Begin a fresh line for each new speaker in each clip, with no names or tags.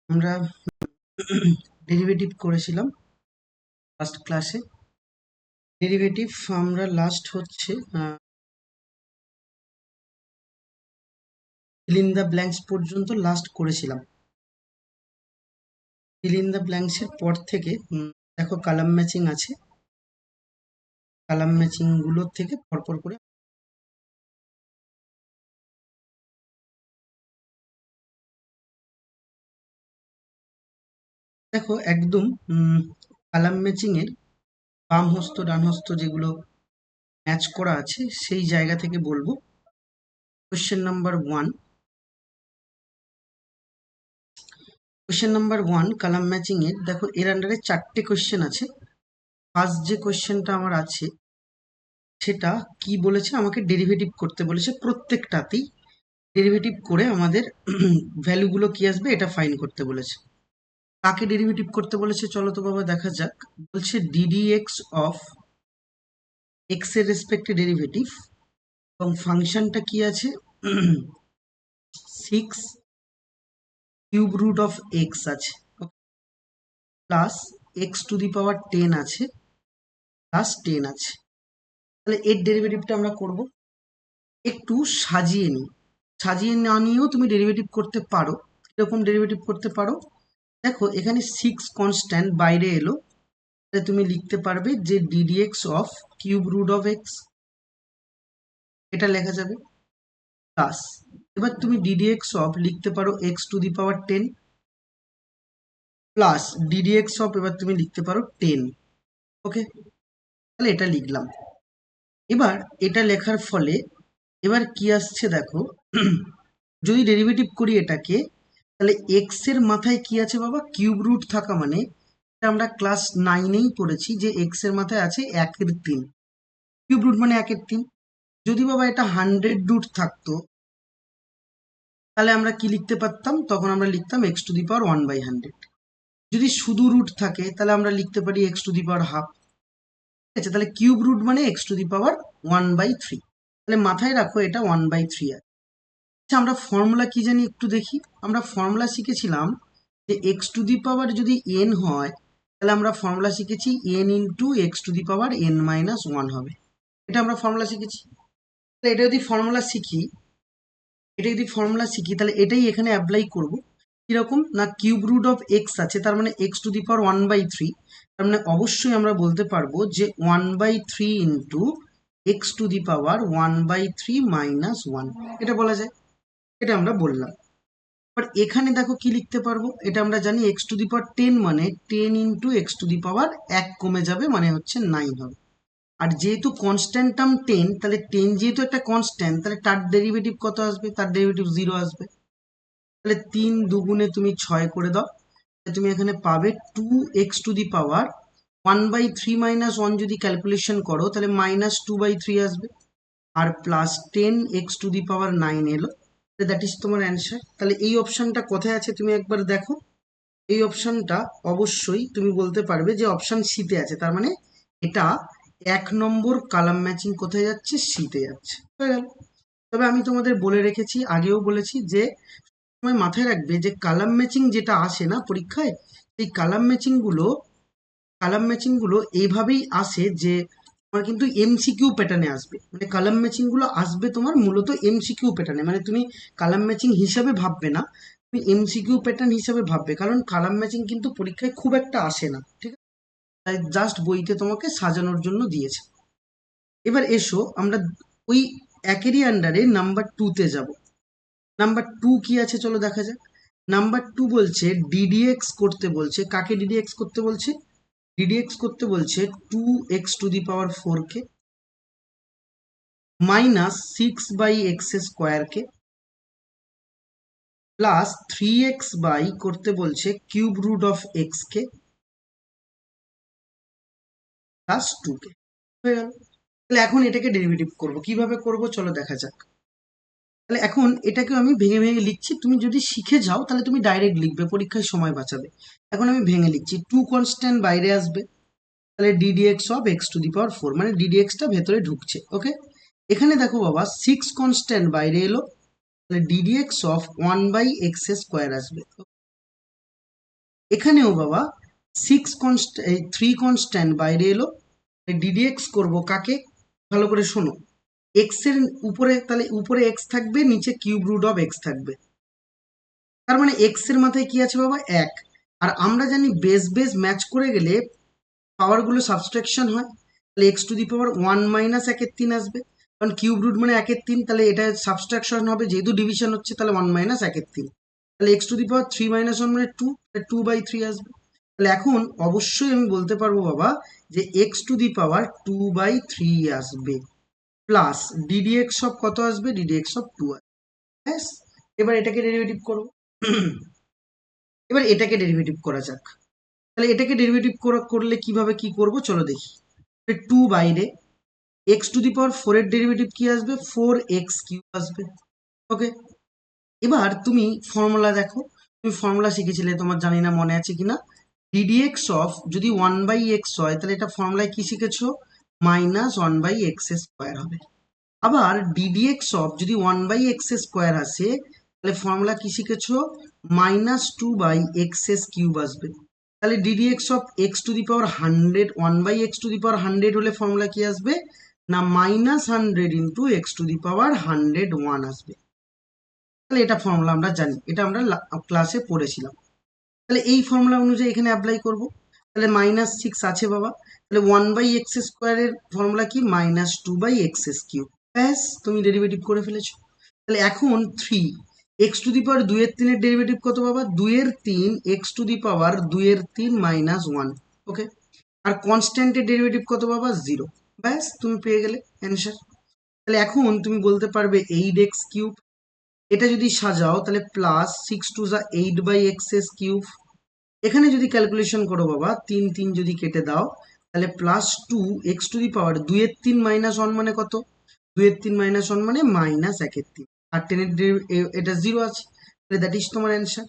আমরা ডেরিভেটিভ করেছিলাম ফার্স্ট ক্লাসে। ডেরিভেটিভ আমরা লাস্ট হচ্ছে ফিল ইন দ্য ব্ল্যাঙ্কস পর্যন্ত লাস্ট করেছিলাম। ফিল ইন দ্য ব্ল্যাঙ্কসের পর থেকে দেখো কালাম ম্যাচিং আছে, কালাম ম্যাচিং গুলোর থেকে পরপর করে দেখো একদম কালাম ম্যাচিং এর বাম হস্ত ডান হস্ত যেগুলো ম্যাচ করা আছে সেই জায়গা থেকে বলবো। কোয়েশ্চেন নাম্বার 1, কোয়েশ্চেন নাম্বার 1 কালাম ম্যাচিং এর দেখো এর আন্ডারে 4টে কোয়েশ্চেন আছে। ফার্স্ট যে কোয়েশ্চেনটা আমার আছে সেটা কি বলেছে, আমাকে ডেরিভেটিভ করতে বলেছে, প্রত্যেকটাতেই ডেরিভেটিভ করে আমাদের ভ্যালুগুলো কি আসবে এটা ফাইন্ড করতে বলেছে। কাকে ডেরিভেটিভ করতে বলেছে চলো তো বাবা দেখা যাক। বলছে ডিডিএক্স অফ এক্স এর রেসপেক্টে ডেরিভেটিভ, এবং ফাংশনটা কি আছে 6 কিউব রুট অফ এক্স আছে, প্লাস এক্স টু দি পাওয়ার 10 আছে, প্লাস 10 আছে। তাহলে এর ডেরিভেটিভটা আমরা করব। একটু সাজিয়ে নিই, সাজিয়ে না নিয়েও তুমি ডেরিভেটিভ করতে পারো। কিরকম ডেরিভেটিভ করতে পারো দেখো, এখানে 6 কনস্ট্যান্ট বাইরে এলো, তাহলে তুমি লিখতে পারবে যে d d x of cube root of x, এটা লেখা যাবে। প্লাস এবার তুমি ডিডিএক্স অফ লিখতে পারো x to the power 10, plus ddx of এবার তুমি লিখতে পারো 10। ওকে, তাহলে এটা লিখলাম। এবার এটা লেখার ফলে এবার কি আসছে দেখো, যদি ডেরিভেটিভ করি এটাকে, তাহলে এক্স এর মাথায় কি আছে বাবা, কিউব রুট থাকা মানে আমরা ক্লাস 9-এই পড়েছি যে এক্স এর মাথায় আছে 1/3, কিউব রুট মানে 1/3। যদি বাবা এটা 100 রুট থাকতো তাহলে আমরা কি লিখতে পারতাম, তখন আমরা লিখতাম এক্স টু দি পাওয়ার 1/100। যদি শুধু রুট থাকে তাহলে আমরা লিখতে পারি x to the power half. ঠিক আছে, তাহলে কিউব রুট মানে এক্স টু দি পাওয়ার 1/3, তাহলে মাথায় রাখো এটা 1/3 আছে। আচ্ছা, আমরা ফর্মুলা কি জানি একটু দেখি। আমরা ফর্মুলা শিখেছিলাম যে এক্স টু দি পাওয়ার যদি এন হয় তাহলে আমরা ফর্মুলা শিখেছি N into x to the power n-1 হবে। এটা আমরা ফর্মুলা শিখেছি। তাহলে এটা যদি ফর্মুলা শিখি, তাহলে এটাই এখানে অ্যাপ্লাই করব। কিরকম না, কিউব রুট অফ এক্স আছে, তার মানে এক্স টু দি পাওয়ার 1/3, তার মানে অবশ্যই আমরা বলতে পারবো যে 1/3 into x to the power 1/3 -1, এটা বলা যায়। এটা আমরা বললাম। বাট এখানে দেখো কি লিখতে পারবো, এটা আমরা জানি এক্স টু দি পাওয়ার 10 মানে 10 ইন্টু এক্স টু দি পাওয়ার 1 কমে যাবে মানে হচ্ছে 9 হবে। আর যেহেতু কনস্ট্যান্ট টার্ম 10, তাহলে 10 যেহেতু একটা কনস্ট্যান্ট, তাহলে তার ডেরিভেটিভ কত আসবে, তার ডেরিভেটিভ 0 আসবে। তাহলে 3 দুগুণে তুমি 6 করে দাও, তুমি এখানে পাবে 2x টু দি পাওয়ার 1/3 -1 যদি ক্যালকুলেশন করো তাহলে -2/3 আসবে, আর প্লাস 10x টু দি পাওয়ার 9 এলো। দ্যাট ইজ তোমার অ্যান্সার। তাহলে এই অপশনটা কোথায় আছে তুমি একবার দেখো। এই অপশনটা অবশ্যই তুমি বলতে পারবে যে অপশন সিতে আছে, তার মানে এটা 1 নম্বর কালাম ম্যাচিং কোথায় যাচ্ছে, সিতে যাচ্ছে। হয়ে গেল। তবে আমি তোমাদের বলে রেখেছি, আগেও বলেছি যে সময় মাথায় রাখবে যে কালাম ম্যাচিং যেটা আসে না পরীক্ষায়, এই কালাম ম্যাচিং গুলো এইভাবেই আসে যে তোমার কিন্তু এমসিকিউ প্যাটার্নে আসবে। মানে কালাম ম্যাচিং গুলো আসবে তোমার মূলত এমসিকিউ প্যাটার্নে, মানে তুমি কালাম ম্যাচিং হিসাবে ভাববে না, তুমি এমসিকিউ প্যাটার্ন হিসাবে ভাববে, কারণ কালাম ম্যাচিং কিন্তু পরীক্ষায় খুব একটা আসে না। ঠিক আছে, তাই জাস্ট বইতে তোমাকে সাজানোর জন্য দিয়েছে। এবার এসো আমরা ওই একেরই আন্ডারে নাম্বার 2-তে যাব। নাম্বার 2 কি আছে চলো দেখা যাক। নাম্বার 2 বলছে ডিডিএক্স করতে বলছে। কাকে ডিডিএক্স করতে বলছে, ডিডিএক্স করতে বলছে 2x টু দি পাওয়ার 4 কে -6/x² কে প্লাস 3x বাই করতে বলছে কিউব রুট অফ এক্স কে প্লাস 2 কে। হয়ে গেল। তাহলে এখন এটাকে ডেরিভেটিভ করব, কিভাবে করব চলো দেখা যাক। তাহলে এখন এটাকে আমি ভেঙে ভেঙে লিখছি, তুমি যদি শিখে যাও তাহলে তুমি ডাইরেক্ট লিখবে, পরীক্ষায় সময় বাঁচাবে। এখন আমি ভেঙে লিখছি, 2 কনস্ট্যান্ট বাইরে আসবে, তাহলে ddx of x to the power 4, মানে ডিডিএক্সটা ভেতরে ঢুকছে। ওকে, এখানে দেখো বাবা 6 কনস্ট্যান্ট বাইরে এলো, তাহলে ডিডিএক্স অফ 1/x স্কোয়ার আসবে। এখানেও বাবা 3 কনস্ট্যান্ট বাইরে এলো, ডিডিএক্স করব কাকে, ভালো করে শোনো, এক্স এর উপরে, তাহলে উপরে এক্স থাকবে, নিচে কিউব রুট অফ এক্স থাকবে, তার মানে এক্স এর মাথায় কি আছে বাবা 1, আর আমরা জানি বেস বেস ম্যাচ করে গেলে পাওয়ারগুলো সাবস্ট্রাকশন হয়, তাহলে এক্স টু দি পাওয়ার 1 - 1/3 আসবে, কারণ কিউব রুট মানে 1/3, তাহলে এটা সাবস্ট্রাকশন হবে, যেহেতু ডিভিশন হচ্ছে তাহলে 1 - 1/3, তাহলে এক্স টু দি পাওয়ার 3 - 1 মানে 2, 2/3 আসবে। তাহলে এখন অবশ্যই আমি বলতে পারবো বাবা যে এক্স টু দি পাওয়ার 2/3 আসবে, প্লাস ডিডিএক্স অফ কত আসবে, ডিডিএক্স অফ 2 আসবে, ব্যাস। এবার এটাকে ডেরিভেটিভ করবো। এবার এটাকে ডেরিভেটিভ করা যাক, তাহলে এটাকে ডেরিভেটিভ করলে কিভাবে কি করব চলো দেখি। 2 বাইরে, এক্স টু দি পাওয়ার 4 এর ডেরিভেটিভ কি আসবে, 4x³ আসবে। ওকে, এবার তুমি ফর্মুলা দেখো, তুমি ফর্মুলা শিখেছিলে, তোমার জানি না মনে আছে কিনা, ডিডিএক্স অফ যদি 1/x হয় তাহলে এটা ফর্মুলায় কি শিখেছো, -1/x² হবে। আবার ডিডিএক্স অফ যদি 1/x² আসে তাহলে ফর্মুলা কি শিখেছো, -2/x³ আসবে। তাহলে ddx of x to the power 100, 1/x² হলে ফর্মুলা কি আসবে না, -100 × x⁻101 আসবে। তাহলে এটা ফর্মুলা আমরা জানি, এটা আমরা ক্লাসে পড়েছিলাম। তাহলে এই ফর্মুলা অনুযায়ী এখানে অ্যাপ্লাই করব, তাহলে -6 আছে বাবা, তাহলে 1/x² এর ফর্মুলা কি, -2/x³, ব্যাস তুমি ডেরিভেটিভ করে ফেলেছো। তাহলে এখন 3 এক্স টু দি পাওয়ার 2/3 এর ডেরিভেটিভ কত বাবা, 2/3 x to the power 2/3 -1, okay, আর কনস্ট্যান্টের ডেরিভেটিভ কত বাবা, 0, ব্যাস তুমি পেয়ে গেলে অ্যান্সার। তাহলে এখন তুমি বলতে পারবে 8x³, এটা যদি সাজাও তাহলে +6 × 2 = 8/x³, এখানে যদি ক্যালকুলেশন করো বাবা 3 3 যদি কেটে দাও তাহলে +2 এক্স টু দি পাওয়ার 2/3 -1 মানে কত, 2/3 -1 মানে -1/3, আর 10 এর এটা 0 আছে, তাহলে দ্যাট ইজ তোমার অ্যান্সার।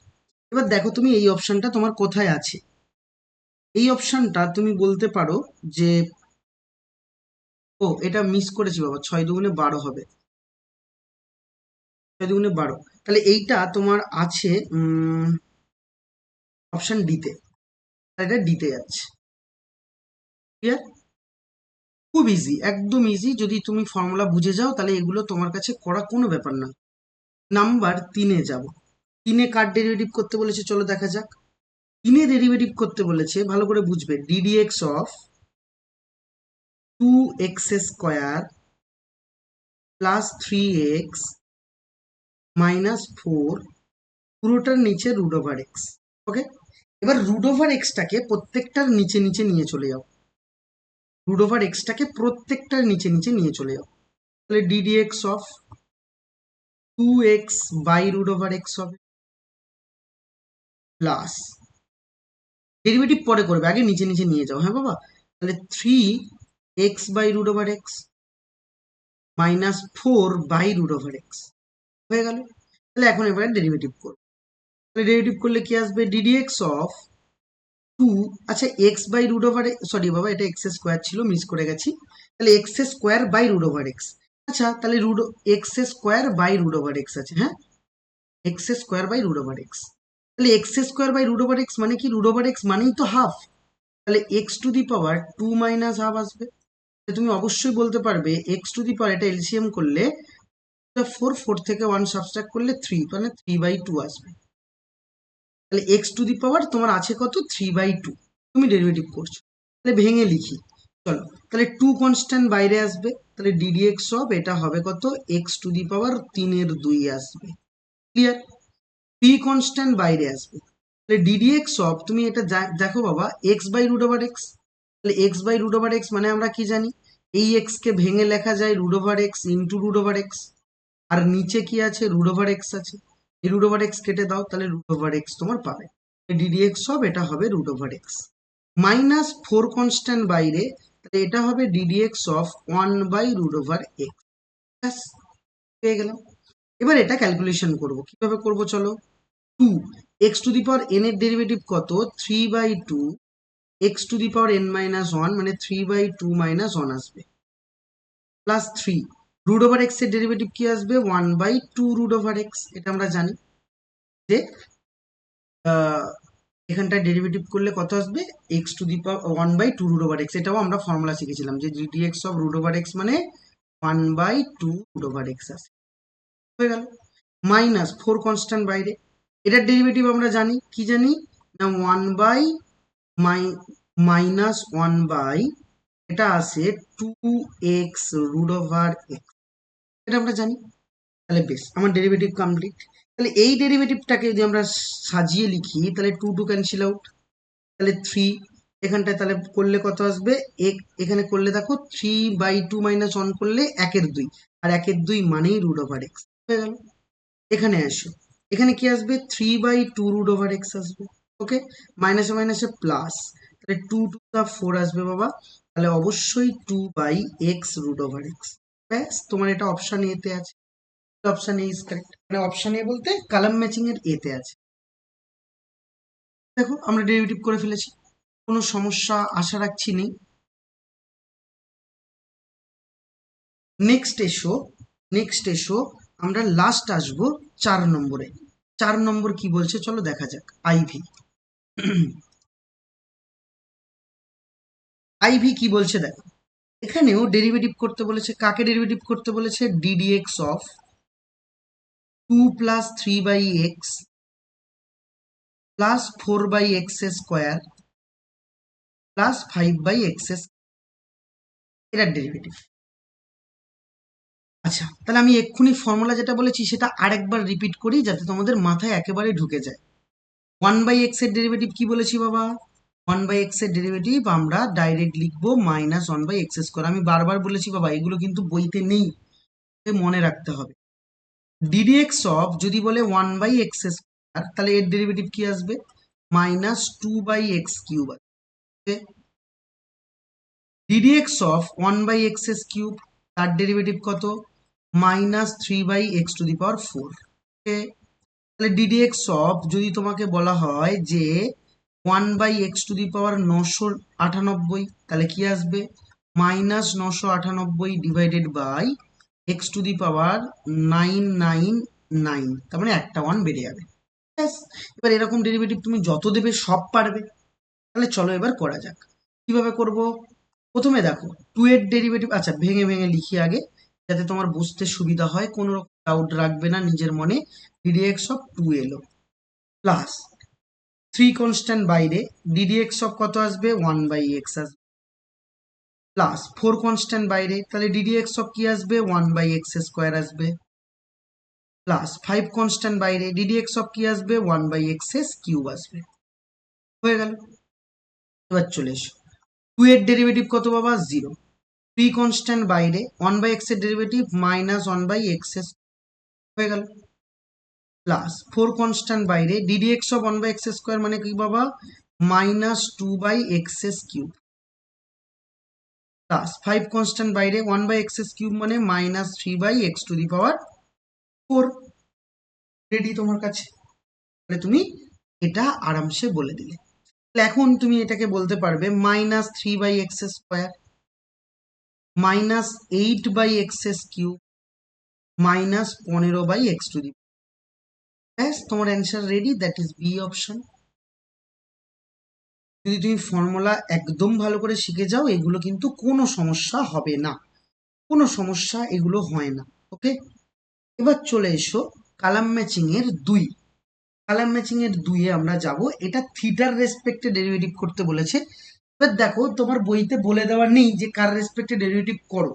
এবার দেখো তুমি এই অপশনটা তোমার কোথায় আছে, এই অপশনটা তুমি বলতে পারো যে, ও এটা মিস করেছি বাবা, 6×2 = 12 হবে, 6×2 = 12, তাহলে এইটা তোমার আছে অপশন ডিতে, এটা ডিতে যাচ্ছে, ক্লিয়ার, খুব ইজি, একদম ইজি, যদি তুমি ফর্মুলা বুঝে যাও তাহলে এগুলো তোমার কাছে করা কোনো ব্যাপার না। নাম্বার 3-এ যাব, 3-এ কার ডেরিভেটিভ করতে বলেছে চলো দেখা যাক। 3-এ ডেরিভেটিভ করতে বলেছে, ভালো করে বুঝবে, ddx of 2x² plus 3x -4 পুরোটার নিচে √x, ওকে। এবার √x-টাকে প্রত্যেকটার নিচে নিচে নিয়ে চলে যাও, √x-টাকে প্রত্যেকটার নিচে নিচে নিয়ে চলে যাও, তাহলে ডিডিএক্স অফ 2x/√x হবে, প্লাস ডেরিভেটিভ পরে করবে, আগে নিচে নিচে নিয়ে যাও, হ্যাঁ বাবা, তাহলে 3x/√x -4/√x হয়ে গেল। তাহলে এখন এবারে ডেরিভেটিভ করব, তাহলে ডেরিভেটিভ করলে কি আসবে, ডিডিএক্স অফ 2, আচ্ছা x/√x, সরি বাবা এটা x² ছিল, মিস করে গেছি, তাহলে x²/√x, আচ্ছা তাহলে x²/√x আছে, হ্যাঁ x²/√x, তাহলে x²/√x মানে কি, √x মানেই তো হাফ, তাহলে এক্স টু দি পাওয়ার 2 - ½ আসবে। তুমি অবশ্যই বলতে পারবে এক্স টু দি পাওয়ার, এটা এলসিএম করলে 4, 4 থেকে 1 সাবট্রাক্ট করলে 3, মানে 3/2 আসবে। তাহলে এক্স টু দি পাওয়ার তোমার আছে কত, 3/2, তুমি ডেরিভেটিভ করছো, তাহলে ভেঙে লিখি চলো, তাহলে 2 কনস্ট্যান্ট বাইরে আসবে, তাহলে ডিডিএক্স অফ এটা হবে কত, এক্স টু দি পাওয়ার 3/2 আসবে, ক্লিয়ার। 3 কনস্ট্যান্ট বাইরে আসবে, তাহলে ডিডিএক্স অফ, তুমি এটা দেখো বাবা x/√x, তাহলে x/√x মানে আমরা কি জানি, এই x কে ভেঙে লেখা যায় √x ইন্টু √x, আর নিচে কি আছে, √x আছে, এই √x কেটে দাও, তাহলে √x তোমার পাবে, ডিডিএক্স অফ এটা হবে √x, -4 কনস্ট্যান্ট বাইরে, তাহলে এটা হবে ডিডিএক্স অফ 1/√x, ব্যাস পেয়ে গেলাম। এবার এটা ক্যালকুলেশন করব, কিভাবে করব চলো, 2 x two the power n এর ডেরিভেটিভ কত, 3/2 x two the power n - 1 মানে 3/2 - 1 আসবে, প্লাস 3 রুট ওভার এক্স এর ডেরিভেটিভ কি আসবে 1/2 রুট ওভার এক্স, এটা আমরা জানি যে এখানটায় ডেরিভেটিভ করলে কত আসবে x to the power 1/2 root over x, এটাও আমরা ফর্মুলা শিখেছিলাম যে gdx of root over x মানে 1/2 রুট ওভার এক্স আসে, হয়ে গেল। মাইনাস 4 কনস্ট্যান্ট বাইরে, এটার ডেরিভেটিভ আমরা জানি কি জানি না 1/-1 এটা আসে 2x রুট ওভার এক্স, এটা আমরা জানি। তাহলে বেশ আমার ডেরিভেটিভ কমপ্লিট। তাহলে এই ডেরিভেটিভটাকে যদি আমরা সাজিয়ে লিখি তাহলে 2 ক্যান্সেল আউট, তাহলে 3 এখানটায় তাহলে করলে কত আসবে এখানে করলে দেখো 3/2 -1 করলে 1/2, আর 1/2 মানেই রুট ওভার এক্স, হয়ে গেল। এখানে আসো, এখানে কি আসবে 3/2 রুট ওভার এক্স আসবে, ওকে। মাইনাসে মাইনাসে প্লাস, তাহলে 2 টু দা 4 আসবে বাবা, তাহলে অবশ্যই 2/x রুট ওভার এক্স। ব্যাস তোমার এটা অপশন এতে আছে, অপশন এ ইজ কারেক্ট, মানে অপশন এ বলতে কলাম ম্যাচিং এর এতে আছে। দেখো আমরা ডেরিভেটিভ করে ফেলেছি, কোনো সমস্যা আশা রাখছি নেই। নেক্সট এসো আমরা লাস্ট আসবো 4 নম্বরে। 4 নম্বর কি বলছে চলো দেখা যাক। আইভি আইভি কি বলছে দেখো, এখানেও ডেরিভেটিভ করতে বলেছে, কাকে ডেরিভেটিভ করতে বলেছে ddx of 2 + 3/x plus 4/x square plus 5/x, এটার ডেরিভেটিভ। আচ্ছা তাহলে আমি এক্ষুনি ফর্মুলা যেটা বলেছি সেটা আরেকবার রিপিট করি যাতে তোমাদের মাথায় একেবারে ঢুকে যায়। 1/x এর ডেরিভেটিভ কি বলেছি বাবা, 1/x এর ডেরিভেটিভ আমরা ডাইরেক্ট লিখবো -1/x²। আমি বারবার বলেছি বাবা এগুলো কিন্তু বইতে নেই, মনে রাখতে হবে। ডিডিএক্স অফ যদি বলে 1/x², তাহলে এর ডেরিভেটিভ কি আসবে -2/x³ আসবে। ডিডিএক্স অফ 1/x³ তার ডেরিভেটিভ কত -3/x⁴, ওকে। তাহলে ডিডিএক্স অফ যদি তোমাকে বলা হয় যে 1/x⁹998, তাহলে কি আসবে -998 ডিভাইডেড বাই x⁹999, তার মানে একটা 1 বেড়ে যাবে। ব্যাস, এবার এরকম ডেরিভেটিভ তুমি যত দেবে সব পারবে। তাহলে চলো এবার করা যাক, কিভাবে করব। প্রথমে দেখো 2 এর ডেরিভেটিভ, আচ্ছা ভেঙে ভেঙে লিখি আগে যাতে তোমার বুঝতে সুবিধা হয়, কোনো রকম ডাউট রাখবে না নিজের মনে। ডিডিএক্স অফ 2 এলো প্লাস 3 কনস্ট্যান্ট বাইরে, ডিডিএক্স অফ কত আসবে 1/x আসবে, প্লাস 4 কনস্ট্যান্ট বাইরে, তাহলে ডিডিএক্স অফ কি আসবে 1/x² আসবে, প্লাস 5 কনস্ট্যান্ট বাইরে, ডিডিএক্স অফ কি আসবে 1/x³ আসবে, হয়ে গেল। এবার চলে এসো 2 এর ডেরিভেটিভ কত বাবা 0, 3 কনস্ট্যান্ট বাইরে 1/x এর ডেরিভেটিভ -1/x হয়ে গেল, প্লাস 4 কনস্ট্যান্ট বাইরে, ডিডিএক্স অফ 1/x² মানে কি বাবা -2/x³ প্লাস 5 কনস্ট্যান্ট বাইরে 1/x³ মানে -3/x⁴ রেডি তোমার কাছে, তাহলে তুমি এটা আরামসে বলে দিলে। তাহলে এখন তুমি এটাকে বলতে পারবে -3/x² -8/x³ -15/x⁴, ব্যাস তোমার answer ready, that is B option. যদি তুমি ফর্মুলা একদম ভালো করে শিখে যাও এগুলো কিন্তু কোনো সমস্যা হবে না, কোনো সমস্যা এগুলো হয় না, ওকে। এবার চলে এসো কালাম ম্যাচিং এর 2। কালাম ম্যাচিং এর 2 এ আমরা যাব, এটা থিটার রেসপেক্টে ডেরিভেটিভ করতে বলেছে। এবার দেখো তোমার বইতে বলে দেওয়া নেই যে কার রেসপেক্টে ডেরিভেটিভ করো,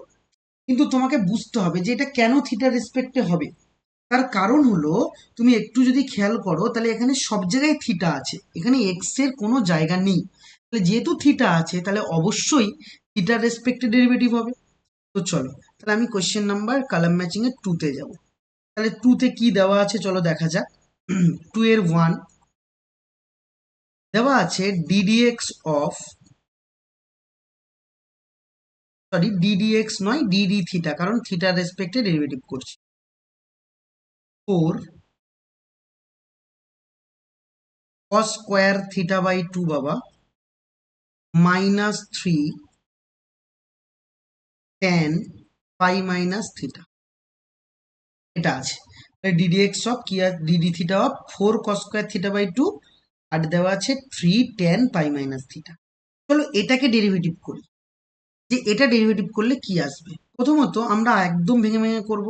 কিন্তু তোমাকে বুঝতে হবে যে এটা কেন থিটার রেসপেক্টে হবে। তার কারণ হলো তুমি একটু যদি খেয়াল করো তাহলে এখানে সব জায়গায় থিটা আছে, এখানে এক্স এর কোনো জায়গা নেই, তাহলে যেহেতু থিটা আছে তাহলে অবশ্যই থিটার রেসপেক্টে ডেরিভেটিভ হবে। তো চলো তাহলে আমি কোশ্চেন নাম্বার কালাম ম্যাচিং এর 2 তে যাব। তাহলে 2 তে কি দেওয়া আছে চলো দেখা যাক। 2 এর 1 দেওয়া আছে ডিডিএক্স অফ, সরি ডিডিএক্স নয় ডিডি থিটা, কারণ থিটার রেসপেক্টে ডেরিভেটিভ করছি। 4 cos স্কোয়ার θ/2 বাবা -3 tan পাই মাইনাস থিটা এটা আছে। ডিডি এক্স অফ কি আছে, ডিডি থিটা অফ 4 cos² θ/2 আর দেওয়া আছে 3 tan পাই মাইনাস থিটা। চলো এটাকে ডেরিভেটিভ করি, যে এটা ডেরিভেটিভ করলে কি আসবে। প্রথমত আমরা একদম ভেঙে ভেঙে করব।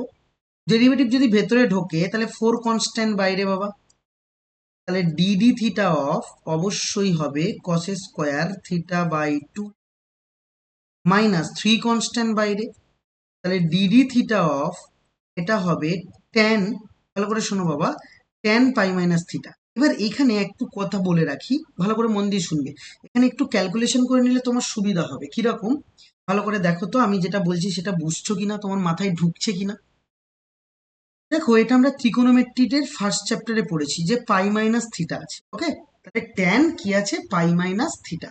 ডেরিভেটিভ যদি ভেতরে ঢোকে তাহলে 4 কনস্ট্যান্ট বাইরে বাবা, তাহলে ডিডি থিটা অফ অবশ্যই হবে cos² θ/2 মাইনাস 3 কনস্ট্যান্ট বাইরে, তাহলে ডিডি থিটা অফ এটা হবে ট্যান, ভালো করে শোনো বাবা, ট্যান পাই মাইনাস থিটা। এবার এখানে একটু কথা বলে রাখি, ভালো করে মন দিয়ে শুনবে। এখানে একটু ক্যালকুলেশন করে নিলে তোমার সুবিধা হবে। কিরকম, ভালো করে দেখো তো, আমি যেটা বলছি সেটা বুঝছো কিনা, তোমার মাথায় ঢুকছে কিনা। দেখো এটা আমরা ত্রিকোণমিতির ফার্স্ট চ্যাপ্টারে পড়েছি যে পাই মাইনাস থিটা আছে, ওকে। তাহলে ট্যান কি আছে, পাই মাইনাস থিটা।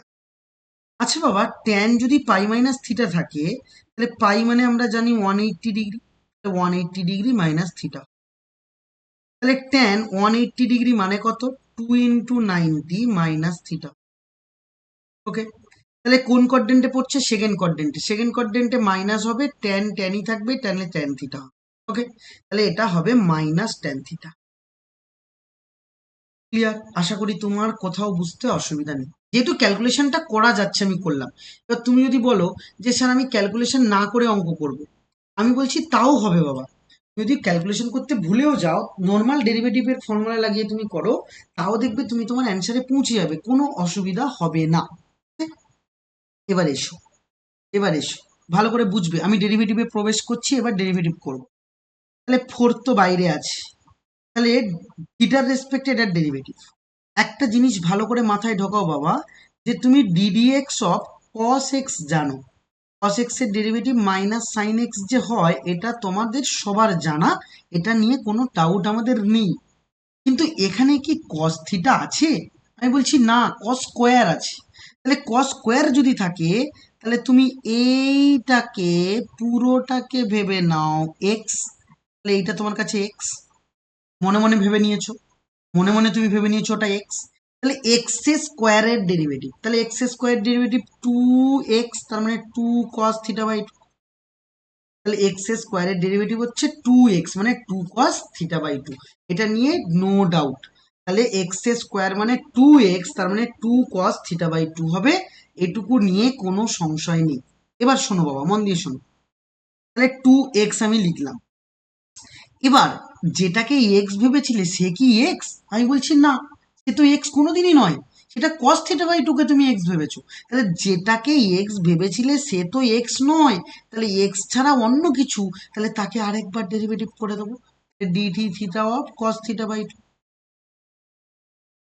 আচ্ছা বাবা, ট্যান যদি পাই মাইনাস থিটা থাকে তাহলে পাই মানে আমরা জানি 180 ডিগ্রি, 180 ডিগ্রি মাইনাস থিটা। তাহলে ট্যান 180 ডিগ্রি মানে কত, 2 × 90 মাইনাস থিটা। ওকে, তাহলে কোন কোয়াড্রেন্টে পড়ছে, সেকেন্ড কোয়াড্রেন্টে। সেকেন্ড কোয়াড্রেন্টে মাইনাস হবে, ট্যান ট্যানই থাকবে, ট্যানে ট্যান থিটা হবে। ওকে, তাহলে এটা হবে মাইনাস ট্যান থিটা। ক্লিয়ার? আশা করি তোমার কোথাও বুঝতে অসুবিধা নেই। যেহেতু ক্যালকুলেশনটা করা যাচ্ছে আমি করলাম। এবার তুমি যদি বলো যে স্যার আমি ক্যালকুলেশন না করে অঙ্ক করব, আমি বলছি তাও হবে বাবা। যদি ক্যালকুলেশন করতে ভুলেও যাও, নর্মাল ডেরিভেটিভের ফর্মুলা লাগিয়ে তুমি করো, তাও দেখবে তুমি তোমার অ্যান্সারে পৌঁছে যাবে, কোনো অসুবিধা হবে না। এবার এসো, এবার এসো ভালো করে বুঝবে। আমি ডেরিভেটিভে প্রবেশ করছি, এবার ডেরিভেটিভ করব। তাহলে ফোর তো বাইরে আছে, তাহলে থিটার রেসপেক্টে এটার ডেরিভেটিভ। একটা জিনিস ভালো করে মাথায় ঢোকাও বাবা, যে তুমি DD x of cos x জানো, কস এক্স এর ডেরিভেটিভ মাইনাস সাইন এক্স যে হয়, এটা তোমাদের সবার জানা, এটা নিয়ে কোনো ডাউট আমাদের নেই। কিন্তু এখানে কি কস থিটা আছে? আমি বলছি না, কস স্কোয়ার আছে। তাহলে কস স্কোয়ার যদি থাকে তাহলে তুমি এইটাকে পুরোটাকে ভেবে নাও এক্স, তাহলে এইটা তোমার কাছে এক্স, মনে মনে ভেবে নিয়েছো, মনে মনে তুমি ভেবে নিয়েছো ওটা এক্স। তাহলে এক্স স্কোয়ারের ডেরিভেটিভ, তাহলে এক্স স্কোয়ার ডেরিভেটিভ 2x, তার মানে 2 cos θ/2। তাহলে এক্স স্কোয়ারের ডেরিভেটিভ হচ্ছে 2x মানে 2 cos θ/2, এটা নিয়ে নো ডাউট। তাহলে এক্স স্কোয়ার মানে 2x, তার মানে 2 cos θ/2 হবে, এটুকু নিয়ে কোনো সংশয় নেই। এবার শোনো বাবা, মন দিয়ে শোনো, তাহলে 2x আমি লিখলাম। এবার যেটাকে এক্স ভেবেছিলে সে কি এক্স? আমি বলছি না, সে তো এক্স কোনোদিনই নয়, সেটা cos θ/2 কে তুমি এক্স ভেবেছো। তাহলে যেটাকে এক্স ভেবেছিলে সে তো এক্স নয়, তাহলে এক্স ছাড়া অন্য কিছু, তাহলে তাকে আরেকবার ডেরিভেটিভ করে দেবো, dt theta of cos θ/2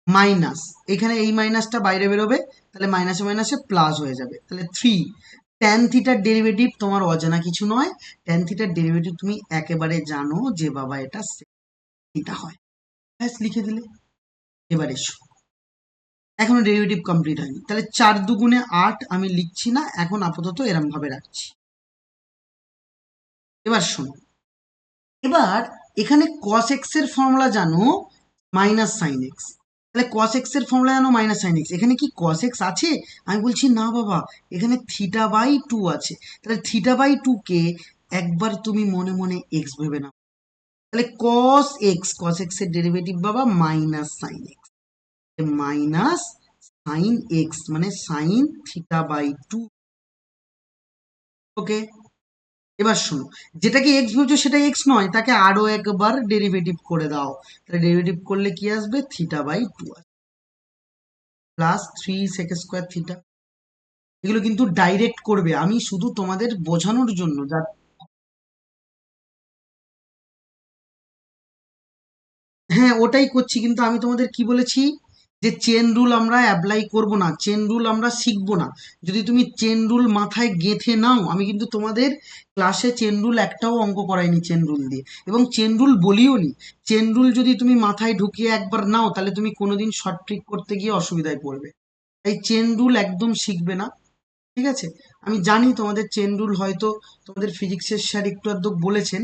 minus, এখানে এই মাইনাসটা বাইরে বেরোবে, তাহলে মাইনাসে মাইনাসে প্লাস হয়ে যাবে, তাহলে 3 ট্যান থিটার ডেরিভেটিভ তোমার অজানা কিছু নয়। ট্যান থিটার ডেরিভেটিভ তুমি একেবারে জানো যে বাবা এটা থিটা হয়, ব্যাস লিখে দিলে। এবার এসো, এখনো ডেরিভেটিভ কমপ্লিট হয়নি, তাহলে 4 × 2 = 8 আমি লিখছি না এখন, আপাতত এরম ভাবে রাখছি। এবার শোনো, এবার এখানে cos x এর ফর্মুলা জানো মাইনাস সাইন এক্স, তাহলে cos x এর ফর্মুলা জানো মাইনাস সাইন এক্স, এখানে কি cos x আছে? আমি বলছি না বাবা, এখানে θ/2 আছে। তাহলে θ/2 কে একবার তুমি মনে মনে x ভেবে নাও, তাহলে cos x এর ডেরিভেটিভ বাবা minus sine x, minus sine x মানে সাইন θ/2। ওকে, এবার শোনো, যেটাকে এক্স ভেবেছো সেটা এক্স নয়, তাকে আরো একবার ডেরিভেটিভ করে দাও, তাহলে ডেরিভেটিভ করলে কি আসবে, θ/2 প্লাস 3sec²θ। এগুলো কিন্তু ডাইরেক্ট করবে, আমি শুধু তোমাদের বোঝানোর জন্য যা। হ্যাঁ ওটাই করছি, কিন্তু আমি তোমাদের কি বলেছি যে চেন রুল আমরা অ্যাপ্লাই করব না, চেন রুল আমরা শিখবো না। যদি তুমি চেন রুল মাথায় গেঁথে নাও, আমি কিন্তু তোমাদের ক্লাসে চেন রুল একটাও অঙ্ক করাইনি চেন রুল দিয়ে, এবং চেন রুল বলিও নি। চেন রুল যদি তুমি মাথায় ঢুকিয়ে একবার নাও, তাহলে তুমি কোনোদিন শর্ট ট্রিক করতে গিয়ে অসুবিধায় পড়বে। তাই চেন রুল একদম শিখবে না, ঠিক আছে? আমি জানি তোমাদের চেন রুল হয়তো তোমাদের ফিজিক্সের স্যার একটু আধটু বলেছেন,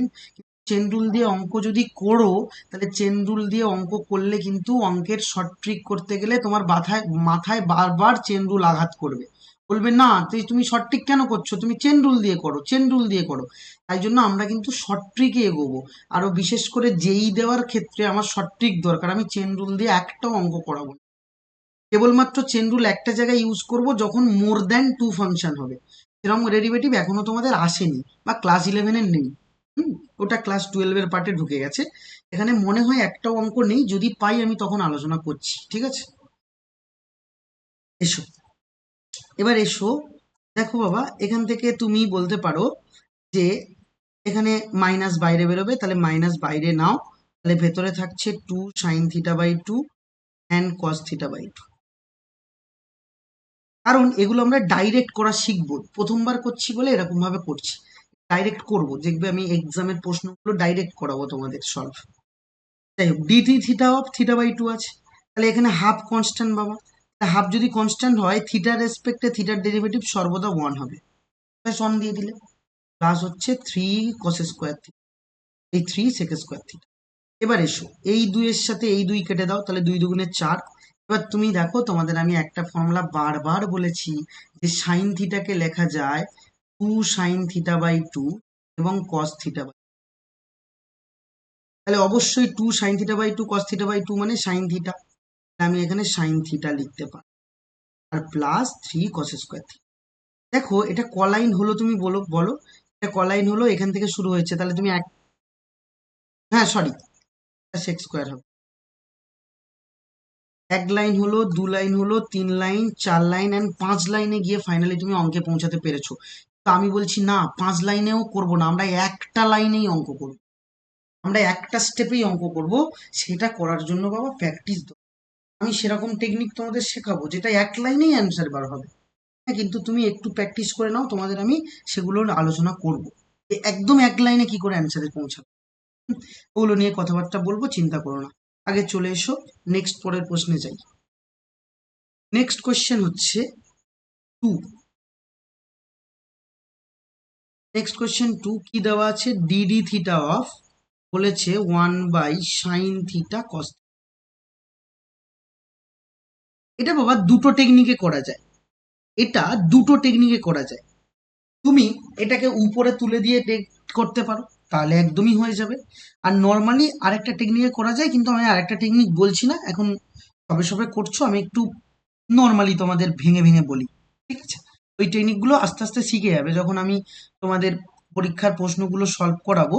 চেন রুল দিয়ে অঙ্ক যদি করো, তাহলে চেন রুল দিয়ে অঙ্ক করলে কিন্তু অঙ্কের শর্ট ট্রিক করতে গেলে তোমার মাথায় মাথায় বারবার চেন রুল আঘাত করবে, বলবে না তুমি শর্ট ট্রিক কেন করছো, তুমি চেন রুল দিয়ে করো, চেন রুল দিয়ে করো। তাই জন্য আমরা কিন্তু শর্ট ট্রিকে এগোবো। আরো বিশেষ করে যেই দেওয়ার ক্ষেত্রে আমার শর্ট ট্রিক দরকার, আমি চেন রুল দিয়ে একটাও অঙ্ক করাবো না। কেবলমাত্র চেন রুল একটা জায়গায় ইউজ করব যখন মোর দ্যান টু ফাংশন হবে। সেরকম ডেরিভেটিভ এখনো তোমাদের আসেনি বা ক্লাস 11-এর নেই। ওটা ক্লাস 12-এর পার্টে ঢুকে গেছে। এখানে মনে হয় একটাও অঙ্ক নেই, যদি পাই আমি তখন আলোচনা করছি, ঠিক আছে? এসো, এবার এসো, দেখো বাবা, এখান থেকে তুমি বলতে পারো যে এখানে মাইনাস বাইরে বেরোবে, তাহলে মাইনাস বাইরে নাও, তাহলে ভেতরে থাকছে 2 sin θ/2 অ্যান্ড cos θ/2। কারণ এগুলো আমরা ডাইরেক্ট করা শিখবো, প্রথমবার করছি বলে এরকম ভাবে করছি। ডাইরেক্ট করবো, দেখবে আমি এক্সামের প্রশ্নগুলো ডাইরেক্ট করাবো তোমাদের সলভ। যাই হোক, d3θ/2 আছে, তাহলে এখানে হাফ কনস্ট্যান্ট বাবা। হাফ যদি কনস্ট্যান্ট হয়, থিটার রেসপেক্টে থিটার ডেরিভেটিভ সর্বদা 1 হবে। অন দিয়ে দিলে প্লাস হচ্ছে 3 cos² থিটা, এই 3 sec² থিটা। এবার এসো, এই দুইয়ের সাথে এই দুই কেটে দাও, তাহলে 2 × 2 = 4। এবার তুমি দেখো, তোমাদের আমি একটা ফর্মুলা বারবার বলেছি যে সাইন থিটাকে লেখা যায় 2 sin θ/2 এবং cos θ/2। তাহলে অবশ্যই 2 sin θ/2 cos θ/2 মানে সাইন থিটা। আমি এখানে সাইন থিটা লিখতে পারি, আর প্লাস 3 cos² থিটা। দেখো এটা কলাইন হলো, তুমি বলো বলো, এটা কলাইন হলো, এখান থেকে শুরু হয়েছে, তাহলে তুমি হ্যাঁ সরি, sec² হবে। এক লাইন হলো, 2 লাইন হলো, 3 লাইন, 4 লাইন অ্যান্ড 5 লাইনে গিয়ে ফাইনালি তুমি অঙ্কে পৌঁছাতে পেরেছো। তো আমি বলছি না, 5 লাইনেও করবো না, আমরা একটা লাইনেই অঙ্ক করবো, আমরা একটা স্টেপেই অঙ্ক করব। সেটা করার জন্য বাবা প্র্যাকটিস। আমি সেরকম টেকনিক তোমাদের শেখাবো যেটা এক লাইনেই অ্যান্সার বার হবে। হ্যাঁ, কিন্তু তুমি একটু প্র্যাকটিস করে নাও, তোমাদের আমি সেগুলোর আলোচনা করব, একদম এক লাইনে কি করে অ্যান্সারে পৌঁছাবে। ওগুলো নিয়ে কথাবার্তা বলবো, চিন্তা করো না। আগে চলে এসো, নেক্সট পরের প্রশ্নে যাই। নেক্সট কোয়েশ্চেন হচ্ছে 2। নেক্সট কোয়েশ্চেন 2 কি দেওয়া আছে, d/θ অফ বলেছে 1/sin θ cos। এটা বাবা দুটো টেকনিকে করা যায়, এটা দুটো টেকনিকে করা যায়। তুমি এটাকে উপরে তুলে দিয়ে করতে পারো, তাহলে একদমই হয়ে যাবে। আর নর্মালি আরেকটা টেকনিকে করা যায়, কিন্তু আমি আরেকটা টেকনিক বলছি না এখন, সবে সবে করছো, আমি একটু নর্মালি তোমাদের ভেঙে ভেঙে বলি, ঠিক আছে? ওই টেকনিকগুলো আস্তে আস্তে শিখে যাবে যখন আমি তোমাদের পরীক্ষার প্রশ্নগুলো সলভ করাবো।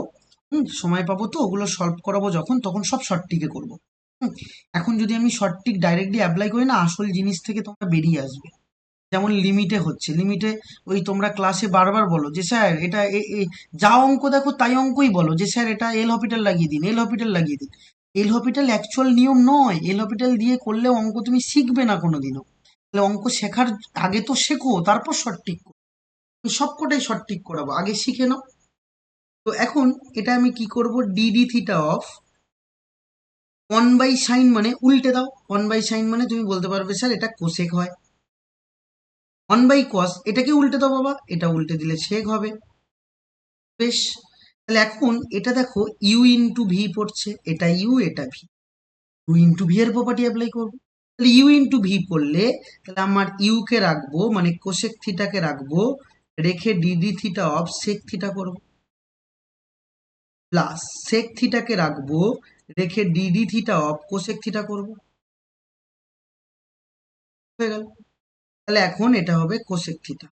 সময় পাবো তো ওগুলো সলভ করাবো যখন, তখন সব শর্ট ট্রিকে করবো। এখন যদি আমি শর্ট ট্রিক ডাইরেক্টলি অ্যাপ্লাই করি না, আসল জিনিস থেকে তোমরা বেরিয়ে আসবে। যেমন লিমিটে হচ্ছে, লিমিটে ওই তোমরা ক্লাসে বারবার বলো যে স্যার এটা যা অঙ্ক দেখো তাই অঙ্কই বলো যে স্যার এটা এল হপিটাল লাগিয়ে দিন, এল হপিটাল লাগিয়ে দিন। এল হপিটাল অ্যাকচুয়াল নিয়ম নয়, এল হপিটাল দিয়ে করলে অঙ্ক তুমি শিখবে না কোনোদিনও। তাহলে অঙ্ক শেখার আগে তো শেখো, তারপর সঠিক করো। সবকটাই সঠিক করাবো, আগে শিখে নাও। তো এখন এটা আমি কি করব, d/θ অফ 1/sin মানে উল্টে দাও, 1/sin মানে তুমি বলতে পারবে স্যার এটা কোসেক হয়। 1/cos এটাকে উল্টে দাও বাবা, এটা উল্টে দিলে সেক হবে। বেশ, তাহলে এখন এটা দেখো ইউ ইন্টু ভি পড়ছে, এটা ইউ এটা ভি, ইউ ইন্টু ভি এর প্রপার্টি অ্যাপ্লাই করবো। তাহলে ইউ ইন্টু ভি করলে তাহলে আমার ইউ কে রাখবো মানে কোসেক থিটাকে রাখবো, রেখে d/θ অফ সেক থিটা করবো, প্লাস সেক থিটাকে রাখবো, রেখে d/θ অফ কোসেক থিটা করবো। হয়ে গেল। তাহলে এখন এটা হবে কোসেক থিটা।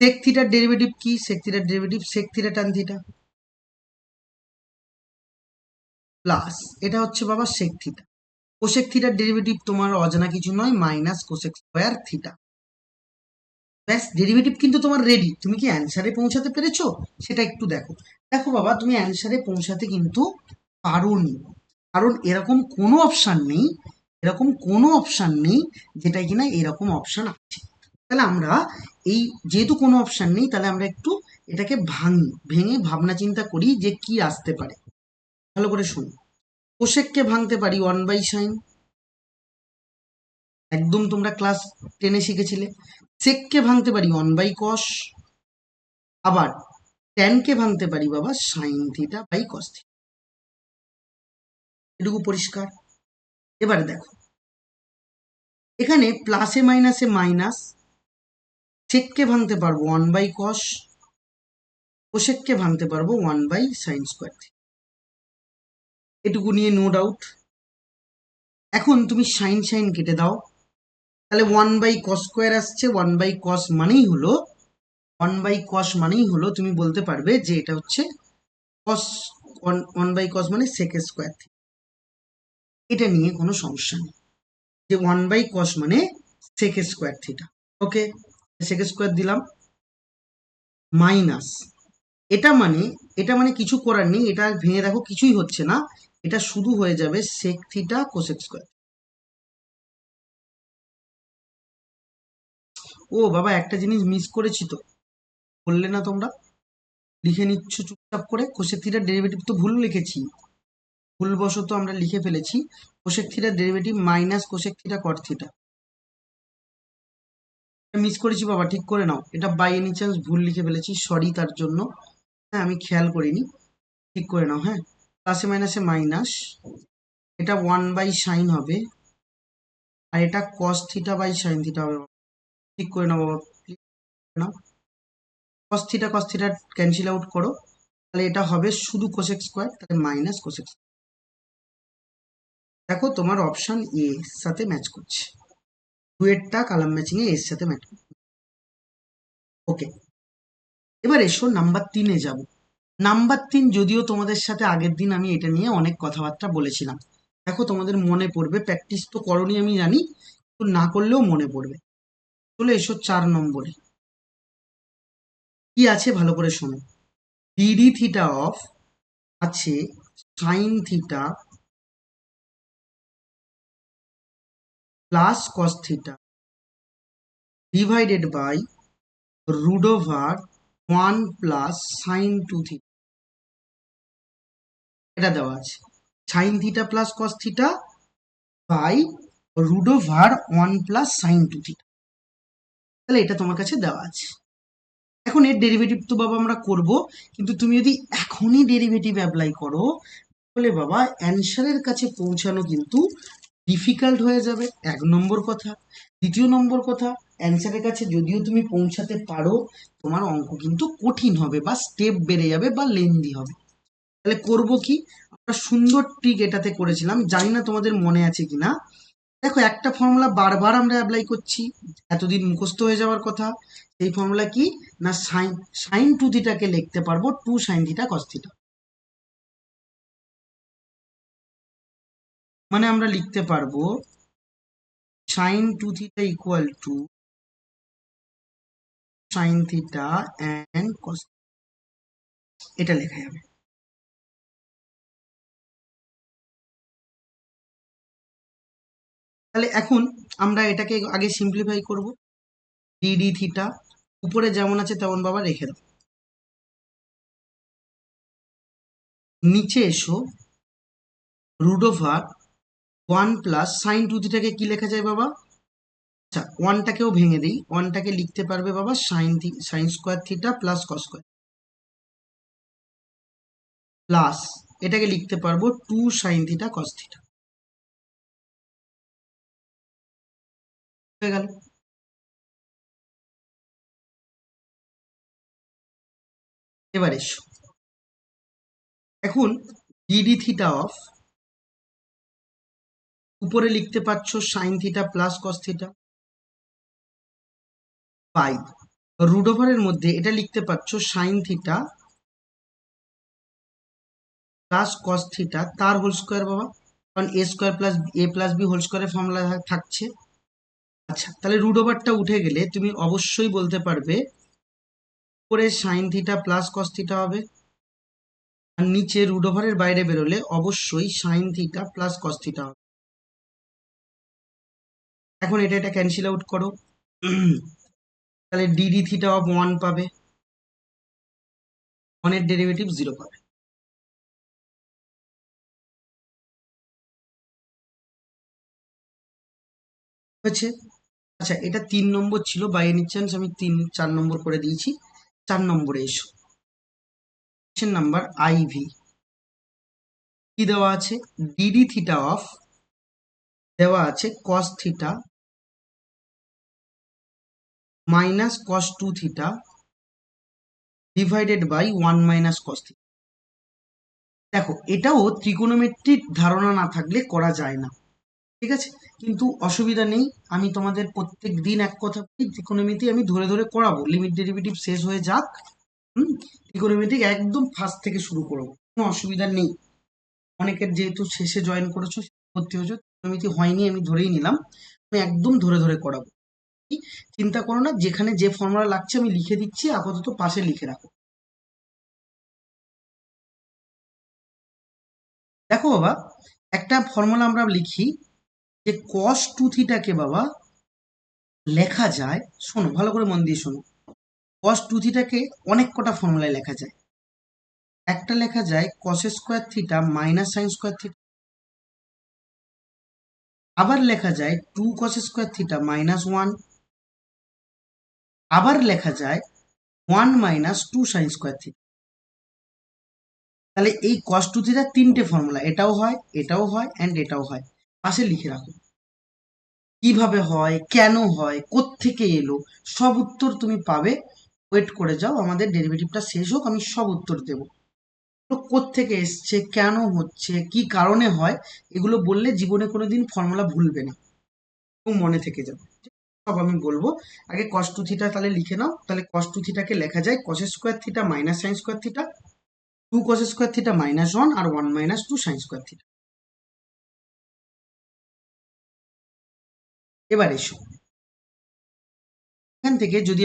সেক থিটার ডেরিভেটিভ কি, সেক থিটার derivative sec theta tan theta, plus এটা হচ্ছে বাবা সেক থিটা। কোসেক থিটার ডেরিভেটিভ তোমার অজানা কিছু নয়, মাইনাস কোসেক² থিটা। ব্যাস, ডেরিভেটিভ কিন্তু তোমার রেডি। তুমি কি অ্যান্সারে পৌঁছাতে পেরেছো সেটা একটু দেখো। দেখো বাবা, তুমি অ্যান্সারে পৌঁছাতে কিন্তু পারোনি, কারণ এরকম কোনো অপশান নেই, এরকম কোনো অপশান নেই যেটা কিনা এরকম অপশান আছে। তাহলে আমরা এই যেহেতু কোনো অপশান নেই, তাহলে আমরা একটু এটাকে ভাঙি, ভেঙে ভাবনা চিন্তা করি যে কি আসতে পারে। ভালো করে শুনো, কোসেককে ভাঙতে পারি 1/sin, একদম তোমরা ক্লাস 10-এ শিখেছিলে। সেককে ভাঙতে পারি 1/cos, আবার ট্যানকে ভাঙতে পারি বাবা sin θ/cos থিটা। এটুকু পরিষ্কার। এবারে দেখো, এখানে প্লাসে মাইনাসে মাইনাস, সেককে ভাঙতে পারবো 1/cos, কোসেককে ভাঙতে পারবো 1/sin²। এটুকু নিয়ে নো ডাউট। এখন তুমি সাইন সাইন কেটে দাও, তাহলে 1/cos² আসছে। 1/cos মানেই হলো 1/cos মানেই হলো তুমি বলতে পারবে যে এটা হচ্ছে cos, 1/cos মানে sec²। এটা নিয়ে কোনো সমস্যা নেই যে 1/cos মানে sec²। ওকে, sec² দিলাম, মাইনাস এটা মানে কিছু করার নেই, এটা ভেঙে দেখো কিছুই হচ্ছে না, এটা শুধু হয়ে যাবে sec θ cosec²। ও বাবা, একটা জিনিস মিস করেছি তো, বললে না তোমরা, লিখে নিচ্ছ চুপচাপ করে। কোসেক থিটার ডেরিভেটিভ তো ভুল লিখেছি, ভুলবশত আমরা লিখে ফেলেছি কোসেক থিটার ডেরিভেটিভ মাইনাস কোসেক থিটা কট থিটা। মিস করেছি বাবা, ঠিক করে নাও। এটা বাই এনি চান্স ভুল লিখে ফেলেছি, সরি তার জন্য। হ্যাঁ, আমি খেয়াল করিনি, ঠিক করে নাও। হ্যাঁ, প্লাসে মাইনাসে মাইনাস, এটা 1/sin হবে, আর এটা cos θ/sin θ হবে। ঠিক করে নাও বাবা, ঠিক করে নাও। cos θ ক্যান্সেল আউট করো, তাহলে এটা হবে শুধু কোসেক², তাহলে মাইনাস কোসেক। দেখো তোমার অপশন এ সাথে ম্যাচ করছে, ডুয়েটটা কালাম ম্যাচিং এ এর সাথে ম্যাচ। ওকে, এবার এসো নাম্বার 3-এ যাব। নাম্বার 3 যদিও তোমাদের সাথে আগের দিন আমি এটা নিয়ে অনেক কথাবার্তা বলেছিলাম, দেখো তোমাদের মনে পড়বে, প্র্যাকটিস তো করনি আমি জানি, তো না করলেও মনে পড়বে। চলে এসো 4 নম্বরে, কি আছে ভালো করে শোনো। ডিডি থিটা অফ আছে sine theta plus cos theta divided by root over 1 plus sine 2 theta. এটা দেওয়া আছে sine theta plus cos theta by root over 1 plus sine 2 theta. তাহলে এটা তোমার কাছে দেওয়া আছে। এখন এর ডেরিভেটিভ তো বাবা আমরা করব, কিন্তু তুমি যদি এখনই ডেরিভেটিভ অ্যাপ্লাই করো তাহলে বাবা অ্যান্সারের কাছে পৌঁছানো কিন্তু ডিফিকাল্ট হয়ে যাবে, 1 নম্বর কথা। দ্বিতীয় নম্বর কথা, অ্যান্সারের কাছে যদিও তুমি পৌঁছাতে পারো, তোমার অঙ্ক কিন্তু কঠিন হবে বা স্টেপ বেড়ে যাবে বা লেন্দি হবে। তাহলে করব কি, আমরা সুন্দর ট্রিক এটাতে করেছিলাম, জানি না তোমাদের মনে আছে কিনা। দেখো, একটা ফর্মুলা বারবার আমরা অ্যাপ্লাই করছি, এতদিন মুখস্থ হয়ে যাওয়ার কথা। এই ফর্মুলা কি না, সাইন সাইন 2 থিটাকে লিখতে পারবো 2 সাইন থিটা কস থিটা। মানে আমরা লিখতে পারবো sine 2 theta equal to sine theta and cos, এটা লেখা যাবে। তাহলে এখন আমরা এটাকে আগে সিম্পলিফাই করব। ডিডি থিটা উপরে যেমন আছে তেমন বাবা রেখে দাও, নিচে এসো রুট ওভার 1 প্লাস সাইন 2 থিটাকে কি লেখা যায় বাবা? আচ্ছা, ওয়ানটাকেও ভেঙে দিই, ওয়ানটাকে লিখতে পারবে বাবা সাইন² থিটা প্লাস কস², প্লাস এটাকে লিখতে পারবো 2 সাইন থিটা কস থিটা। হয়ে গেল। এবার এসো, এখন ডিডি থিটা অফ উপরে লিখতে পারছো sine theta plus cos theta by root ওভারের মধ্যে এটা লিখতে পারছো sine theta plus cos theta তার হোল স্কোয়ার বাবা, কারণ a² প্লাস a+b হোল স্কোয়ারের ফর্মুলা থাকছে। আচ্ছা, তাহলে রুট ওভারটা উঠে গেলে তুমি অবশ্যই বলতে পারবে উপরে sign theta plus cos theta হবে, আর নিচে রুট ওভারের বাইরে বেরোলে অবশ্যই sign theta plus cos theta হবে। এখন এটা এটা ক্যান্সেল আউট করো, তাহলে ডিডি থিটা অফ 1 পাবে, 1 এর ডেরিভেটিভ 0 পাবে। হয়েছে। আচ্ছা, এটা 3 নম্বর ছিল, বাই এনি চান্স আমি 4 নম্বর করে দিয়েছি। 4 নম্বরে এসো, কোশ্চেন নাম্বার IV কি দেওয়া আছে, ডিডি থিটা অফ দেওয়া আছে cos theta minus cos two theta divided by 1 - cos theta. দেখো এটাও ত্রিকোণমিতির ধারণা না থাকলে করা যায় না, ঠিক আছে, কিন্তু অসুবিধা নেই। আমি তোমাদের প্রত্যেক দিন এক কথা বলি, ত্রিকোণমিতি আমি ধরে ধরে করাবো, লিমিট ডেরিভেটিভ শেষ হয়ে যাক। ত্রিকোণমিতি একদম ফার্স্ট থেকে শুরু করবো, কোনো অসুবিধা নেই। অনেকের যেহেতু শেষে জয়েন করেছো, ভর্তি হয়েছো, ত্রিকোণমিতি হয়নি আমি ধরেই নিলাম, আমি একদম ধরে ধরে করাবো। চিন্তা করো না, যেখানে যে ফর্মুলা লাগছে আমি লিখে দিচ্ছি, আপাতত পাশে লিখে রাখো। দেখো বাবা, একটা ফর্মুলা আমরা লিখি যে কস টু থিটাকে বাবা লেখা যায়, শোনো ভালো করে মন দিয়ে শোনো, কস টু থিটাকে অনেক কটা ফর্মুলায় লেখা যায়। একটা লেখা যায় cos square theta minus sine square theta, আবার লেখা যায় টু কস স্কোয়ার থিটা -1, আবার লেখা যায় 1 - 2 sin স্কোয়ার থিটা। তাহলে এই কস টু থিটার তিনটে ফর্মুলা, এটাও হয়, এটাও হয়, অ্যান্ড এটাও হয়। পাশে লিখে রাখো কিভাবে হয়, কেন হয়, কোত্থেকে এলো, সব উত্তর তুমি পাবে। ওয়েট করে যাও, আমাদের ডেরিভেটিভটা শেষ হোক, আমি সব উত্তর দেবো। তো কোত্থেকে এসছে, কেন হচ্ছে, কি কারণে হয়, এগুলো বললে জীবনে কোনোদিন ফর্মুলা ভুলবে না, খুব মনে থেকে যাবে। সব আমি বলবো। আগে কস টু থিটা তাহলে লিখে নাও। তাহলে কস টু থিটাকে লেখা যায় cos square theta minus sine square theta, two cos square theta -1 আর 1 - 2 sin স্কোয়ার থিটা। এবার এসো, এখান থেকে যদি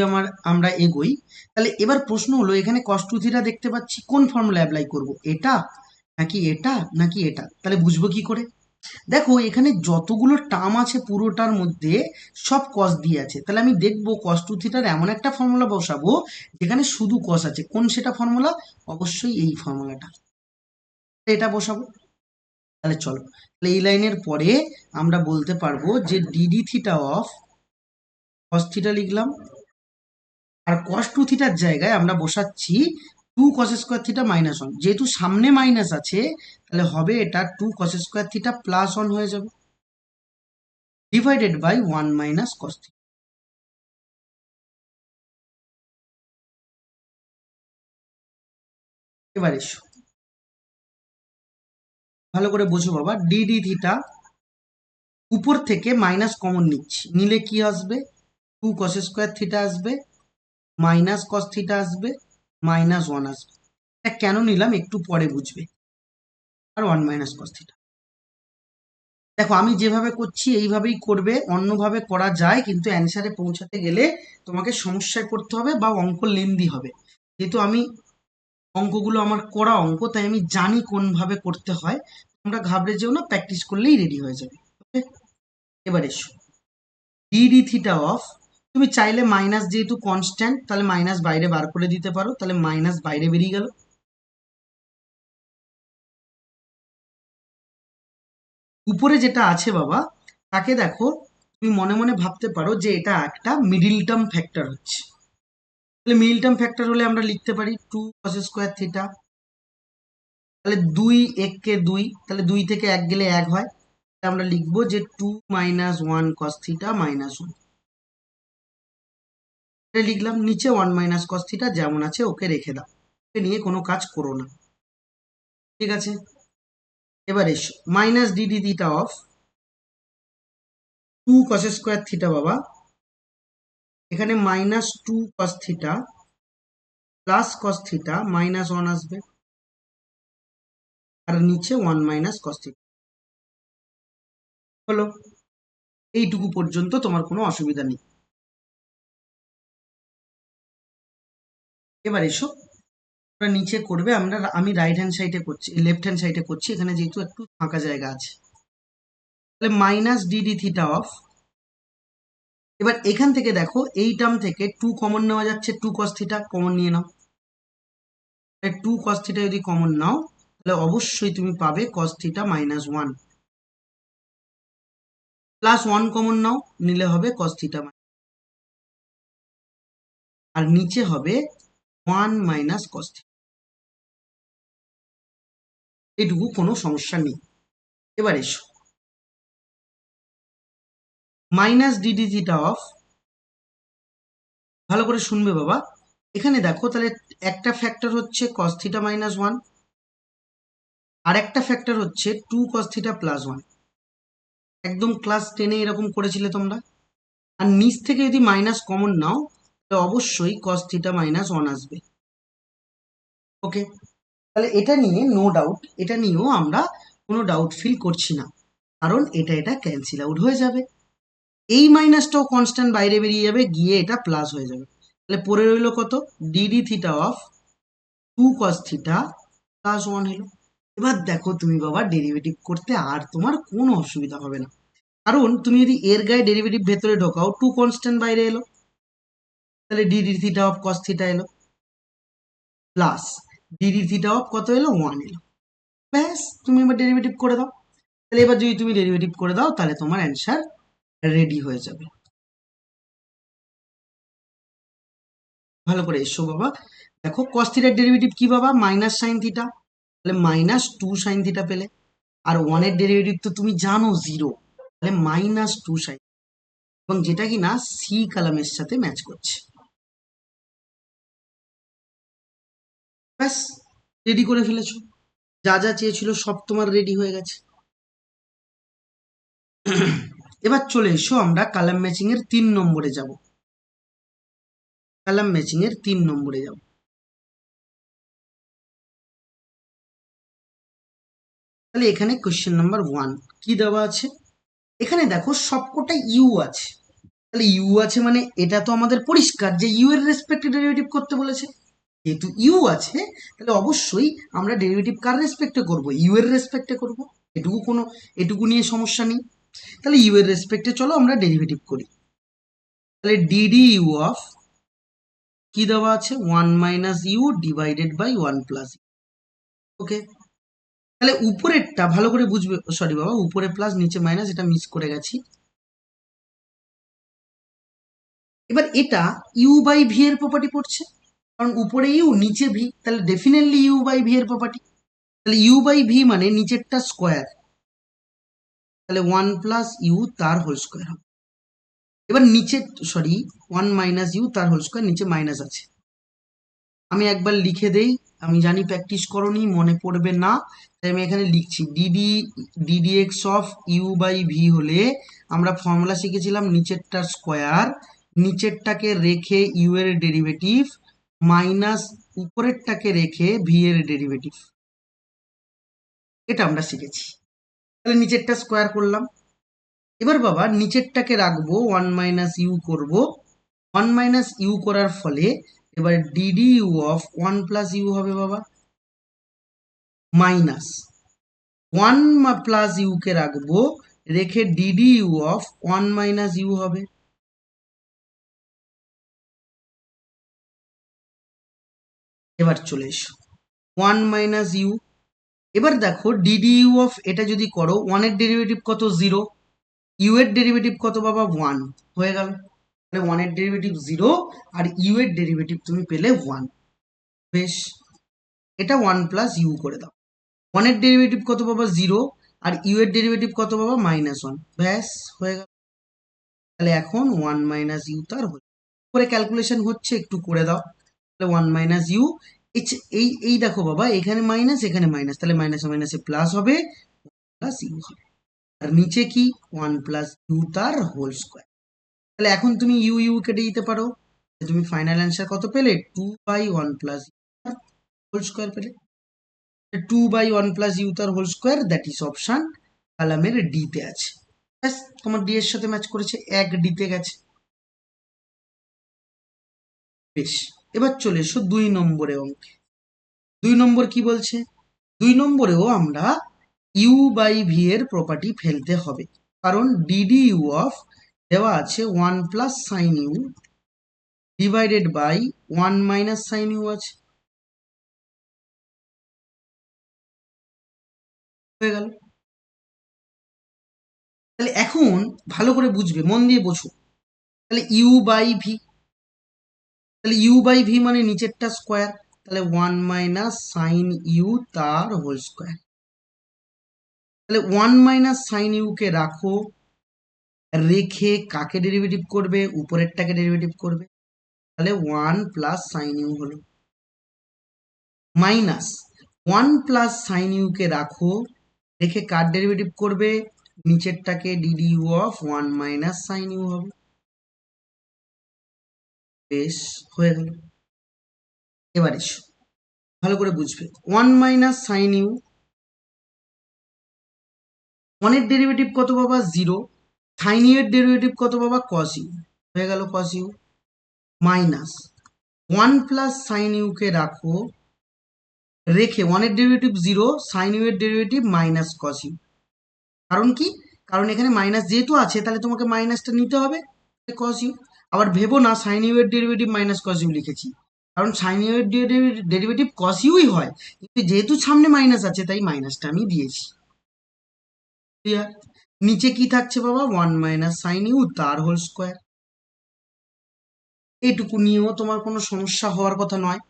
আমরা এগোই, তাহলে এবার প্রশ্ন হলো, এখানে কস টু থিটা দেখতে পাচ্ছি, কোন ফর্মুলা অ্যাপ্লাই করব, এটা নাকি এটা নাকি এটা, তাহলে বুঝবো কি করে? দেখো এখানে যতগুলো টার্ম আছে পুরোটার মধ্যে সব কস দিয়ে আছে, তাহলে আমি দেখবো কস টু থিটার এমন একটা ফর্মুলা বসাবো যেখানে শুধু কস আছে। কোন সেটা ফর্মুলা? অবশ্যই এই ফর্মুলাটা, এটা বসাবো। তাহলে চলো, তাহলে এই লাইনের পরে আমরা বলতে পারবো যে DD theta of cos theta লিখলাম, আর কস টু থিটার জায়গায় আমরা বসাচ্ছি টু কস স্কোয়ার থিটা -1। যেহেতু সামনে মাইনাস আছে, তাহলে হবে এটা টু কস স্কোয়ার থিটা +1 হয়ে যাবে, ডিভাইডেড বাই 1 - cos থিটা। এবার এসো, ভালো করে বোঝো বাবা, ডিডি থিটা উপর থেকে মাইনাস কমন নিচ্ছি, নিলে কি আসবে? টু কস স্কোয়ার থিটা আসবে, মাইনাস কস থিটা আসবে, -1 আসবে। এটা কেন নিলাম একটু পরে বুঝবে। আর 1 - cos থিটা। দেখো আমি যেভাবে করছি এইভাবেই করবে, অন্যভাবে করা যায়, কিন্তু অ্যান্সারে পৌঁছাতে গেলে তোমাকে সমস্যায় পড়তে হবে বা অঙ্ক লেন্দি হবে। যেহেতু আমি অঙ্কগুলো আমার করা অঙ্ক, তাই আমি জানি কোনভাবে করতে হয়। তোমরা ঘাবড়ে যেও না, প্র্যাকটিস করলেই রেডি হয়ে যাবে। ওকে, এবার এসো, ডিডি থিটা অফ, তুমি চাইলে মাইনাস, যেহেতু কনস্ট্যান্ট, তাহলে মাইনাস বাইরে বার করে দিতে পারো, তাহলে মাইনাস বাইরে বেরিয়ে গেল। উপরে যেটা আছে বাবা, তাকে দেখো, তুমি মনে মনে ভাবতে পারো যে এটা একটা মিডিল টার্ম ফ্যাক্টর হচ্ছে। তাহলে মিডিল টার্ম ফ্যাক্টর হলে আমরা লিখতে পারি টু কস স্কোয়ার থিটা, তাহলে 2 × 1 = 2, তাহলে 2 থেকে 1 গেলে 1 হয়, আমরা লিখবো যে 2 - 1 cos থিটা -1। এটা লিখলাম, নিচে 1 - cos থিটা যেমন আছে ওকে রেখে দাও, ওকে নিয়ে কোনো কাজ করো না, ঠিক আছে। এবার এসো, minus d d theta of two cos square theta বাবা, এখানে -2 cos থিটা +cos থিটা -1 আসবে, আর নিচে 1 - cos থিটা। হলো, এইটুকু পর্যন্ত তোমার কোনো অসুবিধা নেই। এবার এসো, আমরা নিচে করবে, আমি রাইট হ্যান্ড সাইডে করছি, লেফট হ্যান্ড সাইডে করছি, এখানে যেহেতু একটু ফাঁকা জায়গা আছে। তাহলে মাইনাস ডিডি থিটা অফ, এবার এখান থেকে দেখো এই টার্ম থেকে 2 কমন নেওয়া যাচ্ছে, 2 cos থিটা কমন নিয়ে নাও। 2 cos থিটা যদি কমন নাও, তাহলে অবশ্যই তুমি পাবে cos থিটা -1, +1 কমন নাও, নিলে হবে cos থিটা, আর নিচে হবে 1 - cos থিটা। এটুকু কোনো সমস্যা নেই। এবার এসো, মাইনাস ডিডি থিটা অফ ভালো করে শুনবে বাবা। এখানে দেখো তাহলে একটা ফ্যাক্টর হচ্ছে cos থিটা মাইনাস ওয়ান, আর একটা ফ্যাক্টর হচ্ছে 2 cos থিটা প্লাস ওয়ান। একদম ক্লাস 10-এ এরকম করেছিলে তোমরা। আর নিচ থেকে যদি মাইনাস কমন নাও তাহলে অবশ্যই cos থিটা মাইনাস ওয়ান আসবে। ওকে, তাহলে এটা নিয়ে নো ডাউট, এটা নিয়েও আমরা কোনো ডাউট ফিল করছি না, কারণ এটা ক্যান্সেল আউট হয়ে যাবে। এই মাইনাসটাও কনস্ট্যান্ট বাইরে বেরিয়ে যাবে, গিয়ে এটা প্লাস হয়ে যাবে। তাহলে পড়ে রইলো কত, DD theta of 2 cos theta plus one এলো। এবার দেখো তুমি বাবা ডেরিভেটিভ করতে আর তোমার কোনো অসুবিধা হবে না, কারণ তুমি যদি এর গায়ে ডেরিভেটিভ ভেতরে ঢোকাও, টু কনস্ট্যান্ট বাইরে এলো, তাহলে DD theta of cos theta এলো, প্লাস ডিডি থিটা অফ কত এলো, ওয়ান এলো। ব্যাস, তুমি এবার ডেরিভেটিভ করে দাও। তাহলে এবার যদি তুমি ডেরিভেটিভ করে দাও তাহলে তোমার অ্যান্সার রেডি হয়ে যাবে। ভালো করে এসো বাবা। দেখো কস থিটার ডেরিভেটিভ কি বাবা, মাইনাস সাইন থিটা, তাহলে মাইনাস 2 সাইন থিটা পেলে। আর ওয়ানের ডেরিভেটিভ তো তুমি জানো জিরো, তাহলে মাইনাস 2 সাইন, এবং যেটা কিনা সি কলামের সাথে ম্যাচ করছে। ব্যাস, রেডি করে ফেলেছো, যা যা চেয়েছিল সব তোমার রেডি হয়ে গেছে। এবার চলে এসো আমরা কালাম ম্যাচিং এর 3 নম্বরে যাব। কালাম ম্যাচিং এর 3 নম্বরে যাব। তাহলে এখানে কোশ্চেন নাম্বার 1 কি দেওয়া আছে, এখানে দেখো সবকটা ইউ আছে। তাহলে ইউ আছে মানে এটা তো আমাদের পরিষ্কার যে ইউ এর রেসপেক্টে ডেরিভেটিভ করতে বলেছে। যেহেতু ইউ আছে তাহলে অবশ্যই আমরা ডেরিভেটিভ কার রেসপেক্টে করব, ইউ এর রেসপেক্টে করব। এটুকু নিয়ে সমস্যা নেই। তাহলে ইউ এর রেসপেক্টে চলো আমরা ডেরিভেটিভ করি। তাহলে ডিডি ইউ অফ কি দেওয়া আছে, 1 - ইউ ডিভাইডেড বাই 1 + ইউ। ওকে, তাহলে উপরেরটা ভালো করে বুঝবে, সরি বাবা উপরে প্লাস নিচে মাইনাস, এটা মিস করে গেছি। এবার এটা ইউ বাই ভি এর প্রপার্টি পড়ছে, কারণ উপরে ইউ নিচে ভি, তাহলে ডেফিনেটলি ইউ বাই ভি এর প্রপার্টি। তাহলে ইউ বাই ভি মানে নিচেরটা স্কোয়ার, তাহলে 1 + ইউ তার হোল স্কোয়ার হবে। এবার নিচে, সরি 1 - ইউ তার হোল স্কোয়ার, নিচে মাইনাস আছে। আমি একবার লিখে দেই, আমি জানি প্র্যাকটিস করনি, মনে পড়বে না, তাই আমি এখানে লিখছি। D d x of u by v হলে আমরা ফর্মুলা শিখেছিলাম নিচেরটার স্কোয়ার, নিচেরটাকে রেখে ইউ এর ডেরিভেটিভ, মাইনাস উপরেরটাকে রেখে ভি এর ডেরিভেটিভ, এটা আমরা শিখেছি। তাহলে নিচেরটা স্কোয়ার করলাম। এবার বাবা নিচেরটাকে রাখবো, 1 - ইউ করব। 1 - ইউ করার ফলে এবার ডিডি ইউ অফ 1 + ইউ হবে বাবা, মাইনাস 1 + ইউ কে রাখবো, রেখে ডিডি ইউ অফ 1 - ইউ হবে। এবার চলে এসো 1 - ইউ। এবার দেখো ডিডি ইউ অফ এটা যদি করো, 1 এর ডেরিভেটিভ কত, 0, ইউ এর ডেরিভেটিভ কত বাবা, 1, হয়ে গেল। তাহলে 1 এর ডেরিভেটিভ 0 আর ইউ এর ডেরিভেটিভ তুমি পেলে 1। বেশ, এটা 1 + ইউ করে দাও। 1 এর ডেরিভেটিভ কত বাবা, 0, আর ইউ এর ডেরিভেটিভ কত বাবা, -1। ব্যাস, হয়ে গেল। তাহলে এখন 1 - ইউ তার হল, করে ক্যালকুলেশন হচ্ছে, একটু করে দাও। তাহলে 1 - ইউ, এই দেখো বাবা এখানে মাইনাস এখানে মাইনাস, তাহলে মাইনাসে মাইনাসে প্লাস হবে, প্লাস ইউ হবে। আর নিচে কি, 1 + ইউ তার হোল স্কোয়ার। তাহলে এখন তুমি ইউ ইউ কেটে দিতে পারো, তুমি ফাইনাল অ্যান্সার কত পেলে, 2/1 + হোল স্কোয়ার পেলে। 2/1 + ইউ তার whole square, that is option কলামের ডি তে আছে। ব্যাস, তোমার ডি এর সাথে ম্যাচ করেছে, এক ডি তে গেছে। বেশ, এবার চলে এসো 2 নম্বরে অঙ্কে। 2 নম্বর কি বলছে, 2 নম্বরেও আমরা ইউ বাই ভি এর প্রপার্টি ফেলতে হবে, কারণ ডিডি ইউ অফ দেওয়া আছে 1 + sin u divided by 1 - sin u আছে, হয়ে গেল। তাহলে এখন ভালো করে বুঝবে, মন দিয়ে বোঝো। তাহলে ইউ বাই ভি, তাহলে ইউ বাই ভি মানে নিচেরটা স্কোয়ার, তাহলে 1 - sin ইউ তার হোল স্কোয়ার। তাহলে 1 - sin ইউ কে রাখো, রেখে কাকে ডেরিভেটিভ করবে, উপরেরটাকে ডেরিভেটিভ করবে। তাহলে 1 প্লাস সাইন ইউ হলো, মাইনাস 1 প্লাস সাইন ইউ কে রাখো, রেখে কার ডেরিভেটিভ করবে, নিচেরটাকে dd u of 1 minus sine u হবে। বেশ, হয়ে গেল। এবার এসো ভালো করে বুঝবে, 1 মাইনাস সাইন ইউ, 1 এর ডেরিভেটিভ কত বাবা, 0। সাইন ইউ এর ডেরিভেটিভ কত বাবা, কস ইউ, হয়ে গেল cos u, minus 1 plus sine u কে রাখো, রেখে 1 এর ডেরিভেটিভ 0, সাইন ইউ এর ডেরিভেটিভ মাইনাস কস ইউ। কারণ কি, কারণ এখানে মাইনাস যেহেতু আছে তাহলে তোমাকে মাইনাসটা নিতে হবে, কস ইউ। আবার ভেবো না সাইন ইউ এর ডেরিভেটিভ মাইনাস কস ইউ লিখেছি, কারণ সাইন ইউ এর ডেরিভেটিভ কস ইউই হয়, কিন্তু যেহেতু সামনে মাইনাস আছে তাই মাইনাসটা আমি দিয়েছি। ক্লিয়ার? নিচে কি থাকছে বাবা, 1 মাইনাস সাইন ইউ তার হোল স্কোয়ার। এইটুকু নিয়েও তোমার কোনো সমস্যা হওয়ার কথা নয়।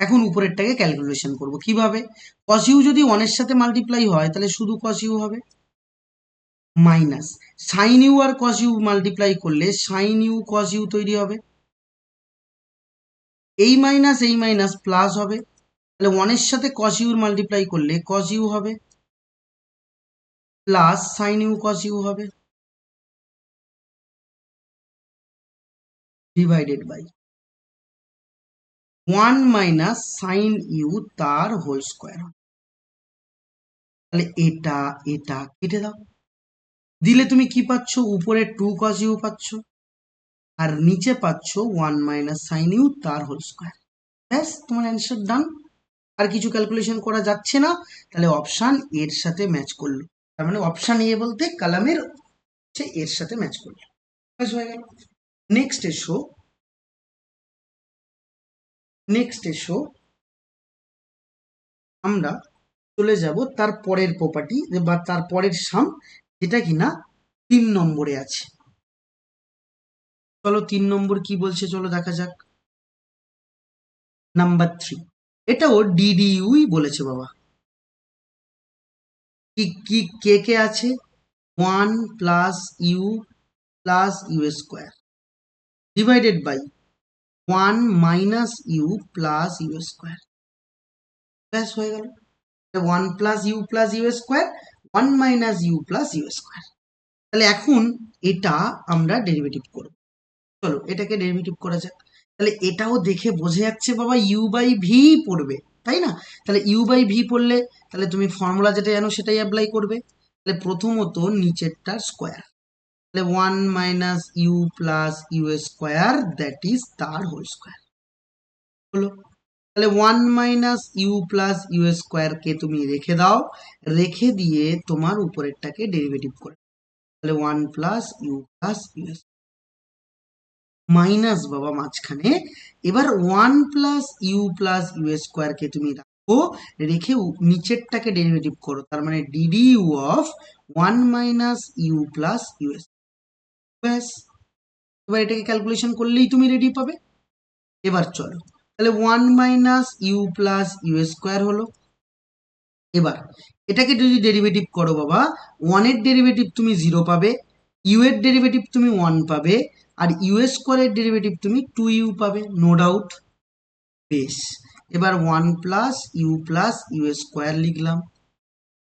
এখন উপরেরটাকে ক্যালকুলেশন করব কিভাবে, কস ইউ যদি 1 এর সাথে মাল্টিপ্লাই হয় তাহলে শুধু কস ইউ হবে, মাইনাস সাইন ইউ আর কস ইউ মাল্টিপ্লাই করলে সাইন ইউ কস ইউ তৈরি হবে, এই মাইনাস প্লাস হবে, তাহলে 1 এর সাথে কস ইউর মাল্টিপ্লাই করলে কস ইউ হবে plus sine u cos u হবে, divided by 1 minus sine u তার হোল স্কোয়ার। তাহলে এটা এটা কেটে দাও, দিলে তুমি কি পাচ্ছ, উপরে 2 কস ইউ পাচ্ছ আর নিচে পাচ্ছ 1 মাইনাস সাইন ইউ তার হোল স্কোয়ার। ব্যাস, তোমার অ্যান্সার ডান। আর কিছু ক্যালকুলেশন করা যাচ্ছে না, তাহলে অপশান এর সাথে ম্যাচ করলো, তার মানে অপশান এ বলতে কলামের এর সাথে ম্যাচ করলো, ব্যাস হয়ে গেল। নেক্সট এসো, আমরা চলে যাব তার পরের প্রপার্টি বা তার পরের সাম, যেটা কিনা 3 নম্বরে আছে। চলো 3 নম্বর কি বলছে চলো দেখা যাক। নাম্বার 3, এটাও ডিডিইউই বলেছে বাবা। কি কি কে কে আছে, 1 plus u plus u square divided by 1 minus u plus u square, ব্যাস হয়ে গেল। 1 plus u square, 1 minus u plus u square. তাহলে এখন এটা আমরা ডেরিভেটিভ করব, চলো এটাকে ডেরিভেটিভ করা যাক। তাহলে এটাও দেখে বোঝা যাচ্ছে বাবা ইউ বাই ভি পড়বে, তাই না? তাহলে ইউ বাই ভি পড়লে তাহলে তুমি ফর্মুলা যেটা জানো সেটাই অ্যাপ্লাই করবে। তাহলে প্রথমত নিচেরটা স্কোয়ার, তাহলে 1 minus u plus u square that is তার হোল স্কোয়ার হলো। তাহলে 1 মাইনাস ইউ প্লাস ইউ স্কোয়ারকে তুমি রেখে দাও, রেখে দিয়ে তোমার উপরেরটাকে ডেরিভেটিভ করে, তাহলে 1 plus u plus u minus বাবা মাঝখানে, এবার 1 প্লাস ইউ স্কোয়ারকে তুমি রাখো, রেখে নিচেরটাকে ডেরিভেটিভ করো, তার মানে d d u of 1 minus u plus u, ব্যাস। এবার এটাকে ক্যালকুলেশন করলেই তুমি রেডি পাবে। এবার চলো, তাহলে 1 minus u plus u square হলো। এবার এটাকে যদি ডেরিভেটিভ করো বাবা, 1 এর ডেরিভেটিভ তুমি 0 পাবে, ইউ এর ডেরিভেটিভ তুমি 1 পাবে, আর ইউ স্কোয়ারের ডেরিভেটিভ তুমি 2u পাবে, নো ডাউট। বেশ, এবার 1 প্লাস ইউ স্কোয়ার লিখলাম।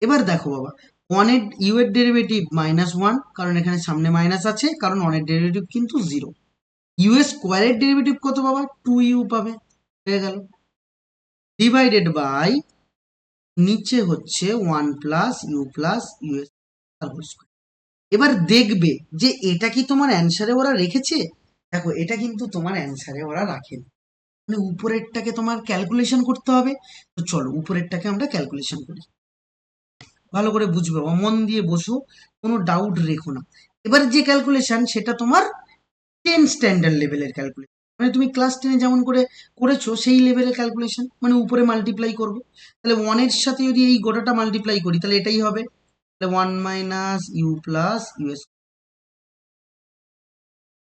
এবার দেখো বাবা, 1 এর ইউ এর ডেরিভেটিভ -1, কারণ এখানে সামনে মাইনাস আছে, কারণ 1 এর ডেরিভেটিভ কিন্তু 0। ইউ স্কোয়ারের ডেরিভেটিভ কত বাবা, 2u পাবে, হয়ে গেল, ডিভাইডেড বাই নিচে হচ্ছে 1 প্লাস ইউ স্কোয়ার। এবার দেখবে যে এটা কি তোমার অ্যান্সারে ওরা রেখেছে, দেখো এটা কিন্তু তোমার অ্যান্সারে ওরা রাখেনি, মানে উপরেরটাকে তোমার ক্যালকুলেশন করতে হবে। তো চলো উপরেরটাকে আমরা ক্যালকুলেশন করি, ভালো করে বুঝবে, মন দিয়ে বসো, কোনো ডাউট রেখো না। এবার যে ক্যালকুলেশন সেটা তোমার 10 স্ট্যান্ডার্ড লেভেলের ক্যালকুলেশন, মানে তুমি ক্লাস 10-এ যেমন করে করেছো সেই লেভেলের ক্যালকুলেশন, মানে উপরে মাল্টিপ্লাই করবো। তাহলে 1 এর সাথে যদি এই গোটাটা মাল্টিপ্লাই করি তাহলে এটাই হবে, তাহলে 1 minus u plus you,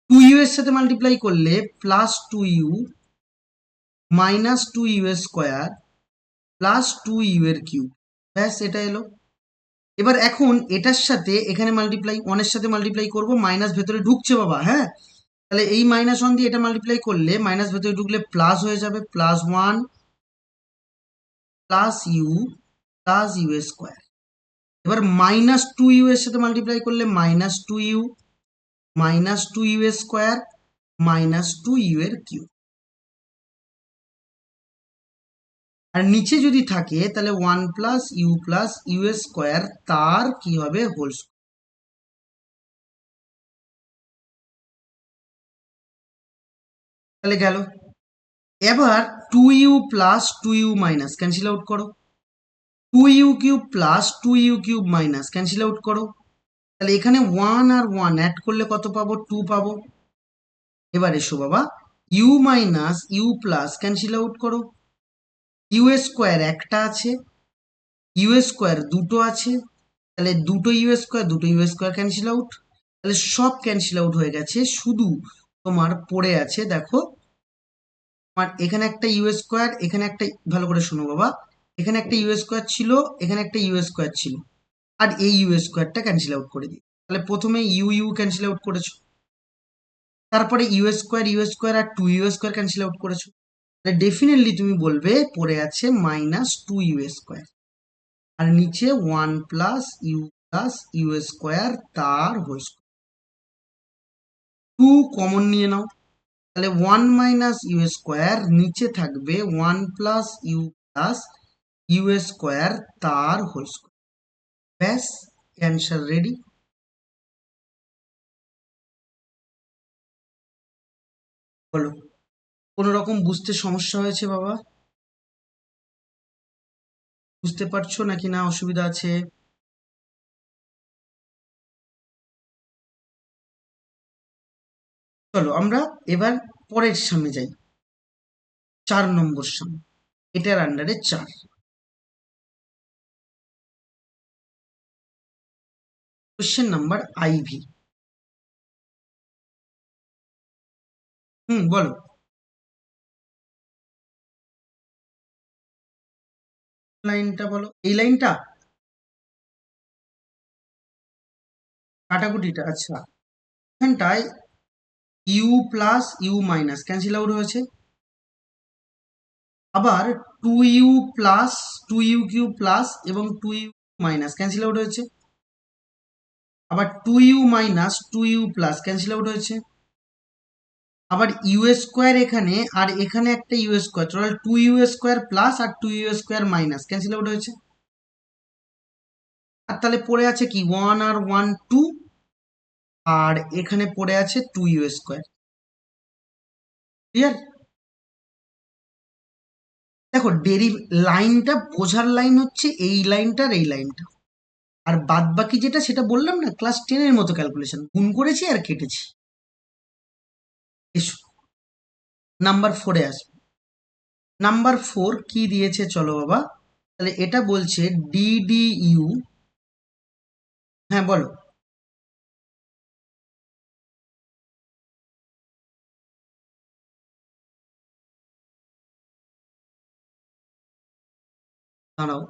2u এর সাথে মাল্টিপ্লাই করলে plus 2u minus 2u square plus 2u এর কিউব, ব্যাস এটা এলো। এবার এখন এটার সাথে এখানে মাল্টিপ্লাই, 1 এর সাথে মাল্টিপ্লাই করবো, মাইনাস ভেতরে ঢুকছে বাবা, হ্যাঁ, তাহলে এই -1 দিয়ে এটা মাল্টিপ্লাই করলে মাইনাস ভেতরে ঢুকলে প্লাস হয়ে যাবে, +1 plus u plus u square. এবার -2u এর সাথে মাল্টিপ্লাই করলে -2u -2u স্কোয়ার -2u এর কিউব। আর নিচে যদি থাকে তাহলে 1 প্লাস ইউ স্কোয়ার তার কি হবে হোল স্কোয়ার। তাহলে গেল। এবার 2u plus 2u minus cancel out করো, 2u cube plus 2u cube minus cancel out করো। তাহলে এখানে 1 আর 1 অ্যাড করলে কত পাবো? 2 পাবো। এবার এসো বাবা, u minus u plus cancel out করো। ইউ স্কোয়ার একটা আছে, ইউ স্কোয়ার দুটো আছে, তাহলে দুটো ইউ স্কোয়ার ক্যান্সেল আউট। তাহলে সব ক্যান্সেল আউট হয়ে গেছে, শুধু তোমার পড়ে আছে দেখো, আমার এখানে একটা ইউ স্কোয়ার, এখানে একটা, ভালো করে শোনো বাবা, এখানে একটা ইউ স্কোয়ার ছিল, এখানে একটা ইউ স্কোয়ার ছিল, আর এই ইউ স্কোয়ারটা ক্যান্সেল আউট করে দিই। তাহলে প্রথমে ইউ ইউ ক্যান্সেল আউট করেছো, তারপরে ইউ স্কোয়ার আর 2u স্কোয়ার ক্যান্সেল আউট করেছো। তাহলে ডেফিনেটলি তুমি বলবে পড়ে আছে -2u স্কোয়ার, আর নিচে 1 প্লাস ইউ স্কোয়ার তার হোল স্কোয়ার। 2 কমন নিয়ে নাও, তাহলে 1 মাইনাস ইউ স্কোয়ার, নিচে থাকবে 1 প্লাস ইউ স্কোয়ার তার হোল স্কোয়ার। ব্যাস, অ্যান্সার রেডি। বলো, কোনো রকম বুঝতে সমস্যা হয়েছে বাবা? বুঝতে পারছো নাকি না অসুবিধা আছে? চলো আমরা এবার পরের সামনে যাই, 4 নম্বর সামনে, এটার আন্ডারে 4। Question number IV। বলো। লাইনটা বলো, এই লাইনটা, কাটাকুটিটা, আচ্ছা। এখানটায় u plus u minus cancel out হয়েছে, আবার 2u plus 2u cube plus এবং 2u মাইনাস ক্যান্সেল আউট হয়েছে, আবার 2u minus 2u plus cancel out হয়েছে, আবার ইউ স্কোয়ার এখানে, আর এখানে একটা u square, total 2u square plus আর 2u square minus cancel out হয়েছে। আর তাহলে পড়ে আছে কি 1 আর 1 2, আর এখানে পড়ে আছে 2u স্কোয়ার। ক্লিয়ার? দেখো লাইনটা বোঝার লাইন হচ্ছে এই লাইনটা আর এই লাইনটা, আর বাদ বাকি যেটা সেটা বললাম না, ক্লাস 10-এর মতো ক্যালকুলেশন, গুণ করেছি আর কেটেছি। এসো নাম্বার 4-এ আসবে। নাম্বার 4 কি দিয়েছে চলো বাবা, তাহলে এটা বলছে DDU। হ্যাঁ বলো। দাঁড়াও,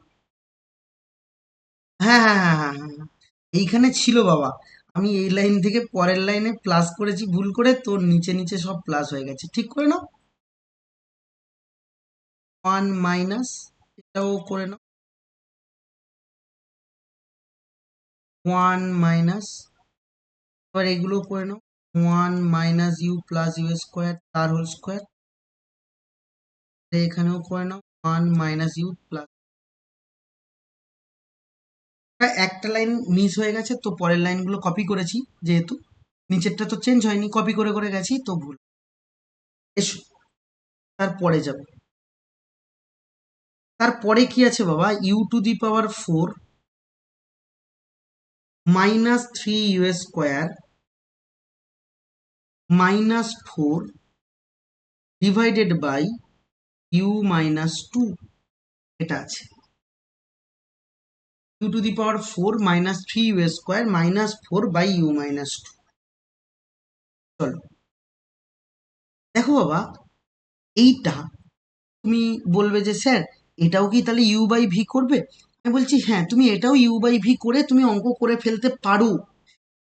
হ্যাঁ হ্যাঁ হ্যাঁ হ্যাঁ হ্যাঁ হ্যাঁ। এইখানে ছিল বাবা, আমি এই লাইন থেকে পরের লাইনে প্লাস করেছি ভুল করে, তোর নিচে নিচে সব প্লাস হয়ে গেছে, ঠিক করে নাও। 1 মাইনাস, এটাও করে নাও, 1 মাইনাস, এবার এগুলো করে নাও, 1 minus u plus u square তার হোল স্কোয়ার, এখানেও করে নাও 1 মাইনাস ইউ প্লাস। একটা লাইন মিস হয়ে গেছে, তো পরের লাইনগুলো কপি করেছি, যেহেতু নিচেরটা তো চেঞ্জ হয়নি, কপি করে করে গেছি তো ভুল। এসো তারপরে যাব। তারপরে কি আছে বাবা, u⁴ -3u square -4 divided by u-2, এটা আছে। u⁴ -3u square -4 by u-2। চলো দেখো বাবা, এইটা তুমি বলবে যে স্যার এটাও কি তাহলে u/v করবে? আমি বলছি হ্যাঁ, তুমি এটাও u/v করে তুমি অঙ্ক করে ফেলতে পারো,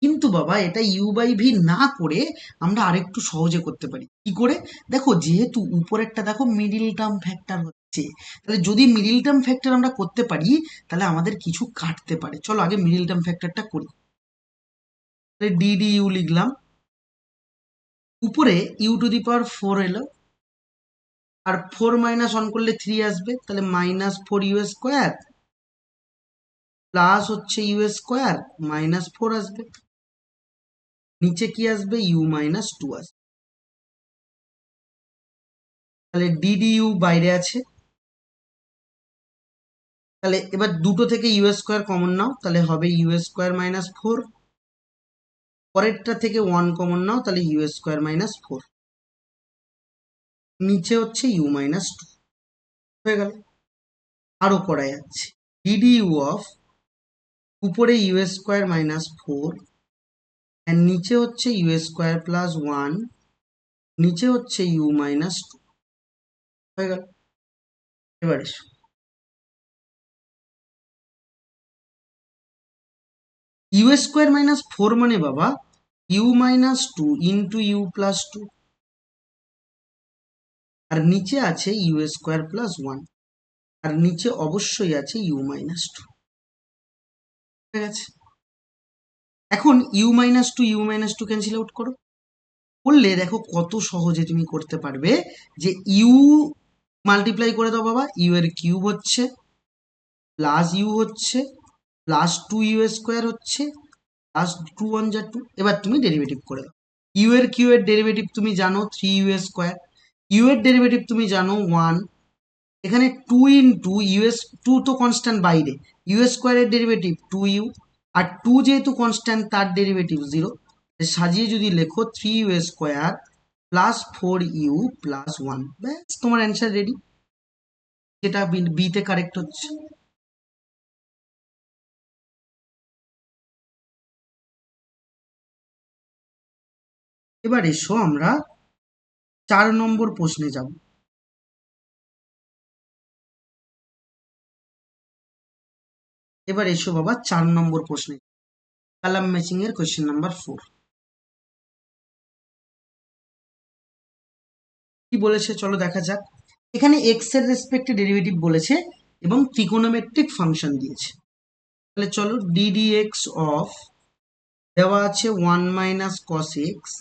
কিন্তু বাবা এটা ইউ বাই ভি না করে আমরা আরেকটু সহজে করতে পারি। কি করে? দেখো যেহেতু উপরেরটা দেখো মিডিল টার্ম ফ্যাক্টর হচ্ছে, তাহলে যদি মিডিল টার্ম ফ্যাক্টর আমরা করতে পারি তাহলে আমাদের কিছু কাটতে পারে। চলো আগে মিডিল টার্ম ফ্যাক্টরটা করি। তাহলে ডি ডি ইউ লিখলাম, উপরে ইউ টু দি পাওয়ার 4 এলো, আর 4 মাইনাস 1 করলে 3 আসবে, তাহলে মাইনাস 4 ইউ স্কোয়ার প্লাস হচ্ছে ইউ স্কোয়ার মাইনাস 4 আসবে, নিচে কি আসবে ইউ মাইনাস 2 আসবে। তাহলে ডি ডি ইউ বাইরে আছে, তাহলে এবার দুটো থেকে ইউ স্কোয়ার কমন নাও, তাহলে হবে ইউ স্কোয়ার মাইনাস 4, পরেরটা থেকে 1 কমন নাও, তাহলে ইউ স্কোয়ার মাইনাস 4, নিচে হচ্ছে ইউ মাইনাস 2 হয়ে গেল। আরো করা যাচ্ছে, ডিডি ইউ অফ উপরে ইউ স্কোয়ার মাইনাস 4 আর নিচে হচ্ছে ইউ স্কোয়ার প্লাস 1, নিচে হচ্ছে ইউ মাইনাস 2 হয়ে গেল। এবার এসো, ইউ স্কোয়ার মাইনাস 4 মানে বাবা u minus 2 into u plus 2, আর নিচে আছে ইউ স্কোয়ার প্লাস 1, আর নিচে অবশ্যই আছে ইউ মাইনাস 2। ঠিক আছে, এখন u minus 2 u minus 2 cancel out করো, করলে দেখো কত সহজে তুমি করতে পারবে যে ইউ মাল্টিপ্লাই করে দাও বাবা, ইউ এর কিউব হচ্ছে প্লাস ইউ হচ্ছে প্লাস 2 ইউ স্কোয়ার হচ্ছে প্লাস 2 1 যা 2, এবার তুমি ডেরিভেটিভ করে দাও। ইউ এর কিউ এর ডেরিভেটিভ তুমি জানো 3 ইউ স্কোয়ার, ইউ এর ডেরিভেটিভ তুমি জানো 1, এখানে 2 ইন্টু ইউএস 2 তো কনস্ট্যান্ট বাইরে, ইউ স্কোয়ারের ডেরিভেটিভ 2 ইউ, আর 2 যেহেতু কনস্ট্যান্ট তার ডেরিভেটিভ 0, সাজিয়ে যদি লেখো 3 u square plus 4 u plus 1, ব্যাস তোমার অ্যান্সার রেডি, যেটা বিতে কারেক্ট হচ্ছে। এবার এসো আমরা 4 নম্বর প্রশ্নে যাব। এবার এসো বাবা 4 নম্বর প্রশ্নে, কালাম ম্যাচিং এর কোয়েশ্চেন নাম্বার 4। কি বলেছে চলো দেখা যাক। এখানে এক্স এর রেসপেক্টে ডেরিভেটিভ বলেছে এবং ত্রিকোণমিতিক ফাংশন দিয়েছে। তাহলে চলো ডিডি এক্স অফ দেওয়া আছে 1 মাইনাস কস এক্স,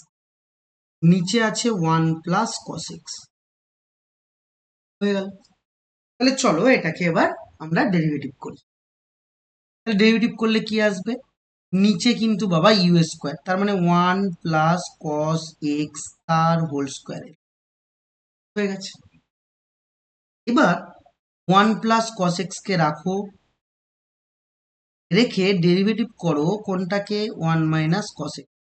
নিচে আছে 1 প্লাস কস এক্স হয়ে গেল। তাহলে চলো এটাকে এবার আমরা ডেরিভেটিভ করি। তাহলে ডেরিভেটিভ করলে কি আসবে, নিচে কিন্তু বাবা ইউ স্কোয়ার, তার মানে 1 প্লাস কস এক্স তার হোল স্কোয়ার হয়ে গেছে। এবার 1 প্লাস কস এক্স কে রাখো, রেখে ডেরিভেটিভ করো কোনটাকে 1 minus cos x,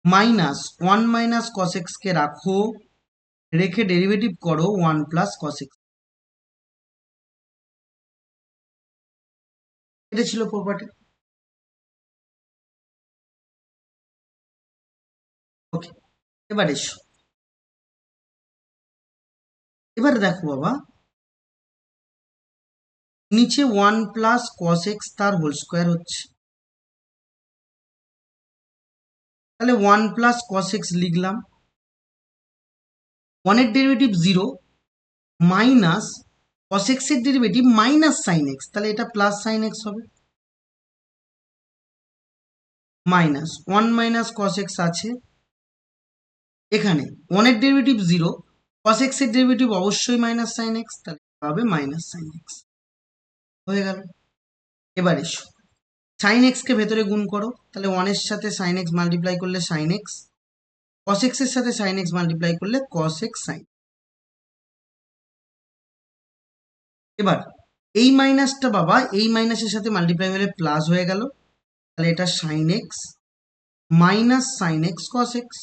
minus 1 minus cos x কে রাখো, রেখে ডেরিভেটিভ করো 1 প্লাস কস এক্স। এটা ছিল প্রপার্টি। ওকে, এবার এসো, এবার দেখো বাবা নিচে 1 প্লাস কস এক্স তার হোল স্কোয়ার হচ্ছে, তাহলে 1 প্লাস কস এক্স লিখলাম, 1 এর ডেরিভেটিভ 0 মাইনাস কস এক্স এর ডেরিভেটিভ মাইনাস সাইন এক্স, তাহলে এটা প্লাস সাইন এক্স হবে, মাইনাস 1 মাইনাস কস এক্স আছে, এখানে 1 এর ডেরিভেটিভ 0, কস এক্স এর ডেরিভেটিভ অবশ্যই মাইনাস সাইন এক্স, তাহলে হবে মাইনাস সাইন এক্স হয়ে গেল। এবার এসো সাইন এক্স কে ভেতরে গুণ করো, তাহলে 1 এর সাথে সাইন এক্স মাল্টিপ্লাই করলে সাইন এক্স, কস এক্স এর সাথে সাইন এক্স মাল্টিপ্লাই করলে কস এক্স সাইন। এবার এই মাইনাসটা বাবা এই মাইনাসের সাথে মাল্টিপ্লাই হলে প্লাস হয়ে গেল, তাহলে এটা sine x minus sine x cos x,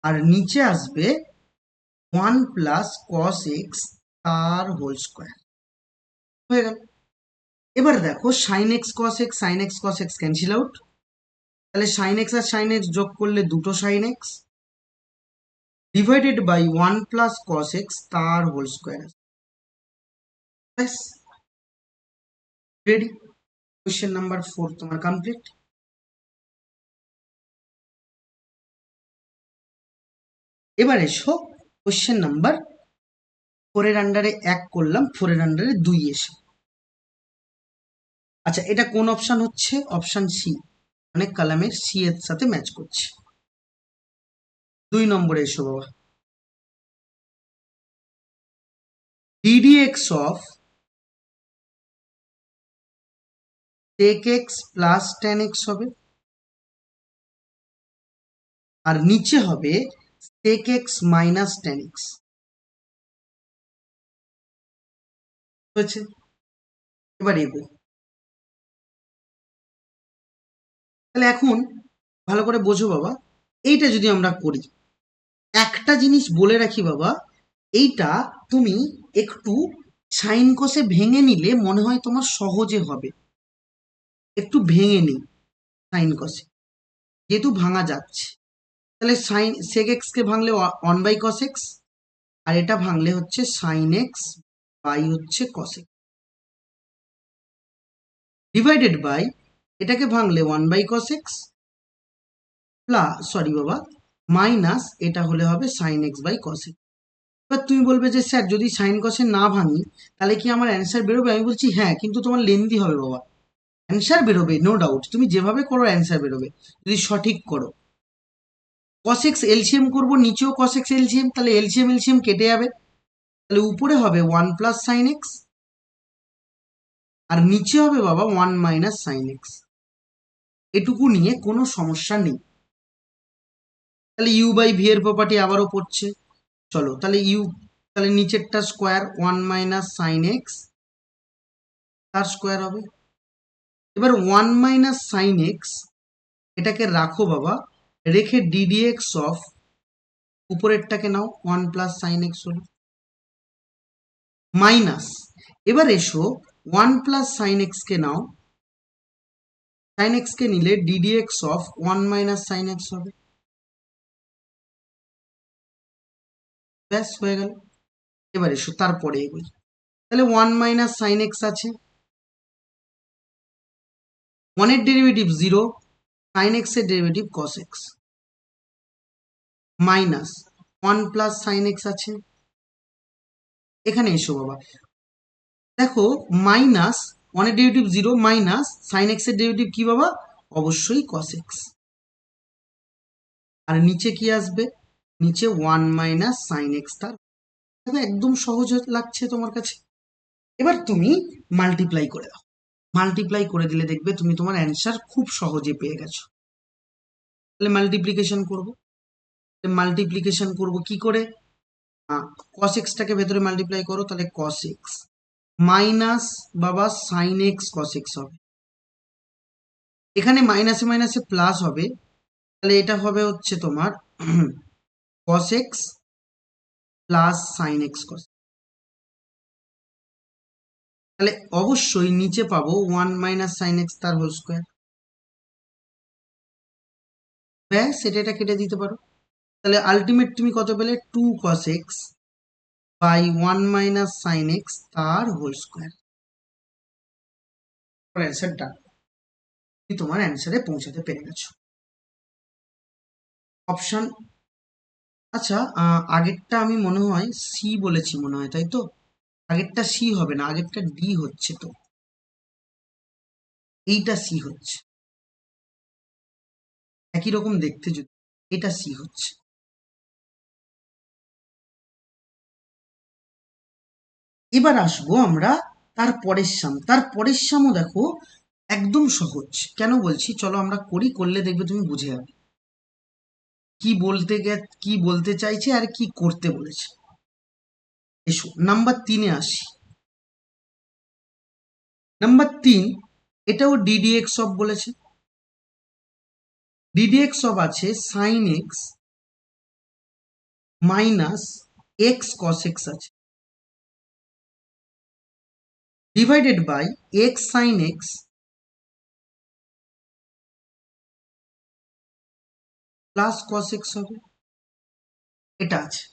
আর নিচে আসবে 1 প্লাস কস এক্স তার হোল স্কোয়ার হয়ে গেল। এবার দেখো sine x cos x sine x cos x cancel out, তাহলে সাইন এক্স আর সাইন এক্স যোগ করলে দুটো sine x divided by 1 plus cos x তার হোল স্কোয়ার, ব্যাস রেডি? কোয়েশ্চেন নাম্বার 4 তোমার কমপ্লিট। এবার এসো কোয়েশ্চেন নাম্বার 4 এর আন্ডারে 1 করলাম, 4 এর আন্ডারে 2 এসে। আচ্ছা, এটা কোন অপশন হচ্ছে? অপশন সি, মানে কলামের সি এর সাথে ম্যাচ করছে। 2 নম্বরে এসো বাবা। ddx of sec x plus tan x হবে, আর নিচে হবে sec x minus tan x হয়েছে। এবার এগো। তাহলে এখন ভালো করে বোঝো বাবা, এইটা যদি আমরা করি, একটা জিনিস বলে রাখি বাবা, এইটা তুমি একটু সাইন কষে ভেঙে নিলে মনে হয় তোমার সহজে হবে। একটু ভেঙে নিই সাইন কষে, যেহেতু ভাঙা যাচ্ছে। তাহলে সাইন সেক এক্স কে ভাঙলে 1/cos x, আর এটা ভাঙলে হচ্ছে সাইন এক্স বাই হচ্ছে cos x, ডিভাইডেড বাই এটাকে ভাঙলে 1/cos x প্লাস, সরি বাবা, মাইনাস এটা হলে হবে sine x by cos x। এবার তুমি বলবে যে স্যার যদি সাইন কসে না ভাঙি তাহলে কি আমার অ্যান্সার বেরোবে? আমি বলছি হ্যাঁ, কিন্তু তোমার লেন্দি হবে বাবা। অ্যান্সার বেরোবে, নো ডাউট, তুমি যেভাবে করো অ্যান্সার বেরোবে যদি সঠিক করো। cos x এলসিএম করবো, নিচেও cos x এলসিএম, তাহলে এলসিএম এলসিএম কেটে যাবে, তাহলে উপরে হবে 1 প্লাস সাইন এক্স, আর নিচে হবে বাবা 1 মাইনাস সাইন এক্স। এটুকু নিয়ে কোনো সমস্যা নেই। তাহলে ইউ বাই ভি এর প্রপার্টি আবারও পড়ছে। চলো তাহলে ইউ, তাহলে নিচেরটা স্কোয়ার 1 মাইনাস সাইন এক্স তার স্কোয়ার হবে। এবার 1 মাইনাস সাইন এক্স এটাকে রাখো বাবা, রেখে ddx অফ উপরেরটাকে নাও 1 প্লাস সাইন এক্স হলো, মাইনাস এবার এসো 1 প্লাস সাইন এক্স কে নাও, সাইন এক্স কে নিলে ddx of 1 minus sine x হবে, ব্যাস হয়ে গেল। এবার এসো তারপরে এগোই। তাহলে 1 মাইনাস সাইন এক্স আছে, 1 এর ডেরিভেটিভ 0, সাইন এক্স এর derivative cos x, minus 1 plus sine x আছে। এখানে এসো বাবা, দেখো মাইনাস 1 এর ডেরিভেটিভ 0 মাইনাস সাইন এক্স এর ডেরিভেটিভ কি বাবা? অবশ্যই cos x, আর নিচে কি আসবে? নিচে 1 মাইনাস সাইন এক্স তার। দেখো একদম সহজ লাগছে তোমার কাছে। এবার তুমি মাল্টিপ্লাই করে দাও, মাল্টিপ্লাই করে দিলে দেখবে তুমি তোমার অ্যান্সার খুব সহজে পেয়ে গেছো। তাহলে মাল্টিপ্লিকেশন করব, মাল্টিপ্লিকেশন করব কি করে? cos x টাকে ভেতরে মাল্টিপ্লাই করো, তাহলে cos x মাইনাস বাবা সাইন এক্স cos x হবে, এখানে মাইনাসে মাইনাসে প্লাস হবে, তাহলে এটা হবে হচ্ছে তোমার cos x plus sine x cos। তাহলে অবশ্যই নিচে পাবো 1 মাইনাস সাইন এক্স তার হোল স্কোয়ার, ব্যাস এটা কেটে দিতে পারো। তাহলে আলটিমেট তুমি কত পেলে? 2 cos x বাই 1 মাইনাস সাইন এক্স তার হোল স্কোয়ার। অ্যান্সার ডান, তুমি তোমার অ্যান্সারে পৌঁছাতে পেরে গেছো। অপশন, আচ্ছা আগেরটা আমি মনে হয় সি বলেছি মনে হয়, তাই তো? আগেরটা সি হবে না, আগেরটা ডি হচ্ছে তো, এইটা সি হচ্ছে, একই রকম দেখতে যদি, এটা সি হচ্ছে। এবার আসবো আমরা তার পরের সাম, তার পরের সামও দেখো একদম সহজ। কেন বলছি, চলো আমরা করি, করলে দেখবে তুমি বুঝে যাবে কি বলতে চাইছে আর কি করতে বলেছে। এসো নাম্বার 3-এ আসি। নাম্বার 3, এটাও ddx অফ বলেছে, ddx অফ আছে sine x minus x cos x আছে, divided by x sine x plus cos x হবে, এটা আছে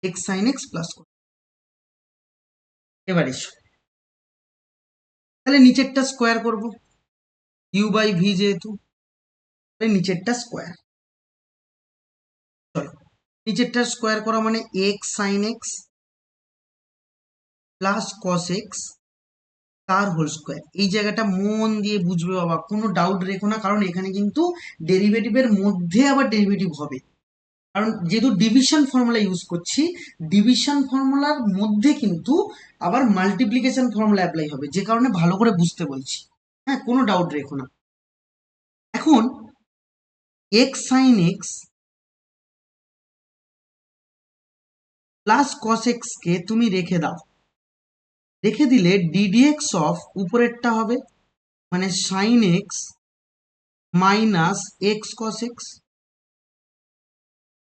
এক্স সাইন এক্স প্লাস। এবার এসো, তাহলে নিচেরটা স্কোয়ার করব, ইউ বাই ভি যেহেতু, তাহলে নিচেরটা স্কোয়ার। চলো, নিচেরটা স্কোয়ার করা মানে x sine x plus cos x তার হোল স্কোয়ার। এই জায়গাটা মন দিয়ে বুঝবে বাবা, কোনো ডাউট রেখো না, কারণ এখানে কিন্তু ডেরিভেটিভের মধ্যে আবার ডেরিভেটিভ হবে। কারণ যেহেতু ডিভিশন ফর্মুলা ইউজ করছি, ডিভিশন ফর্মুলার মধ্যে কিন্তু আবার মাল্টিপ্লিকেশন ফর্মুলা অ্যাপ্লাই হবে, যে কারণে ভালো করে বুঝতে বলছি। হ্যাঁ, কোনো ডাউট রেখো না। এখন x sine x plus cos x কে তুমি রেখে দাও, রেখে দিলে ডিডিএক্স অফ উপরেরটা হবে মানে sign x minus x cos x,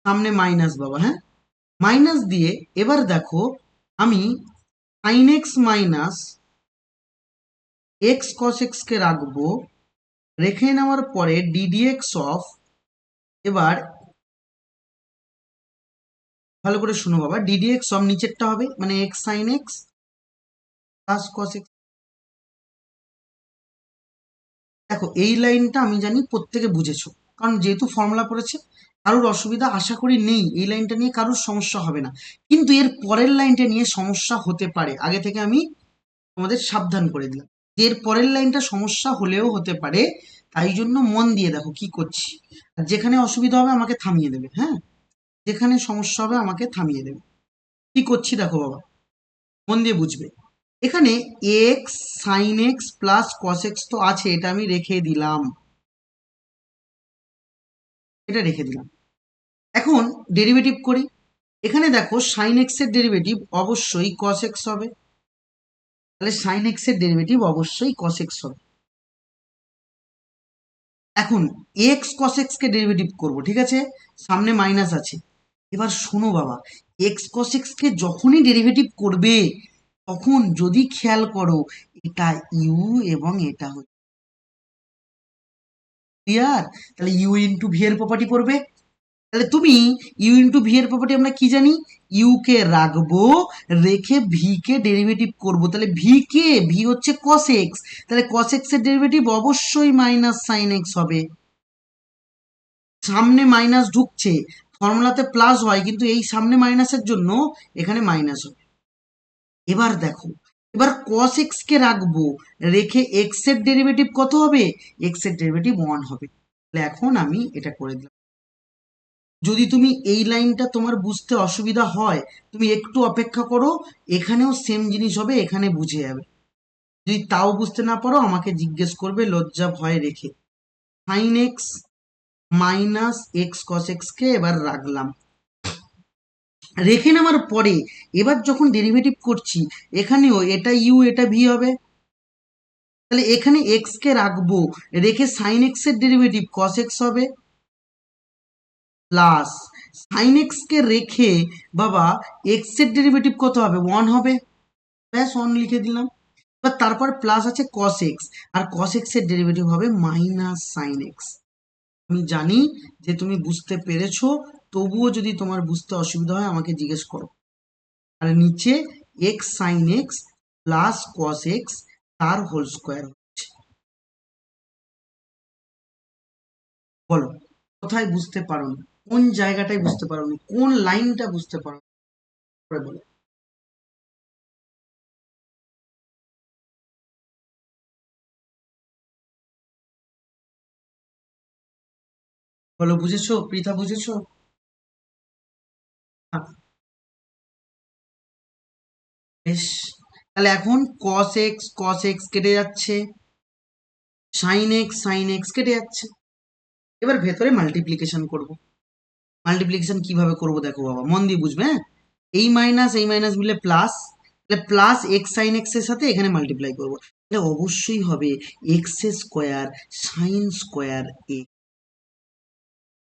সামনে মাইনাস বাবা, হ্যাঁ মাইনাস দিয়ে এবার দেখো আমি sign x minus x cos x কে রাখবো, রেখে নেওয়ার পরে ডিডিএক্স অফ, এবার ভালো করে শুনো বাবা, ডিডিএক্স অফ নিচেরটা হবে মানে x sine x plus cos x. দেখো এই লাইনটা আমি জানি প্রত্যেকে বুঝেছো, কারণ যেহেতু ফর্মুলা পড়েছে, কারোর অসুবিধা আশা করি নেই, এই লাইনটা নিয়ে কারোর সমস্যা হবে না। কিন্তু এর পরের লাইনটা নিয়ে সমস্যা হতে পারে, আগে থেকে আমি তোমাদের সাবধান করে দিলাম। এর পরের লাইনটা সমস্যা হলেও হতে পারে, তাই জন্য মন দিয়ে দেখো কি করছি। আর যেখানে অসুবিধা হবে আমাকে থামিয়ে দেবে, হ্যাঁ যেখানে সমস্যা হবে আমাকে থামিয়ে দেবে। কি করছি দেখো বাবা, মন দিয়ে বুঝবে। এখানে x sine x plus cos x তো আছে, এটা আমি রেখে দিলাম, এটা রেখে দিলাম। এখন ডেরিভেটিভ করি। এখানে দেখো সাইন এক্স এর ডেরিভেটিভ অবশ্যই কস এক্স হবে, তাহলে সাইন এক্স এর ডেরিভেটিভ অবশ্যই কস এক্স হবে। এখন এক্স কস এক্স কে ডেরিভেটিভ করবো, ঠিক আছে, সামনে মাইনাস আছে। এবার শোনো বাবা, এক্স কস এক্স কে যখনই ডেরিভেটিভ করবে তখন যদি খেয়াল করো এটা ইউ এবং এটা হচ্ছে ক্লিয়ার, তাহলে ইউ ইন্টু ভি এর প্রপার্টি পড়বে। তাহলে তুমি ইউ ইন্টু ভি এর প্রপার্টি আমরা কি জানি, ইউ কে রাখবো, রেখে ভি কে ডেরিভেটিভ করব, তাহলে ভি কে, ভি হচ্ছে কস এক্স, তাহলে কস এক্স এর ডেরিভেটিভ অবশ্যই মাইনাস সাইন এক্স হবে। সামনে মাইনাস ঢুকছে, ফর্মুলাতে প্লাস হয় কিন্তু এই সামনে মাইনাসের জন্য এখানে মাইনাস হবে। এবার দেখো, এবার cos x কে রাখবো, রেখে x এর ডেরিভেটিভ কত হবে, x এর ডেরিভেটিভ 1 হবে। তাহলে এখন আমি এটা করে দিলাম। যদি তুমি এই লাইনটা তোমার বুঝতে অসুবিধা হয় তুমি একটু অপেক্ষা করো, এখানেও সেম জিনিস হবে, এখানে বুঝে যাবে। যদি তাও বুঝতে না পারো আমাকে জিজ্ঞেস করবে লজ্জা ভয় রেখে। Sign x minus x cos x কে এবার রাখলাম, রেখে নেওয়ার পরে এবার যখন ডেরিভেটিভ করছি এখানেও এটা ইউ এটা ভি হবে, তাহলে এখানে এক্স কে রাখবো, রেখে সাইন এক্স এর ডেরিভেটিভ কস এক্স হবে প্লাস সাইন এক্স কে রেখে বাবা এক্স এর ডেরিভেটিভ কত হবে 1 হবে, ব্যাস 1 লিখে দিলাম। এবার তারপর প্লাস আছে কস এক্স, আর কস এক্স এর ডেরিভেটিভ হবে মাইনাস সাইন এক্স। আমি জানি যে তুমি বুঝতে পেরেছো, তবুও যদি তোমার বুঝতে অসুবিধা হয় আমাকে জিজ্ঞেস করো। আর নিচে x sine x plus cos x তার হোল স্কোয়ার হচ্ছে। বলো কোথায় বুঝতে পারো, কোন জায়গাটায় বুঝতে পারো, কোন লাইনটা বুঝতে পারো, বলো। বলো বুঝেছো পৃথা, বুঝেছো? হ্যাঁ, বেশ, তাহলে এখন কস এক্স কেটে যাচ্ছে, সাইন এক্স কেটে যাচ্ছে। এবার ভেতরে মাল্টিপ্লিকেশন করব। মাল্টিপ্লিকেশন কিভাবে করব দেখো বাবা, মন দিয়ে বুঝবে, হ্যাঁ এই মাইনাস মিলে প্লাস, তাহলে প্লাস এক্স সাইন এক্স এর সাথে এখানে মাল্টিপ্লাই করব, তাহলে অবশ্যই হবে x square sine square x.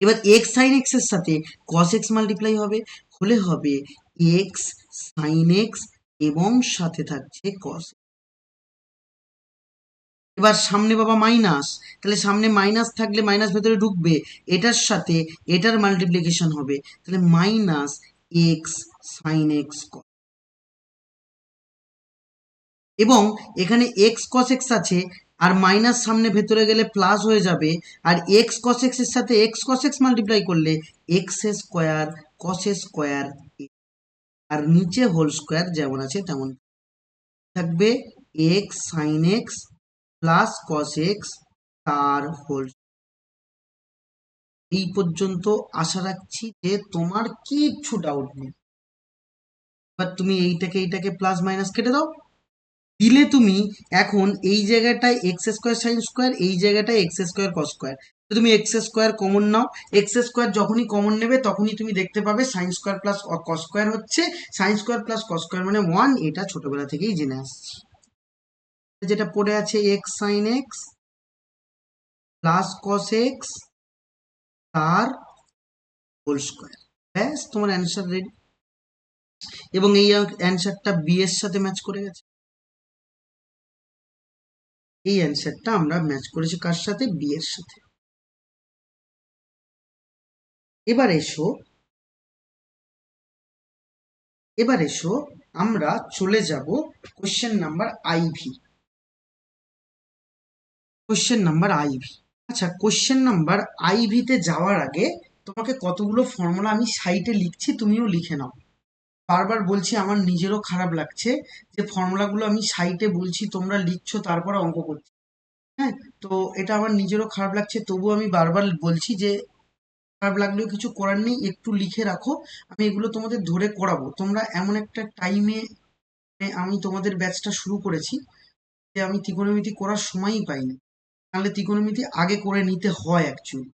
এবার এক্স সাইন এক্স এর সাথে কস এক্স মাল্টিপ্লাই হবে, হলে হবে এক্স সাইন এক্স এবং সাথে থাকছে কস। এবার সামনে বাবা মাইনাস, তাহলে সামনে মাইনাস থাকলে মাইনাস ভেতরে ঢুকবে, এটার সাথে এটার মাল্টিপ্লিকেশন হবে, তাহলে মাইনাস এক্স সাইন এক্স। এবং এখানে এক্স কস এক্স আছে, আর মাইনাস সামনে ভেতরে গেলে প্লাস হয়ে যাবে, আর এক্স কস এক্স এর সাথে এক্স কস এক্স মাল্টিপ্লাই করলে এক্স স্কোয়ার কস স্কোয়ার, আর নিচে হোল স্কোয়ার যেমন আছে তেমন থাকবে, x sine x plus cos x তার হোল। এই পর্যন্ত আশা রাখছি যে তোমার কিচ্ছু ডাউট নেই। এবার তুমি এইটাকে প্লাস মাইনাস কেটে দাও, দিলে তুমি এখন এই জায়গাটায় এক্স স্কোয়ার সাইন স্কোয়ার, এই জায়গাটায় এক্স স্কোয়ার কস স্কোয়ার, তো তুমি এক্স স্কোয়ার কমন নাও। এক্স স্কোয়ার যখনই কমন নেবে তখনই তুমি দেখতে পাবে sine square plus cos square হচ্ছে, sine square plus cos square মানে 1, এটা ছোটবেলা থেকেই জেনে আসছি। যেটা পড়ে আছে x sine x plus cos x তার হোল স্কোয়ার, ব্যাস তোমার অ্যান্সার রেডি। এবং এই অ্যান্সারটা বি এর সাথে ম্যাচ করে গেছে। এই অ্যান্সারটা আমরা ম্যাচ করেছি কার সাথে? বি এর সাথে। এবার এসো এবার এসো আমরা চলে যাব question number IV. Question number IV. আচ্ছা, কোশ্চেন নাম্বার আইভিতে যাওয়ার আগে তোমাকে কতগুলো ফর্মুলা আমি সাইটে লিখছি, তুমিও লিখে নাও। বারবার বলছি, আমার নিজেরও খারাপ লাগছে যে ফর্মুলাগুলো আমি সাইটে বলছি, তোমরা লিখছো, তারপর অঙ্ক করছি। হ্যাঁ, তো এটা আমার নিজেরও খারাপ লাগছে, তবুও আমি বারবার বলছি যে খারাপ লাগলেও কিছু করার নেই, একটু লিখে রাখো। আমি এগুলো তোমাদের ধরে করাবো। তোমরা এমন একটা টাইমে, আমি তোমাদের ব্যাচটা শুরু করেছি যে আমি ত্রিকোণমিতি করার সময়ই পাইনি। নাহলে ত্রিকোণমিতি আগে করে নিতে হয় অ্যাকচুয়ালি।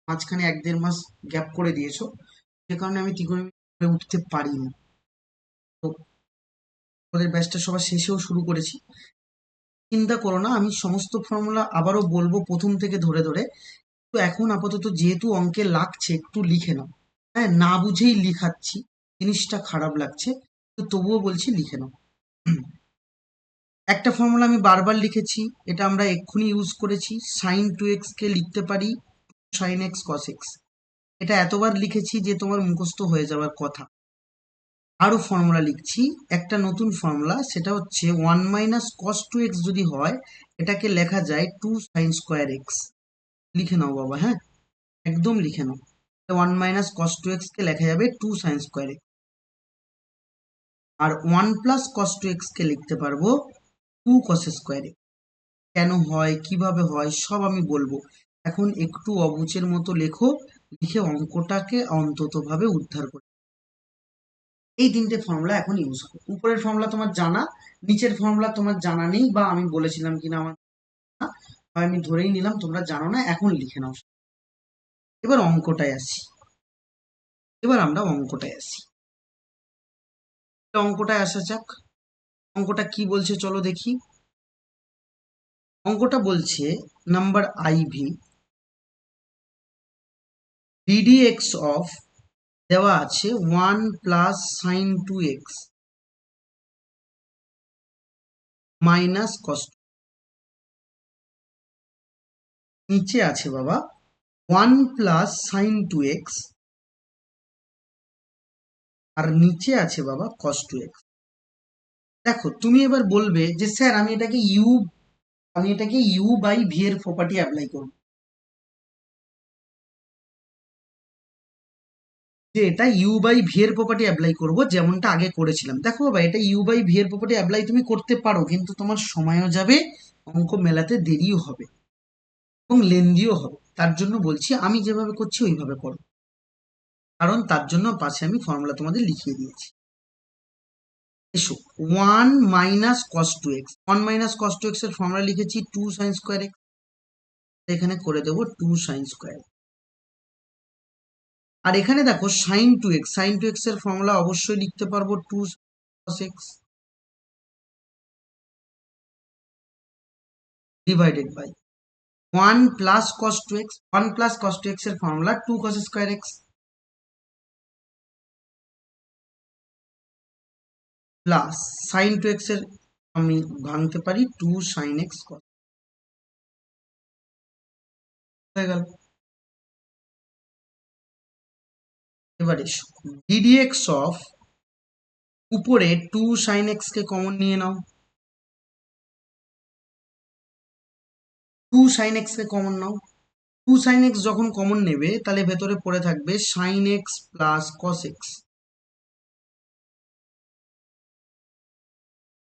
মাঝখানে 1-1.5 মাস গ্যাপ করে দিয়েছো, যে কারণে আমি ত্রিকোণমিতি করে উঠতে পারিনি। তো তোমাদের ব্যাচটা সবার শেষেও শুরু করেছি। চিন্তা করো না, আমি সমস্ত ফর্মুলা আবারও বলবো প্রথম থেকে ধরে ধরে। তো এখন আপাতত যেহেতু অঙ্কে লাগছে, একটু লিখে নাও। হ্যাঁ, না বুঝেই লিখাচ্ছি, জিনিসটা খারাপ লাগছে, তো তবুও বলছি লিখে নাও। একটা ফর্মুলা আমি বারবার লিখেছি, এটা আমরা এক্ষুনি ইউজ করেছি, সাইন 2x কে লিখতে পারি সাইন এক্স কস এক্স। এটা এতবার লিখেছি যে তোমার মুখস্থ হয়ে যাওয়ার কথা। আরো ফর্মুলা লিখছি, একটা নতুন ফর্মুলা, সেটা হচ্ছে 1 - cos 2x যদি হয়, এটাকে লেখা যায় 2 sin²x। লিখে নাও বাবা, হ্যাঁ, একদম লিখে নাও। 1 - cos 2x কে লেখা যাবে 2 sin²x। আর 1 + cos 2x কে লিখতে পারবো 2 cos²x। কেন হয়, কিভাবে হয়, সব আমি বলবো। এখন একটু অবুঝের মতো লেখো, লিখে অঙ্কটাকে অন্ততভাবে উদ্ধার করো। এই 3টে ফর্মুলা এখন ইউজ করো। উপরের ফর্মুলা তোমার জানা, নিচের ফর্মুলা তোমার জানা নেই, বা আমি বলেছিলাম কিনা আমার জানা, বা আমি ধরেই নিলাম তোমরা জানো না, এখন লিখে নাও। এবার অঙ্কটায় আসি। অঙ্কটায় আসা যাক। অঙ্কটা কি বলছে চলো দেখি। অঙ্কটা বলছে নাম্বার আইভি, ডিডিএক্স অফ, দেওয়া আছে 1 + sin 2x - cos। নিচে আছে বাবা 1 + sin 2x, আর নিচে আছে বাবা cos 2x। দেখো, তুমি এবার বলবে যে স্যার আমি এটাকে u/v এর প্রপার্টি অ্যাপ্লাই করব, যে এটা u/v এর প্রপার্টি অ্যাপ্লাই করব যেমনটা আগে করেছিলাম। দেখো বাবা, এটা u/v এর প্রপার্টি অ্যাপ্লাই তুমি করতে পারো, কিন্তু তোমার সময়ও যাবে, অঙ্ক মেলাতে দেরিও হবে এবং লেন্দিও হবে। তার জন্য বলছি আমি যেভাবে করছি ওইভাবে করো, কারণ তার জন্য পাশে আমি ফর্মুলা তোমাদের লিখিয়ে দিয়েছি। এসো, 1 - cos 2x এর ফর্মুলা লিখেছি 2 sin²x, এখানে করে দেবো 2 sin²। আর এখানে দেখো sin 2x এর ফর্মুলা অবশ্যই লিখতে পারবো 2 cos x divided by 1 + cos 2x। 1 + cos 2x এর formula 2 cos²x plus sin 2x এর আমি ভাঙতে পারি 2 sin x cos, হয়ে গেল। এবার এসো, ডিডিএক্স অফ, উপরে 2 sin x কে কমন নিয়ে নাও, টু সাইন এক্স কে কমন নাও। টু সাইন এক্স যখন কমন নেবে তাহলে ভেতরে পড়ে থাকবে sine x plus cos x.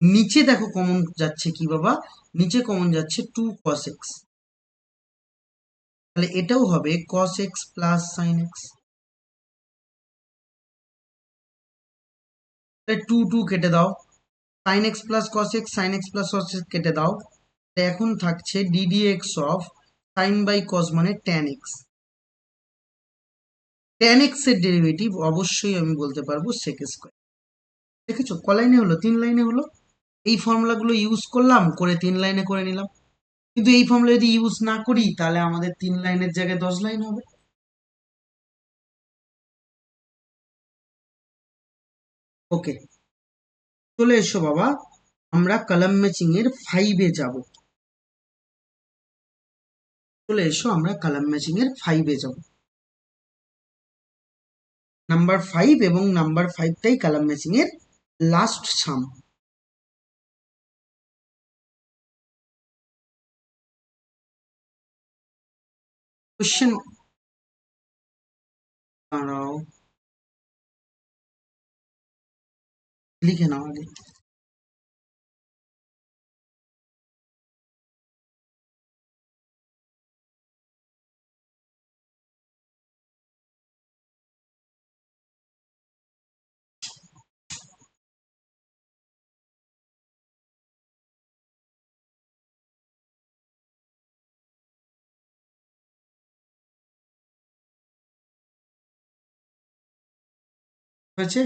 নিচে দেখো কমন যাচ্ছে কি বাবা, নিচে কমন যাচ্ছে টু কস এক্স, তাহলে এটাও হবে cos x plus sine x. তাহলে টু টু কেটে দাও, sine x plus cos x, sine x plus cos x কেটে দাও, এখন থাকছে d d x of sine by cos মানে ট্যান এক্স। ট্যান এক্স এর ডেরিভেটিভ অবশ্যই আমি বলতে পারবো সেক স্কোয়ার। দেখেছো ক লাইনে হলো, 3 লাইনে হলো। এই ফর্মুলাগুলো ইউজ করলাম, করে 3 লাইনে করে নিলাম। কিন্তু এই ফর্মুলা যদি ইউজ না করি তাহলে আমাদের 3 লাইনের জায়গায় 10 লাইন হবে। ওকে, চলে এসো বাবা, আমরা কলাম ম্যাচিং এর 5-এ যাব। চলে এসো আমরা কলাম ম্যাচিং এর 5-এ যাব। নাম্বার 5 এবং নাম্বার 5টাই কলাম ম্যাচিং এর লাস্ট সাম। কোশ্চেন, দাঁড়াও লিখে নাও আগে। হয়েছে?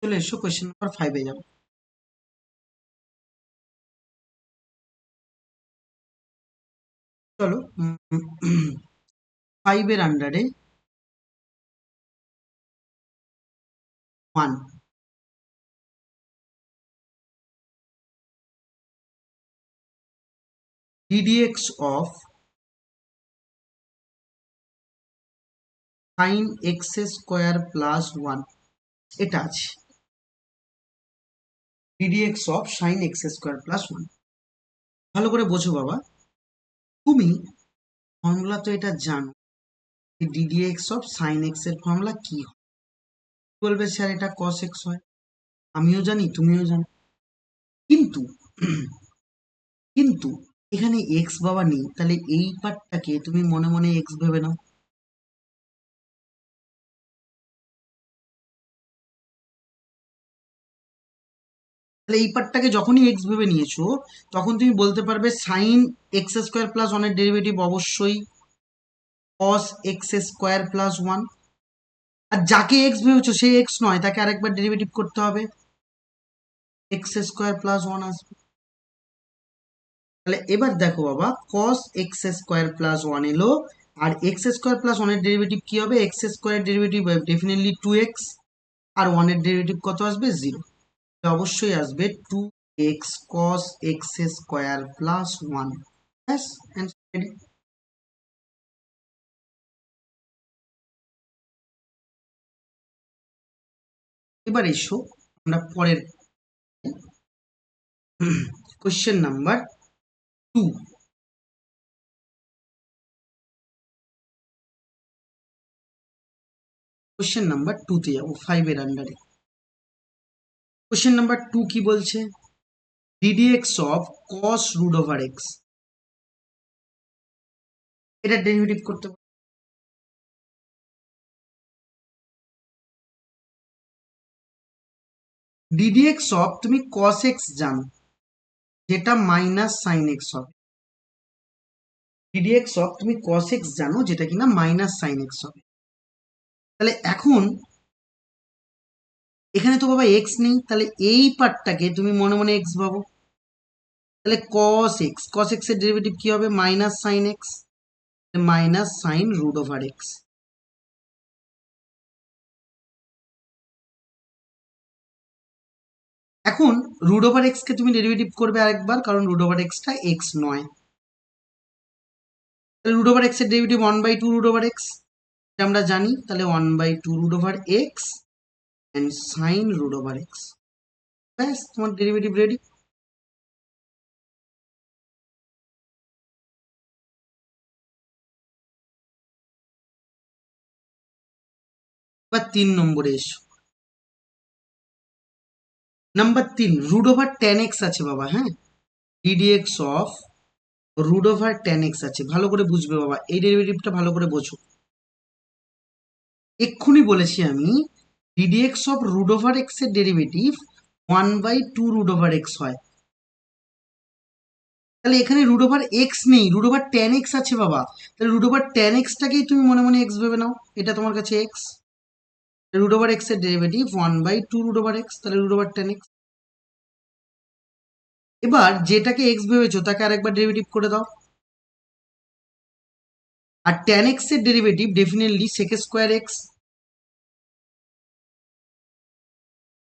চলে এসো কোশ্চেন নাম্বার 5-এ যাবো। চলো 5-এর আন্ডারে 1, ddx of sin x square plus 1, এটা আছে ddx of sin x square plus 1। ভালো করে বোঝো বাবা, তুমি ফর্মুলা তো এটা জানো, ddx of sin x এর ফর্মুলা কি হয়। বলবে স্যার এটা cos x হয়, আমিও জানি তুমিও জানো, কিন্তু কিন্তু এখানে এক্স বাবা নেই, তাহলে এই পার্টটাকে তুমি মনে মনে এক্স ভেবে নাও। তাহলে এই পার্টটাকে যখনই এক্স ভেবে নিয়েছো তখন তুমি বলতে পারবে সাইন এক্স স্কোয়ার প্লাস ওয়ানের ডেরিভেটিভ অবশ্যই কস এক্স স্কোয়ার প্লাস 1। আর যাকে এক্স ভেবেছো সে এক্স নয়, তাকে আরেকবার ডেরিভেটিভ করতে হবে, এক্স স্কোয়ার প্লাস 1 আসবে। তাহলে এবার দেখো বাবা, কস এক্স স্কোয়ার প্লাস 1 এলো, আর এক্স স্কোয়ার প্লাস 1 এর ডেরিভেটিভ কি হবে, x square derivative definitely 2x, আর 1 এর ডেরিভেটিভ কত আসবে, 0। অবশ্যই আসবে 2x cos x square plus 1। ব্যাস, অ্যান্সার রেডি। এবার এসো আমরা পরের কোশ্চেন নাম্বার 2। কোশ্চেন নাম্বার 2-তে যাবো 5-এর আন্ডারে। কোশ্চেন নাম্বার 2 কি বলছে, ddx of cos root over x, এটা ডেরিভেটিভ করতে পারো। ddx অফ তুমি cos x জানো, যেটা মাইনাস সাইন এক্স হবে। ddx অফ তুমি cos x জানো, যেটা কিনা মাইনাস সাইন এক্স হবে। তাহলে এখন এখানে তো বাবা এক্স নেই, তাহলে এই পার্টটাকে তুমি মনে মনে এক্স ভাবো। তাহলে কস এক্স এর ডেরিভেটিভ কি হবে, minus sine x, minus sine root over x. এখন রুট ওভার এক্স কে তুমি ডেরিভেটিভ করবে আরেকবার, কারণ রুট ওভার এক্সটা এক্স নয়। তাহলে রুট ওভার এক্স এর ডেরিভেটিভ 1/2 রুট ওভার এক্স, আমরা জানি, তাহলে 1/2 root over x and sin root over x, ব্যাস তোমার ডেরিভেটিভ রেডি। এবার 3 নম্বরে এসো। Number 3 root over tan x আছে বাবা, হ্যাঁ, ddx of root over tan x আছে। ভালো করে বুঝবে বাবা, এই ডেরিভেটিভটা ভালো করে বোঝো। এক্ষুনি বলেছি আমি ddx of root over x এর ডেরিভেটিভ 1/2 রুট ওভার x হয়। তাহলে এখানে রুট ওভার এক্স নেই, রুট ওভার tan x আছে বাবা। তাহলে রুট ওভার tan x টাকেই তুমি মনে মনে এক্স ভেবে নাও, এটা তোমার কাছে এক্স। রুট ওভার এক্স এর ডেরিভেটিভ 1/2 রুট ওভার এক্স, তাহলে রুট ওভার tan x। এবার যেটাকে এক্স ভেবেছো তাকে আরেকবার ডেরিভেটিভ করে দাও। আর tan x এর derivative definitely sec square x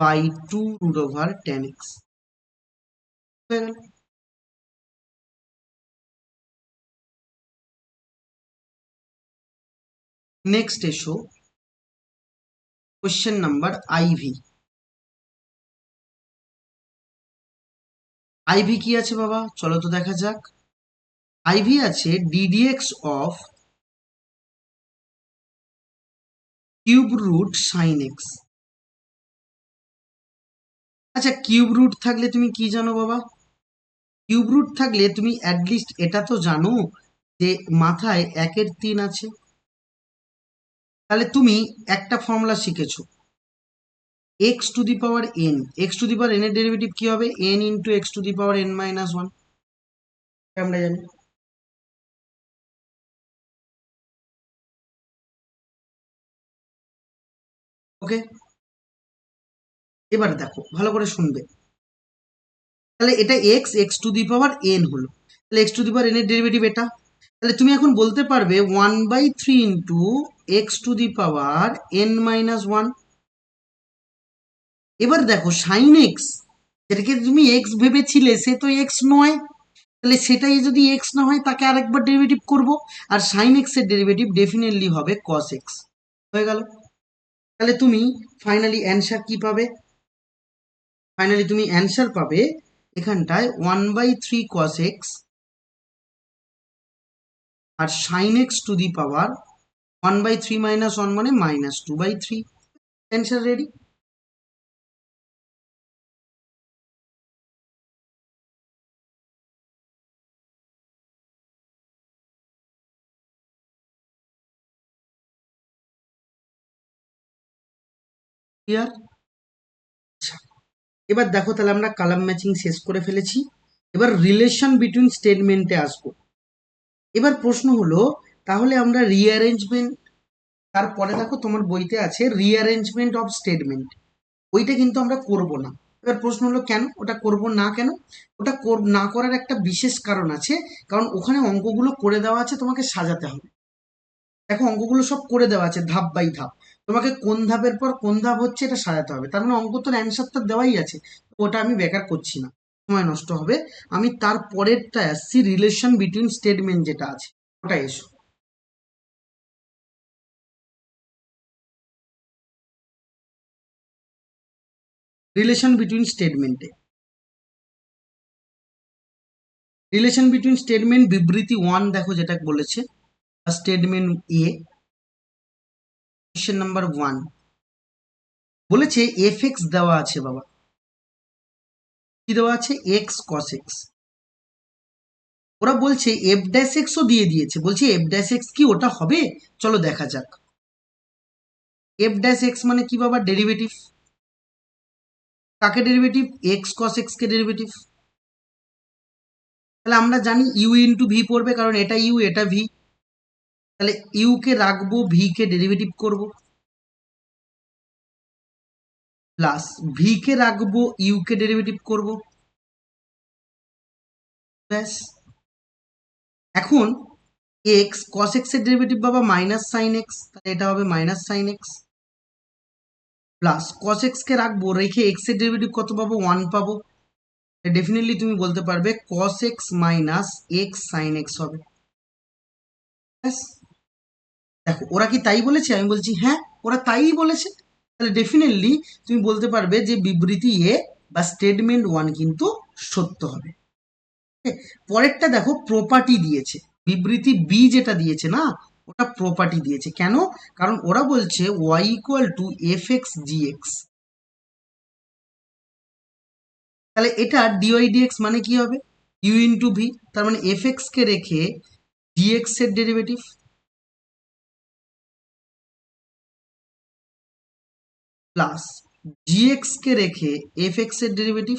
by 2 root over tan x হয়ে গেল। নেক্সট এসো কোশ্চেন নাম্বার আইভি। আইভি কি আছে বাবা, চলো তো দেখা যাক। আইভি আছে ddx of cube root sine x. আচ্ছা, কিউব রুট থাকলে তুমি কি জানো বাবা? কিউব রুট থাকলে তুমি অ্যাটলিস্ট এটা তো জানো যে মাথায় 1/3 আছে। তাহলে তুমি একটা ফর্মুলা শিখেছো, x to the power N. X to the power N এর ডেরিভেটিভ কি হবে? N into x to the power N minus one, আমরা জানি। ওকে, এবার দেখো ভালো করে শুনবে। তাহলে এটা x, x to the power N হলো, তাহলে x to the power N এর ডেরিভেটিভ এটা। তাহলে তুমি এখন বলতে পারবে 1/3 into x to the power N minus one. এবার দেখো সাইন এক্স, যেটাকে তুমি এক্স ভেবেছিলে সে তো এক্স নয়, তাহলে সেটাই যদি এক্স না হয় তাকে আরেকবার ডেরিভেটিভ করব। আর সাইন এক্স এর ডেরিভেটিভ ডেফিনেটলি হবে কস এক্স। হয়ে গেল। তাহলে তুমি ফাইনালি অ্যান্সার কি পাবে? ফাইনালি তুমি অ্যান্সার পাবে এখানটায় 1/3 কস এক্স আর sine x to the power 1/3 minus one মানে -2/3। Answer ready. ক্লিয়ার? এবার দেখো, তাহলে আমরা কালাম ম্যাচিং শেষ করে ফেলেছি। এবার রিলেশন বিটুইন স্টেটমেন্টে আসবো। এবার প্রশ্ন হলো, তাহলে আমরা রিঅ্যারেঞ্জমেন্ট, তারপরে দেখো তোমার বইতে আছে রিঅ্যারেঞ্জমেন্ট অফ স্টেটমেন্ট, ওইটা কিন্তু আমরা করব না। এবার প্রশ্ন হলো কেন ওটা করব না? কেন ওটা না করার একটা বিশেষ কারণ আছে, কারণ ওখানে অঙ্কগুলো করে দেওয়া আছে, তোমাকে সাজাতে হবে। দেখো অঙ্কগুলো সব করে দেওয়া আছে ধাপ বাই ধাপ, তোমাকে কোন ধাপের পর কোন ধাপ হচ্ছে এটা সাজাতে হবে। তার মানে অঙ্ক তোর অ্যান্সার তো দেওয়াই আছে, ওটা আমি বেকার করছি না, সময় নষ্ট হবে। আমি তার পরেরটা আসছি, রিলেশন বিটুইন স্টেটমেন্ট যেটা আছে ওটা এসো। রিলেশন বিটুইন স্টেটমেন্টে, রিলেশন বিটুইন স্টেটমেন্ট বিবৃতি 1 দেখো যেটা বলেছে, স্টেটমেন্ট এ কোশ্চেন নাম্বার 1 বলেছে এফ এক্স দেওয়া আছে বাবা। কি দেওয়া আছে? X cos x. ওরা বলছে এফ ড্যাশ এক্সও দিয়ে দিয়েছে, বলছে এফ ড্যাশ এক্স কি ওটা হবে? চলো দেখা যাক। এফ ড্যাশ এক্স মানে কি বাবা? ডেরিভেটিভ। কাকে ডেরিভেটিভ? এক্স কস এক্স কে ডেরিভেটিভ। তাহলে আমরা জানি ইউ ইন্টু ভি পড়বে, কারণ এটা ইউ এটা ভি। তাহলে ইউ কে রাখবো, ভি কে ডেরিভেটিভ করব, প্লাস ভি কে রাখবো, ইউ কে ডেরিভেটিভ করব, ব্যাস। এখন এক্স কস এক্স এর ডেরিভেটিভ বাবা মাইনাস সাইন এক্স, তাহলে এটা হবে minus sine x, plus cos x কে রাখবো, রেখে এক্স এর ডেরিভেটিভ কত পাবো? 1 পাবো। ডেফিনেটলি তুমি বলতে পারবে cos x minus x sine x হবে, ব্যাস। দেখো ওরা কি তাই বলেছে? আমি বলছি হ্যাঁ, ওরা তাই বলেছে। তাহলে ডেফিনেটলি তুমি বলতে পারবে যে বিবৃতি এ বা স্টেটমেন্ট ওয়ান কিন্তু সত্য হবে। পরেরটা দেখো প্রপার্টি দিয়েছে, বিবৃতি বি যেটা দিয়েছে না ওটা প্রপার্টি দিয়েছে। কেন? কারণ ওরা বলছে y equal to f x g x. তাহলে এটা ডিওয়াই ডিএক্স মানে কি হবে? ইউ ইন্টু ভি, তার মানে এফ এক্স কে রেখে ডিএক্স এর ডেরিভেটিভ প্লাস জিএক্স কে রেখে এফ এক্স এর ডেরিভেটিভ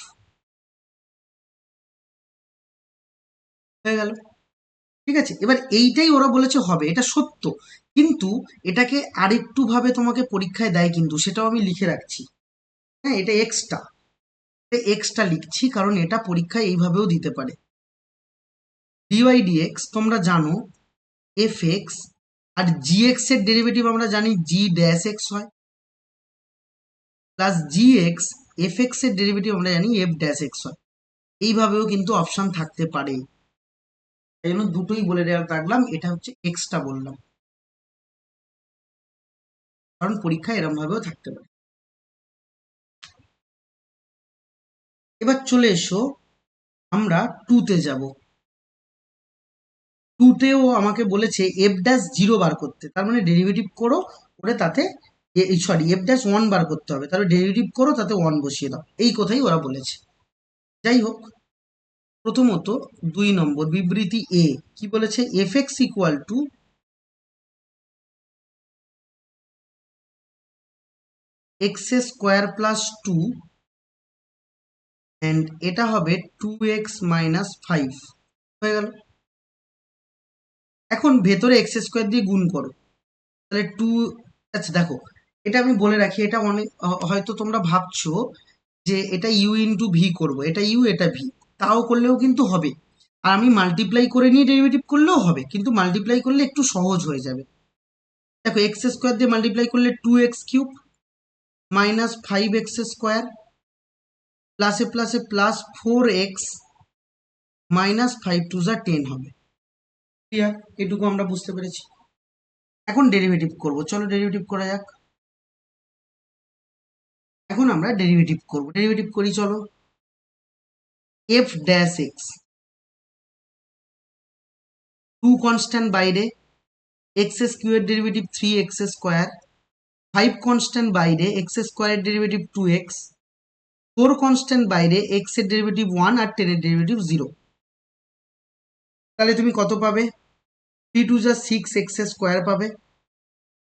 হয়ে গেল। ঠিক আছে, এবার এইটাই ওরা বলেছে হবে, এটা সত্য। কিন্তু এটাকে আরেকটু ভাবে তোমাকে পরীক্ষায় দেয়, কিন্তু সেটাও আমি লিখে রাখছি। হ্যাঁ, এটা এক্সট্রা, এক্সট্রা লিখছি কারণ এটা পরীক্ষায় এইভাবেও দিতে পারে। ডিওয়াই ডিএক্স তোমরা জানো এফ এক্স, আর জি এক্স এর ডেরিভেটিভ আমরা জানি জি ড্যাশ এক্স হয়, প্লাস জি এক্স এফ এক্স এর ডেরিভেটিভ আমরা জানি এফ ড্যাশ এক্স হয়। এইভাবেও কিন্তু অপশন থাকতে পারে, এই জন্য দুটোই বলে রাখলাম, এটা হচ্ছে এক্সট্রা বললাম কারণ পরীক্ষায় এরম ভাবেও থাকতে পারে। এবার চলে এসো, আমরা টুতে যাব। টুতেও আমাকে বলেছে এফ ড্যাশ জিরো বার করতে, তার মানে ডেরিভেটিভ করো, করে তাতে সরি এফ ড্যাশ ওয়ান বার করতে হবে, তাহলে ডেরিভেটিভ করো তাতে ওয়ান বসিয়ে দাও, এই কথাই ওরা বলেছে। যাই হোক, প্রথমত 2 নম্বর বিবৃতি এ কি বলেছে? F x equal to x square plus two and এটা হবে 2x মাইনাস 5 হয়ে গেল। এখন ভেতরে এক্স স্কোয়ার দিয়ে গুণ করো, তাহলে টু। আচ্ছা দেখো, এটা আমি বলে রাখি, এটা অনেক হয়তো তোমরা ভাবছো যে এটা ইউ ইন্টু ভি করবো, এটা ইউ এটা ভি, তাও করলেও কিন্তু হবে। আর আমি মাল্টিপ্লাই করে নিয়ে ডেরিভেটিভ করলেও হবে, কিন্তু মাল্টিপ্লাই করলে একটু সহজ হয়ে যাবে। দেখো এক্স স্কোয়ার দিয়ে মাল্টিপ্লাই করলে 2x³ মাইনাস 5x² প্লাসে প্লাসে প্লাস 4x মাইনাস 5 2 10 হবে। ক্লিয়ার? এটুকু আমরা বুঝতে পেরেছি। এখন ডেরিভেটিভ করব, চলো ডেরিভেটিভ করা যাক। এখন আমরা ডেরিভেটিভ করব, ডেরিভেটিভ করি চলো। এফ ড্যাশ এক্স, 2 কনস্ট্যান্ট বাইরে, x square derivative 3x², 5 constant বাইরে, এক্স স্কোয়ারের ডেরিভেটিভ 2x, 4 কনস্ট্যান্ট বাইরে, এক্স এর ডেরিভেটিভ 1 আর 10 এর ডেরিভেটিভ 0। তাহলে তুমি কত পাবে? 3 2 যা 6 x² পাবে,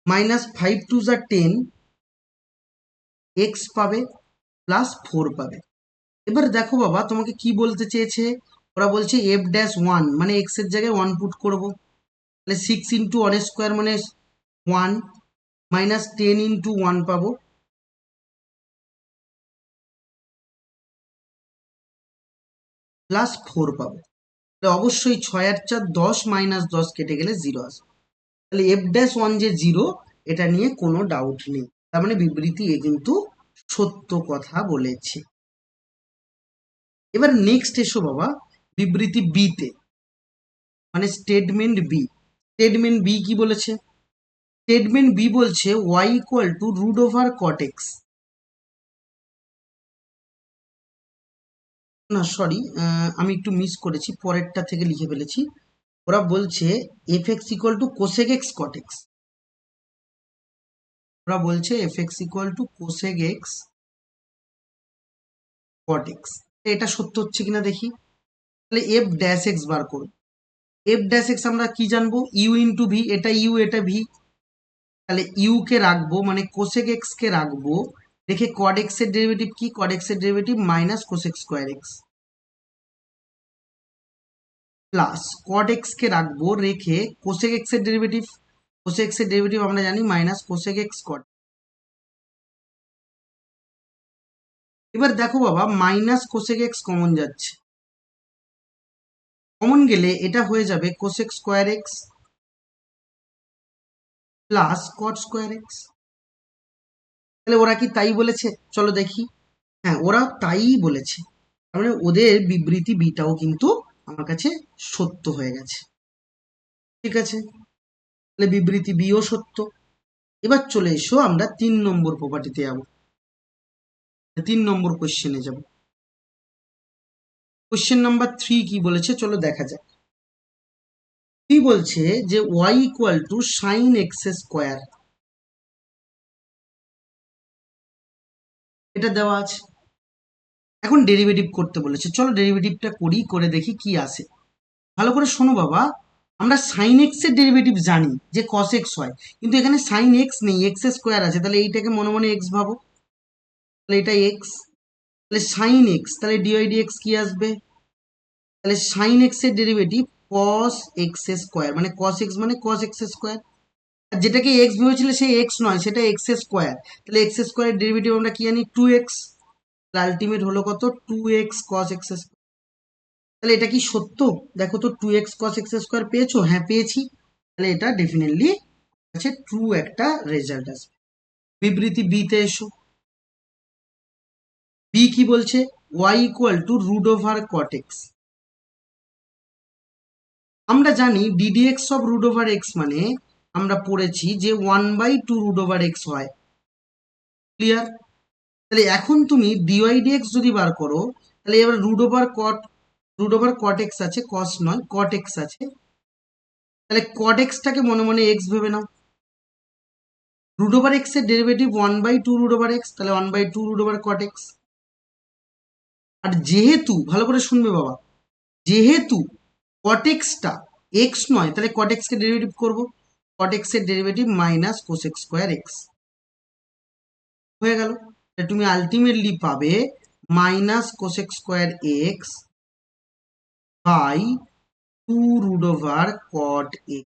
মাইনাস 5 2 যা 10 এক্স পাবে, প্লাস 4 পাবে। এবার দেখো বাবা তোমাকে কি বলতে চেয়েছে, ওরা বলছে এফ ড্যাশ ওয়ান মানে এক্স এর জায়গায় 1 পুট করবো, তাহলে 6 ইন্টু 1² মানে 1 মাইনাস 10 ইন্টু 1 পাবো, প্লাস 4 পাবো। তাহলে অবশ্যই 6 আর 4 10, মাইনাস 10 কেটে গেলে 0 আসবে। তাহলে এফ ড্যাশ ওয়ান যে 0, এটা নিয়ে কোনো ডাউট নেই, তার মানে বিবৃতি এ কিন্তু সত্য কথা বলেছে। এবার নেক্সট এসো বাবা বিবৃতি বি তে, মানে স্টেটমেন্ট বি। স্টেটমেন্ট বি কি বলেছে? স্টেটমেন্ট বি বলছে y equal to root over cot x. না সরি, আমি একটু মিস করেছি, পরেরটা থেকে লিখে ফেলেছি। ওরা বলছে F x equal two cosec x cot x. ওরা বলছে F x equal two cosec x cot x. এটা সত্য হচ্ছে কিনা দেখি। তাহলে এফ ড্যাশ এক্স বার করুন। এফ ড্যাশ এক্স আমরা কি জানবো? ইউ ইন্টু ভি, এটা ইউ এটা ভি, তাহলে ইউ কে রাখবো মানে কোসেক এক্স কে রাখবো, রেখে কড এক্স এর ডেরিভেটিভ কি? কড এক্স এর derivative minus cosec square x, plus cot x কে রাখবো, রেখে কোসেক এক্স এর ডেরিভেটিভ, কোসেক এক্স এর ডেরিভেটিভ আমরা জানি মাইনাস কোসেক এক্স কট। এবার দেখো বাবা মাইনাস কোসেক এক্স কমন যাচ্ছে, কমন গেলে এটা হয়ে যাবে cosec square x plus cot square x. তাহলে ওরা কি তাই বলেছে? চলো দেখি। হ্যাঁ, ওরা তাই বলেছে, তার মানে ওদের বিবৃতি বিটাও কিন্তু আমার কাছে সত্য হয়ে গেছে। ঠিক আছে, তাহলে বিবৃতি বিও সত্য। এবার চলে এসো আমরা 3 নম্বর প্রপার্টিতে যাবো, 3 নম্বর কোশ্চেনে যাব। কোশ্চেন নাম্বার 3 কি বলেছে চলো দেখা যাক। কি বলছে যে y equal to sine x square, এটা দেওয়া আছে। এখন ডেরিভেটিভ করতে বলেছে, চলো ডেরিভেটিভটা করি, করে দেখি কি আসে। ভালো করে শোনো বাবা, আমরা সাইন এক্স এর ডেরিভেটিভ জানি যে কস এক্স হয়, কিন্তু এখানে সাইন এক্স নেই, এক্স স্কোয়ার আছে, তাহলে এইটাকে মনে মনে এক্স ভাবো, তাহলে এটা এক্স, তাহলে সাইন এক্স, তাহলে ডিওয়াই ডিএক্স কি আসবে, তাহলে সাইন এক্স এর ডেরিভেটিভ কস এক্স স্কোয়ার, মানে কস এক্স মানে কস এক্স স্কোয়ার, আর যেটাকে এক্স ভেবেছিল সেই এক্স নয়, সেটা এক্স স্কোয়ার, তাহলে এক্স স্কোয়ারের ডেরিভেটিভ আমরা কি জানি 2x, আলটিমেট হলো কত 2x cos x স্কোয়ার। তাহলে এটা কি সত্য? দেখো তো 2x cos x স্কোয়ার পেয়েছো? হ্যাঁ পেয়েছি, তাহলে এটা ডেফিনেটলি আছে ট্রু একটা রেজাল্ট আসবে। বিবৃতি বি তে এসো। বি কি বলছে, y equal to root over cot x. আমরা জানি ddx of root over x মানে আমরা পড়েছি যে 1/2 রুট ওভার এক্স হয়, ক্লিয়ার? তাহলে এখন তুমি ডিওয়াই ডিএক্স যদি বার করো, তাহলে এবার রুট ওভার কট এক্স আছে, কস নয় কট এক্স আছে, তাহলে কট এক্সটাকে মনে মনে এক্স ভেবে নাও। রুট ওভার এক্স এর ডেরিভেটিভ 1/2 রুট ওভার এক্স, তাহলে 1/2 রুট ওভার কট এক্স। আর যেহেতু, ভালো করে শুনবে বাবা, যেহেতু কট এক্সটা এক্স নয়, তাহলে কট এক্স কে ডেরিভেটিভ করবো, কট এক্স এর derivative minus cosec square x হয়ে গেল। তুমি আলটিমেটলি পাবে minus cosec square x by 2 √cot x,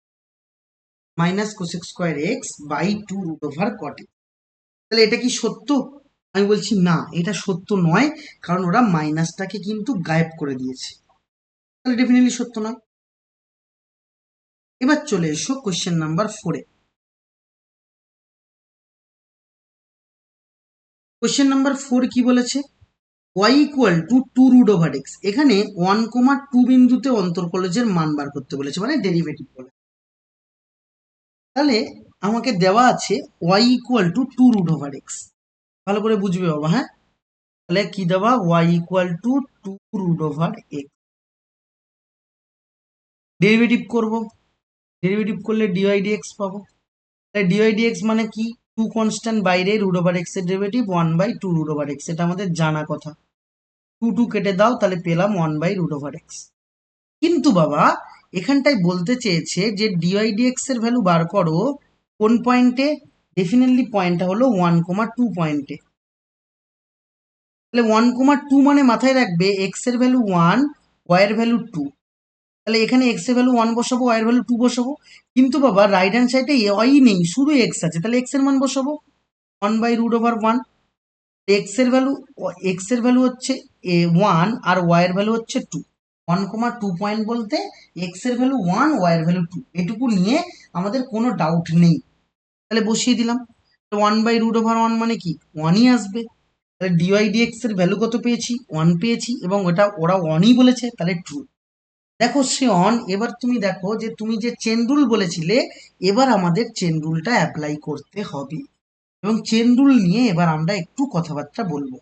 minus cosec square x by 2 √cot x। তাহলে এটা কি সত্য? আমি বলছি না, এটা সত্য নয়, কারণ ওরা মাইনাসটাকে কিন্তু গায়েব করে দিয়েছে, তাহলে ডেফিনেটলি সত্য নয়। এবার চলে এসো কোশ্চেন নাম্বার 4-এ। কোশ্চেন নাম্বার 4 কি বলেছে, y ইকুয়াল টু 2 √x, এখানে 1,2 বিন্দুতে অন্তর্কলজের মান বার করতে বলেছে, মানে ডেরিভেটিভ বলে। তাহলে আমাকে দেওয়া আছে y ইকুয়াল টু 2 √x, ভালো করে বুঝবে বাবা, হ্যাঁ? তাহলে কি দেওয়া, y equal two 2 √x, derivative করব, ডেরিভেটিভ করলে ডিওয়াই ডিএক্স পাবো। তাহলে ডিওয়াই ডিএক্স মানে কি, টু কনস্ট্যান্ট বাইরে √x এর ডেরিভেটিভ 1/2 √x, এটা আমাদের জানা কথা। 2 কেটে দাও, তাহলে পেলাম 1/√x। কিন্তু বাবা এখানটায় বলতে চেয়েছে যে ডিওয়াই ডিএক্স এর ভ্যালু বার করো কোন পয়েন্টে, ডেফিনেটলি পয়েন্টটা হলো 1,2 পয়েন্টে। তাহলে 1,2 মানে মাথায় রাখবে এক্স এর ভ্যালু 1, ওয়াই এর ভ্যালু 2, তাহলে এখানে এক্স এর ভ্যালু 1 বসাবো, ওয়াই এর ভ্যালু 2 বসাবো। কিন্তু বাবা রাইট হ্যান্ড সাইডে ওয়াই নেই, শুধু এক্স আছে, তাহলে এক্স এর মান বসাবো 1/√1। এক্স এর ভ্যালু হচ্ছে 1 আর ওয়াই এর ভ্যালু হচ্ছে 2, 1,2 পয়েন্ট বলতে এক্স এর ভ্যালু 1, ওয়াই এর ভ্যালু 2, এটুকু নিয়ে আমাদের কোনো ডাউট নেই। তাহলে বসিয়ে দিলাম, 1/√1 মানে কি 1ই আসবে। তাহলে ডিওয়াই ডিএক্স এর ভ্যালু কত পেয়েছি, 1 পেয়েছি, এবং ওরা 1ই বলেছে, তাহলে ট্রু। দেখো শ্রেয়ন, এবার তুমি দেখো যে তুমি যে চেন রুল বলেছিলে, এবার আমাদের চেন রুলটা অ্যাপ্লাই করতে হবে, এবং চেন রুল নিয়ে এবার আমরা একটু কথাবার্তা বলবো।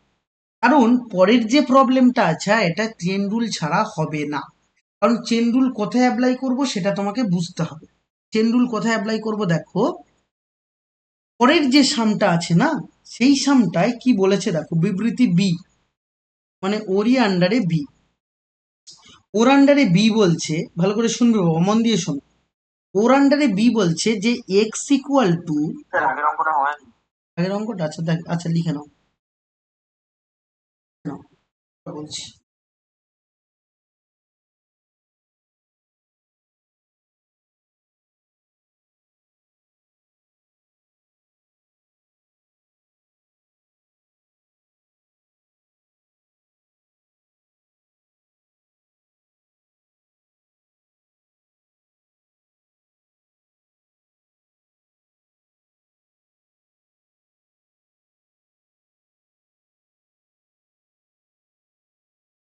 কারণ পরের যে প্রবলেমটা আছে এটা চেন রুল ছাড়া হবে না, কারণ চেন রুল কোথায় অ্যাপ্লাই করব সেটা তোমাকে বুঝতে হবে। চেন রুল কোথায় অ্যাপ্লাই করব, দেখো পরের যে সামটা আছে না, সেই সামটায় কি বলেছে দেখো, বিবৃতি বি মানে ওরই আন্ডারে বি, ওর আন্ডারে বি বলছে, ভালো করে শুনবে বাবা, মন দিয়ে শোনো। ওর আন্ডারে বি বলছে যে এক্স ইকুয়াল টু, আগের অঙ্কটা আচ্ছা দেখ, আচ্ছা লিখে নাও, নাও, বলছি।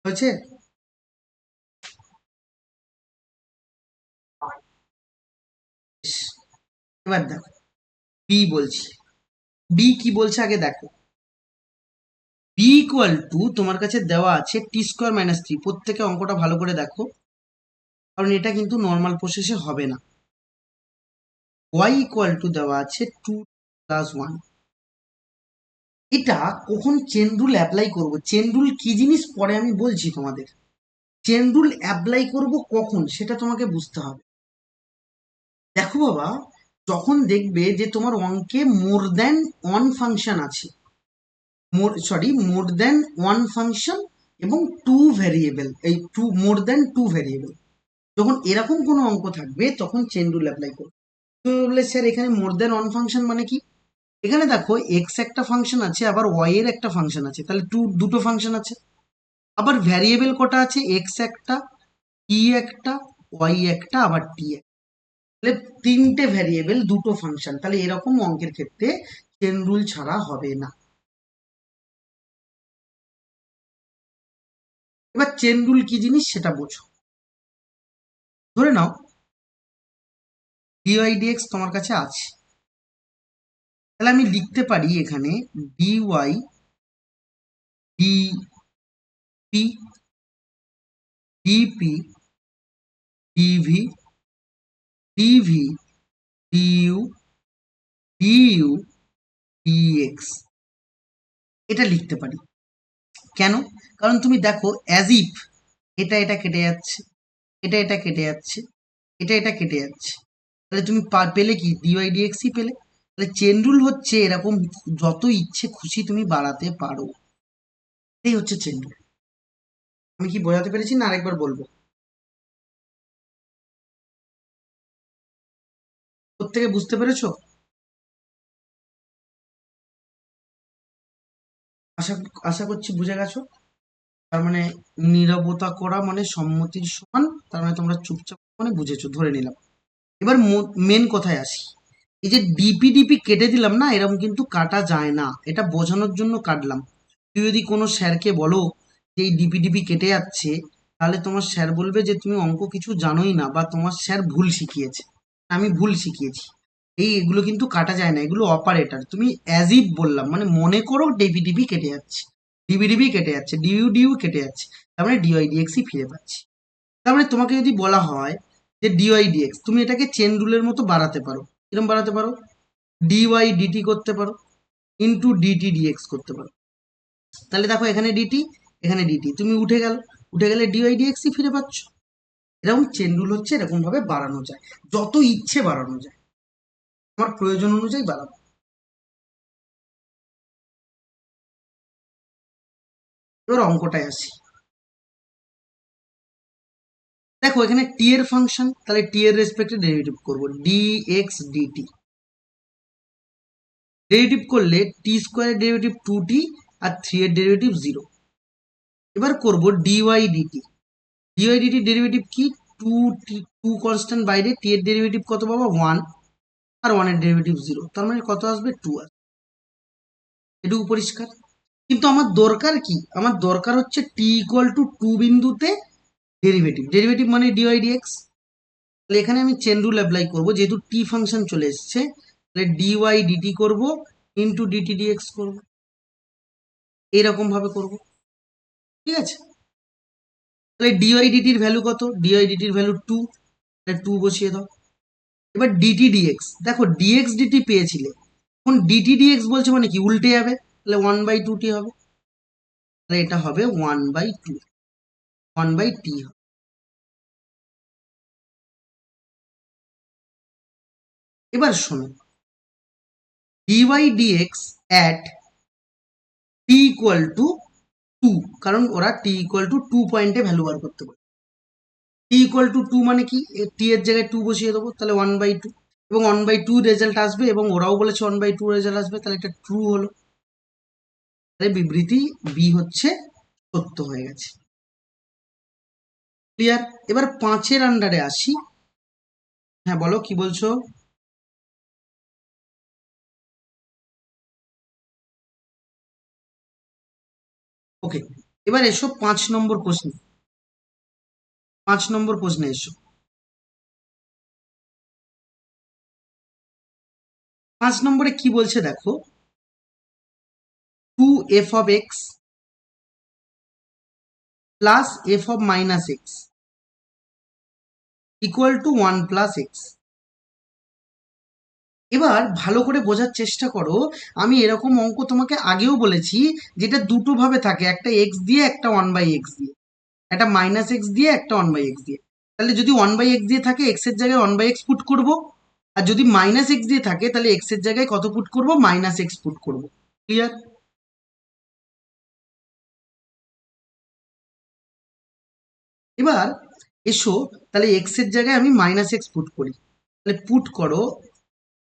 হয়েছে? এবার দেখো, বি বলছি। বি কি বলছে আগে দেখো। বি ইকুয়াল টু তোমার কাছে দেওয়া আছে টি স্কোয়ার মাইনাস থ্রি। প্রত্যেকে অঙ্কটা ভালো করে দেখো, কারণ এটা কিন্তু নর্মাল প্রসেসে হবে না। ওয়াই ইকুয়াল টু দেওয়া আছে টু প্লাস ওয়ান। এটা কখন চেন রুল অ্যাপ্লাই করবো, চেন রুল কি জিনিস পরে আমি বলছি তোমাদের। চেন রুল অ্যাপ্লাই করব কখন সেটা তোমাকে বুঝতে হবে। দেখো বাবা, যখন দেখবে যে তোমার অঙ্কে মোর দ্যান ওয়ান ফাংশন আছে, মোর দ্যান ওয়ান ফাংশন এবং টু ভ্যারিয়েবল, এই two more than two variable, যখন এরকম কোনো অঙ্ক থাকবে তখন চেন রুল অ্যাপ্লাই করবে। তুমি বললে স্যার এখানে মোর দ্যান ওয়ান ফাংশন মানে কি? এখানে দেখো এক্স একটা ফাংশন আছে, আবার ওয়াই এর একটা ফাংশন আছে, তাহলে দুটো ফাংশন আছে। আবার ভ্যারিয়েবল কটা আছে? এক্স একটা, ই একটা, ওয়াই একটা, আবার টি একটা। তাহলে তিনটে ভ্যারিয়েবল, দুটো ফাংশন, তাহলে এরকম অঙ্কের ক্ষেত্রে চেন রুল ছাড়া হবে না। এবার চেন রুল কি জিনিস সেটা বোঝো। ধরে নাও ডিওয়াই ডিএক্স তোমার কাছে আছে, তাহলে আমি লিখতে পারি এখানে d y d p d p d v d v d u d u d x, এটা লিখতে পারি। কেন? কারণ তুমি দেখো অ্যাজ ইফ এটা এটা কেটে যাচ্ছে, এটা এটা কেটে যাচ্ছে, এটা এটা কেটে যাচ্ছে, তাহলে তুমি পেলে কি ডিওয়াই ডিএক্সই পেলে। তাহলে চেন রুল হচ্ছে এরকম, যত ইচ্ছে খুশি তুমি বাড়াতে পারো, এই হচ্ছে চেন রুল। আমি কি বোঝাতে পেরেছি না আরেকবার বলবো? প্রত্যেকে বুঝতে পেরেছো? আশা আশা করছি বুঝে গেছো। তার মানে নীরবতা করা মানে সম্মতির সমান, তার মানে তোমরা চুপচাপ মানে বুঝেছো ধরে নিলাম। এবার মেন কথায় আসি। এই যে ডিপি ডিপি কেটে দিলাম না, এরকম কিন্তু কাটা যায় না, এটা বোঝানোর জন্য কাটলাম। তুই যদি কোনো স্যারকে বলো যে এই ডিপি ডিপি কেটে যাচ্ছে, তাহলে তোমার স্যার বলবে যে তুমি অঙ্ক কিছু জানোই না, বা তোমার স্যার ভুল শিখিয়েছে। আমি ভুল শিখিয়েছি। এগুলো কিন্তু কাটা যায় না, এগুলো অপারেটর। তুমি অ্যাজ ইফ বললাম মানে মনে করো ডিপি ডিপি কেটে যাচ্ছে, ডিবি ডিবি কেটে যাচ্ছে, ডিইউ ডিইউ কেটে যাচ্ছে, তার মানে ডিওয়াই ডিএক্সই ফিরে পাচ্ছি। তার মানে তোমাকে যদি বলা হয় যে ডিওয়াই ডিএক্স, তুমি এটাকে চেন রুলের মতো বাড়াতে পারো। কিরকম বাড়াতে পারো? ডিওয়াই ডিটি করতে পারো, ইন্টু ডিটি ডিএক্স করতে পারো। তাহলে দেখো এখানে ডিটি, এখানে ডিটি, তুমি উঠে গেলে ডিওয়াই ডিএক্সই ফিরে পাচ্ছ। এরকম চেন রুল হচ্ছে, এরকম ভাবে বাড়ানো যায়, যত ইচ্ছে বাড়ানো যায়, আমার প্রয়োজন অনুযায়ী বাড়াবো। এবার অঙ্কটায় আসি। দেখো এখানে টি এর ফাংশন, তাহলে টি এর রেসপেক্টে ডেরিভেটিভ করবো, ডি এক্স ডিটি। ডেরিভেটিভ করলে টি স্কোয়ারের ডেরিভেটিভ টু টি, আর থ্রি এর ডেরিভেটিভ জিরো। এবার করবো d y d t. D y d t derivative কি? টু টি, টু কনস্ট্যান্ট বাইরে, টি এর ডেরিভেটিভ কত পাবো? ওয়ান, আর ওয়ানের ডেরিভেটিভ জিরো, তার মানে কত আসবে? টু আসবে। এটুকু পরিষ্কার। কিন্তু আমার দরকার কি? আমার দরকার হচ্ছে টি ইকুয়াল টু টু বিন্দুতে ডেরিভেটিভ, ডেরিভেটিভ মানে ডিওয়াই ডিএক্স। তাহলে এখানে আমি চেন রুল অ্যাপ্লাই করবো, যেহেতু টি ফাংশন চলে এসছে, তাহলে ডিওয়াই ডিটি করবো, ইন্টু ডিটি ডিএক্স করবো, এইরকম ভাবে করবো। ঠিক আছে? তাহলে ডিওয়াই ডিটির ভ্যালু কত? ডিওয়াই ডিটির ভ্যালু টু, তাহলে টু বসিয়ে দাও। এবার ডিটি ডিএক্স, দেখো ডিএক্স ডিটি পেয়েছিলে, এখন ডিটি ডিএক্স বলছে মানে কি? উল্টে যাবে, তাহলে ওয়ান বাই টু টি হবে, তাহলে এটা হবে one by two, one by t হবে। এবার শোনো, dy dx at t equal to two, কারণ ওরা টি ইকুয়াল টু টু পয়েন্টে ভ্যালু বার করতে পারে। টি ইকুয়াল টু টু মানে কি? টি এর জায়গায় টু বসিয়ে দেবো, তাহলে ওয়ান বাই টু, এবং ওয়ান বাই টু রেজাল্ট আসবে, এবং ওরাও বলেছে ওয়ান বাই টু রেজাল্ট আসবে, তাহলে এটা ট্রু হলো। তাহলে বিবৃতি বি হচ্ছে সত্য হয়ে গেছে। ক্লিয়ার? এবার পাঁচের আন্ডারে আসি। হ্যাঁ বলো, কি বলছো? ওকে, এবার এসো 5 নম্বর প্রশ্ন। 5 নম্বর প্রশ্নে এসো। 5 নম্বরে কি বলছে দেখো, 2f of x plus f of minus x equal to 1 plus x। এবার ভালো করে বোঝার চেষ্টা করো, আমি এরকম অঙ্ক তোমাকে আগেও বলেছি, যেটা দুটো ভাবে থাকে, একটা এক্স দিয়ে একটা 1/x দিয়ে, একটা মাইনাস এক্স দিয়ে একটা 1/x দিয়ে। তাহলে যদি 1/x দিয়ে থাকে এক্স এর জায়গায় 1/x পুট করব, আর যদি মাইনাস এক্স দিয়ে থাকে তাহলে এক্স এর জায়গায় কত পুট করব, মাইনাস এক্স পুট করব। ক্লিয়ার? এবার এসো, তাহলে এক্স এর জায়গায় আমি মাইনাস এক্স পুট করি। তাহলে পুট করো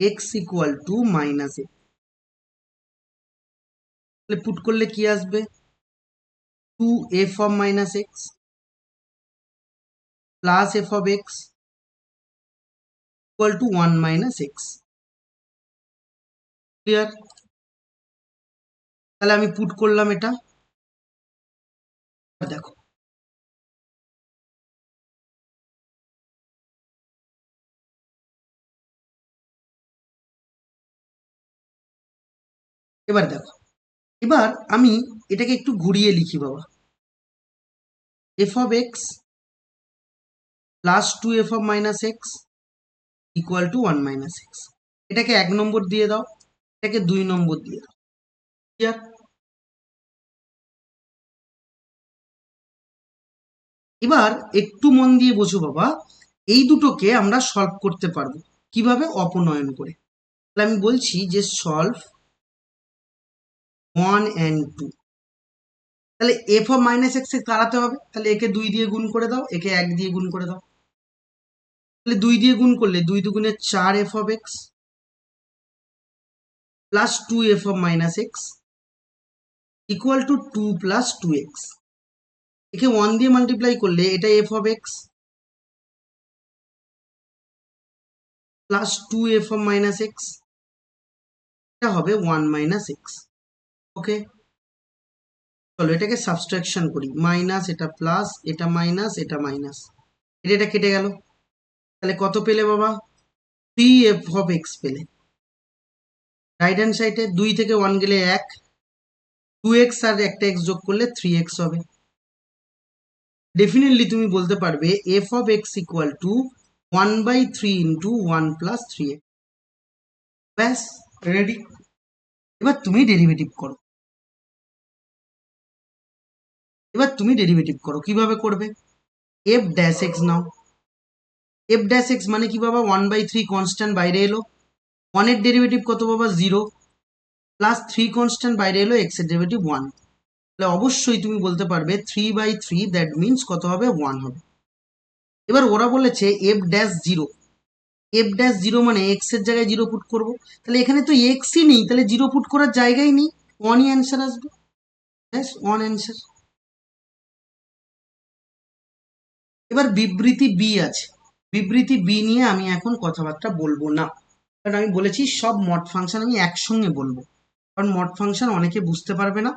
x equal two minus x. তাহলে পুট করলে কি আসবে, 2f of minus x plus f of x equal to 1 minus x। Clear? তাহলে আমি পুট করলাম এটা, দেখো এবার দেখো, এবার আমি এটাকে একটু ঘুরিয়ে লিখি বাবা, f of x plus 2f of minus x equal to 1 minus x। এটাকে 1 নম্বর দিয়ে দাও, এটাকে 2 নম্বর দিয়ে দাও। ক্লিয়ার? এবার একটু মন দিয়ে বোঝো বাবা, এই দুটোকে আমরা সলভ করতে পারবো কিভাবে, অপনয়ন করে। তাহলে আমি বলছি যে সলভ 1 and 2। তাহলে এফ অফ মাইনাস এক্স তাড়াতে হবে, তাহলে একে 2 দিয়ে গুণ করে দাও, একে 1 দিয়ে গুণ করে দাও। তাহলে 2 দিয়ে গুণ করলে 2 দুগুণে 4 F of x plus 2 F of minus x equal two 2 plus 2x। একে 1 দিয়ে মাল্টিপ্লাই করলে এটা F of x plus 2 F of minus x, এটা হবে 1 মাইনাস এক্স। ওকে, চলো এটাকে সাবস্ট্রাকশন করি, মাইনাস এটা প্লাস, এটা মাইনাস, এটা মাইনাস, এটা কেটে গেল। তাহলে কত পেলে বাবা, 3 এফ অফ এক্স পেলে। রাইট হ্যান্ড সাইডে 2 থেকে 1 গেলে 1, 2x আর একটা x যোগ করলে 3x হবে। ডেফিনেটলি তুমি বলতে পারবে f of x equal to 1/3 into 1 plus 3x। ব্যাস, রেডি। এবার তুমি ডেরিভেটিভ করো, কিভাবে করবে, f ড্যাশ x নাও। f ড্যাশ x মানে কি বাবা, 1/3 কনস্ট্যান্ট বাইরে এলো, 1 এর ডেরিভেটিভ কত বাবা, 0, প্লাস 3 কনস্ট্যান্ট বাইরে এলো, x এর ডেরিভেটিভ 1। তাহলে অবশ্যই তুমি বলতে পারবে 3/3, দ্যাট মিনস কত হবে, 1 হবে। এবার ওরা বলেছে F dash zero, F dash zero মানে এক্স এর জায়গায় জিরো পুট করবো। তাহলে এখানে তো এক্সই নেই, তাহলে জিরো পুট করার জায়গাই নেই, ওয়ানই অ্যান্সার আসবে। ব্যাস, ওয়ান অ্যান্সার। এবার বিবৃতি বি আছে, বিবৃতি বি নিয়ে আমি এখন কথাবার্তা বলবো না, কারণ আমি বলেছি সব মড ফাংশন আমি একসঙ্গে বলবো, কারণ মড ফাংশন অনেকে বুঝতে পারবে না।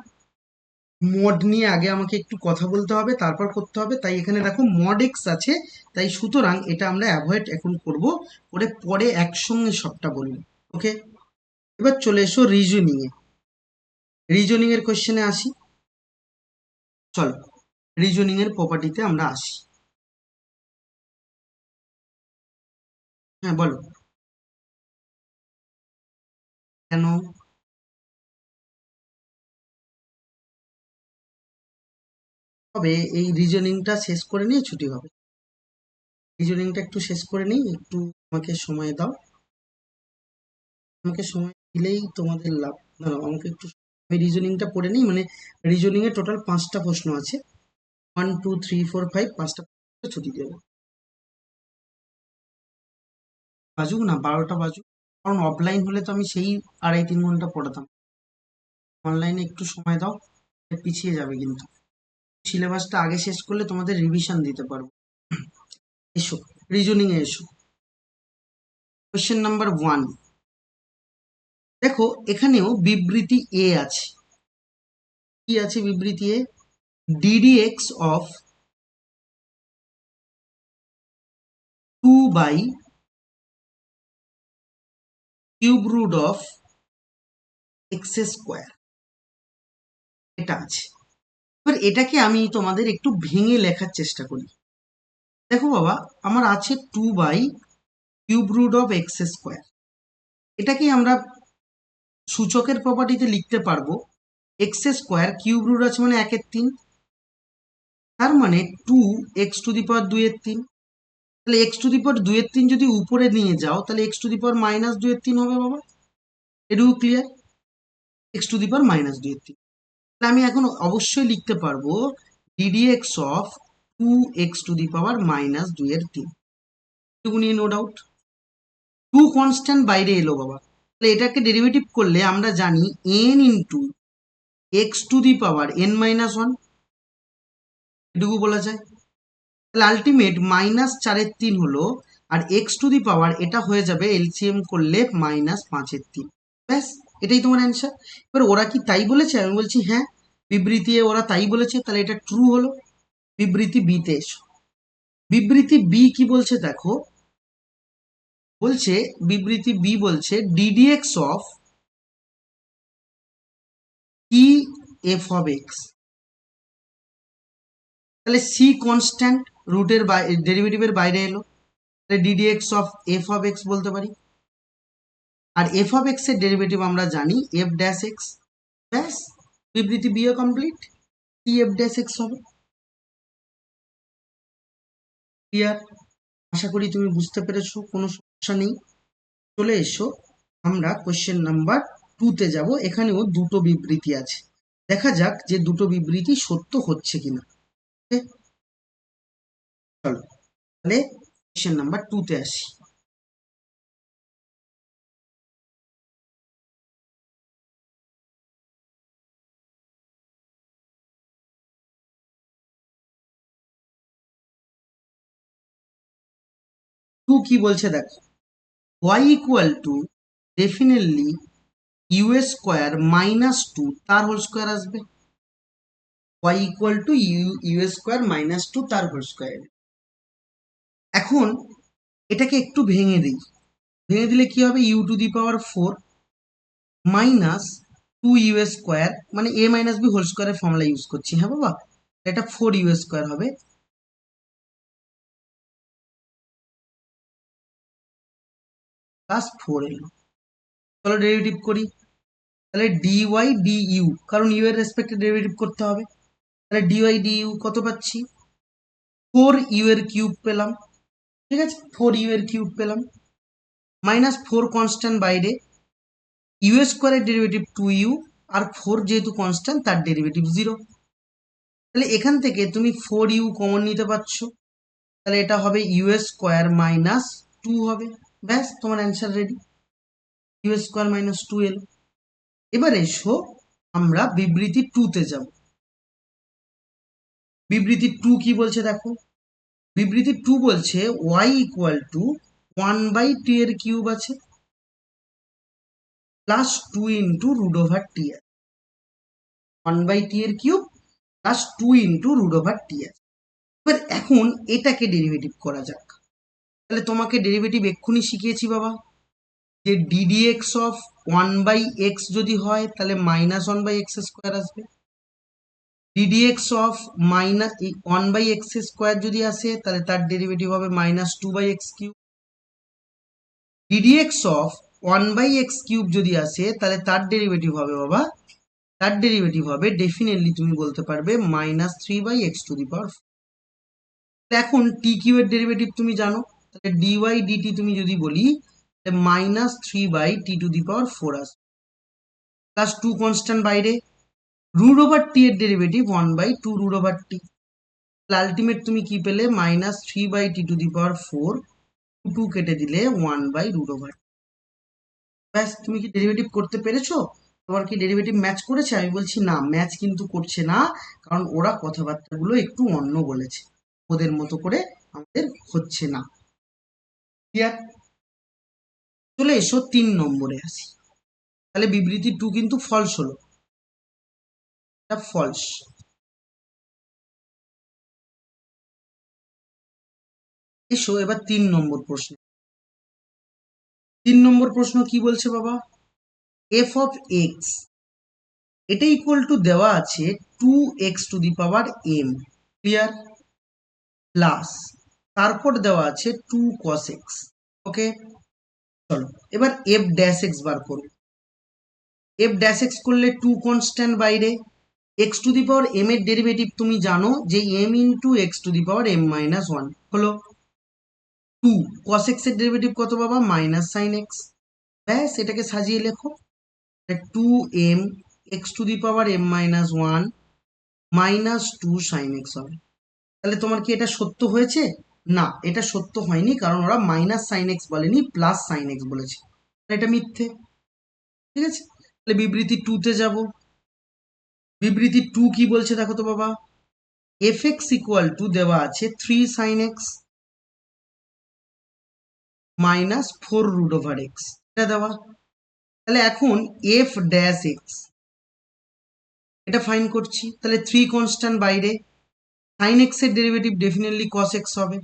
মড নিয়ে আগে আমাকে একটু কথা বলতে হবে, তারপর করতে হবে। তাই এখানে দেখো মড এক্স আছে, তাই সুতরাং এটা আমরা অ্যাভয়েড এখন করব, করে পরে একসঙ্গে সবটা বলবো। ওকে, এবার চলে এসো রিজনিং এ, রিজনিং এর কোশ্চেনে আসি। চলো রিজনিং এর প্রপার্টিতে আমরা আসি। হ্যাঁ বলো, কেন? হবে এই রিজনিংটা শেষ করে নিয়ে ছুটি হবে। রিজনিংটা একটু শেষ করে নিই, একটু আমাকে সময় দাও। আমাকে সময় দিলেই তোমাদের লাভ। না, আমাকে একটু, আমি রিজনিংটা পড়ে নিই, মানে রিজনিং এ টোটাল 5টা প্রশ্ন আছে, 1 2 3 4 5, 5টা ছুটি দেবো। বাজুক না, 12টা বাজুক, কারণ অফলাইন হলে তো আমি সেই 2.5 3 ঘন্টা পড়াতাম। অনলাইনে একটু সময় দাও, পিছিয়ে যাবে কিন্তু। সিলেবাসটা আগে শেষ করলে তোমাদের রিভিশন দিতে পারবো। এসো রিজনিং এ এসো, কোয়েশ্চেন নাম্বার 1। দেখো এখানেও বিবৃতি এ আছে, কি আছে বিবৃতি এ, ddx of 2/, cube root of x square, এটা আছে। এবার এটাকে আমি তোমাদের একটু ভেঙে লেখার চেষ্টা করি। দেখো বাবা, আমার আছে 2 cube root of x square. এটাকে আমরা সূচকের প্রপার্টিতে লিখতে পারবো এক্স স্কোয়ার কিউব রুট আছে মানে 1/3, তার মানে 2 x⁻²⁵। তাহলে x⁻²⁵ যদি উপরে নিয়ে যাও তাহলে x⁻²⁵ হবে বাবা। এটুকু ক্লিয়ার? x⁻²⁵। তাহলে আমি এখন অবশ্যই লিখতে পারবো ddx অফ 2x⁻²⁻3। এটুকু নিয়ে নো ডাউট। 2 কনস্ট্যান্ট বাইরে এলো বাবা। তাহলে এটাকে ডেরিভেটিভ করলে আমরা জানি n ইন্টু x⁻n−1, এটুকু বলা যায়। তাহলে আলটিমেট -4/3 হলো, আর x⁻, এটা হয়ে যাবে এলসিএম করলে -5/3। ব্যাস, এটাই তোমার অ্যান্সার। এবার ওরা কি তাই বলেছে? আমি বলছি হ্যাঁ, বিবৃতি ওরা তাই বলেছে, তাহলে এটা ট্রু হলো। বিবৃতি বিতে এসো। বিবৃতি বি কি বলছে দেখো, বলছে বিবৃতি বি বলছে ddx অফ কি এফ অফ এক্স। তাহলে সি কনস্ট্যান্ট, রুটের ডেরিভেটিভের বাইরে এলো, তাহলে ddx of F of x বলতে পারি। আর এফ অফ এক্স এর ডেরিভেটিভ আমরা জানি এফ ড্যাশ এক্স। ব্যাস, বিবৃতি বিও কমপ্লিট। কি এফ ড্যাশ এক্স হবে। ক্লিয়ার? আশা করি তুমি বুঝতে পেরেছো, কোনো সমস্যা নেই। চলে এসো, আমরা কোশ্চেন নাম্বার 2-তে যাব। এখানেও দুটো বিবৃতি আছে, দেখা যাক যে দুটো বিবৃতি সত্য হচ্ছে কিনা। চলো তাহলে কোশ্চেন নাম্বার 2-তে আসি। টু কি বলছে দেখো, y equal two definitely u² -2 তার হোল স্কোয়ার আসবে। y ইকুয়াল টু u² -2 তার হোল স্কোয়ার। এখন এটাকে একটু ভেঙে দিই। ভেঙে দিলে কি হবে, u⁴ -2u², মানে a মাইনাস বি হোল স্কোয়ারের ফর্মুলা ইউজ করছি। হ্যাঁ বাবা, এটা 4u² হবে +4 এলো। চলো ডেরিভেটিভ করি। তাহলে ডিওয়াই ডিইউ, কারণ ইউ এর রেসপেক্টে ডেরিভেটিভ করতে হবে। তাহলে ডিওয়াই ডিইউ কত পাচ্ছি, 4u এর কিউব পেলাম। ঠিক আছে, 4u এর কিউব পেলাম, -4 কনস্ট্যান্ট বাইরে, u² এর ডেরিভেটিভ 2u, আর 4 যেহেতু কনস্ট্যান্ট তার ডেরিভেটিভ 0। তাহলে এখান থেকে তুমি 4u কমন নিতে পারছো, তাহলে এটা হবে u² -2 হবে। ব্যাস, তোমার অ্যান্সার রেডি, u² -2 এলো। এবার এসো আমরা বিবৃতি 2-তে যাব। বিবৃতি 2 কি বলছে দেখো, বিবৃতি 2 বলছে y ইকুয়াল টু 1/t এর কিউব আছে +2 ইন্টু √t আছে। 1/t এর কিউব +2 ইন্টু √t আছে। এবার এখন এটাকে ডেরিভেটিভ করা যাক। তাহলে তোমাকে ডেরিভেটিভ এক্ষুনি শিখিয়েছি বাবা, যে ddx অফ 1/x যদি হয় তাহলে -1/x² আসবে। ddx অফ -1/x² যদি আসে তাহলে তার ডেরিভেটিভ হবে -2/x³। ddx অফ 1/x³ যদি আসে তাহলে তার ডেরিভেটিভ হবে বাবা, তার ডেরিভেটিভ হবে ডেফিনেটলি তুমি বলতে পারবে -3/x⁴। এখন t³ এর ডেরিভেটিভ তুমি জানো, তাহলে dy dt তুমি যদি বলি -3/t⁴ আসবে, +2 কনস্ট্যান্ট বাইরে, √t এর ডেরিভেটিভ 1/2√t। আলটিমেট তুমি কি পেলে, -3/t⁴, 2 কেটে দিলে 1/√t। ব্যাস, তুমি কি ডেরিভেটিভ করতে পেরেছো? তোমার কি ডেরিভেটিভ ম্যাচ করেছে? আমি বলছি না, ম্যাচ কিন্তু করছে না, কারণ ওরা কথাবার্তাগুলো একটু অন্য বলেছে, ওদের মতো করে আমাদের হচ্ছে না। ক্লিয়ার? চলে এসো 3 নম্বরে আসি। তাহলে বিবৃতি 2 কিন্তু ফলস হলো, এটা ফলস। এসো এবার 3 নম্বর প্রশ্ন। 3 নম্বর প্রশ্ন কি বলছে বাবা, এফ অফ এক্স এটা ইকুয়াল টু দেওয়া আছে 2x⁴m, ক্লিয়ার, প্লাস তারপর দেওয়া আছে 2 cos x। ওকে, চলো এবার এফ ড্যাশ এক্স বার করব। এফ ড্যাশ এক্স করলে 2 কনস্ট্যান্ট বাইরে, x⁴m এর ডেরিভেটিভ তুমি জানো যে m ইন্টু x⁴m মাইনাস 1 হলো 2 cos x এর ডেরিভেটিভ কত বাবা, মাইনাস সাইন এক্স। ব্যাস এটাকে সাজিয়ে লেখো, 2m x⁴m minus 1 minus 2 sign x হবে। তাহলে তোমার কি এটা সত্য হয়েছে? না, এটা সত্য হয়নি, কারণ ওরা মাইনাস সাইন এক্স বলেনি, প্লাস সাইন এক্স বলেছে, এটা মিথ্যে। ঠিক আছে, তাহলে বিবৃতি 2 তে যাব। বিবৃতি 2 কি বলছে দেখো তো বাবা, এফ এক্স ইকুয়াল টু দেওয়া আছে 3 সাইন এক্স মাইনাস 4√x, এটা দেওয়া। তাহলে এখন এফ ড্যাশ এক্স এটা ফাইন করছি, তাহলে 3 কনস্ট্যান্ট বাইরে, সাইন এক্স এর ডেরিভেটিভ ডেফিনেটলি cos x হবে,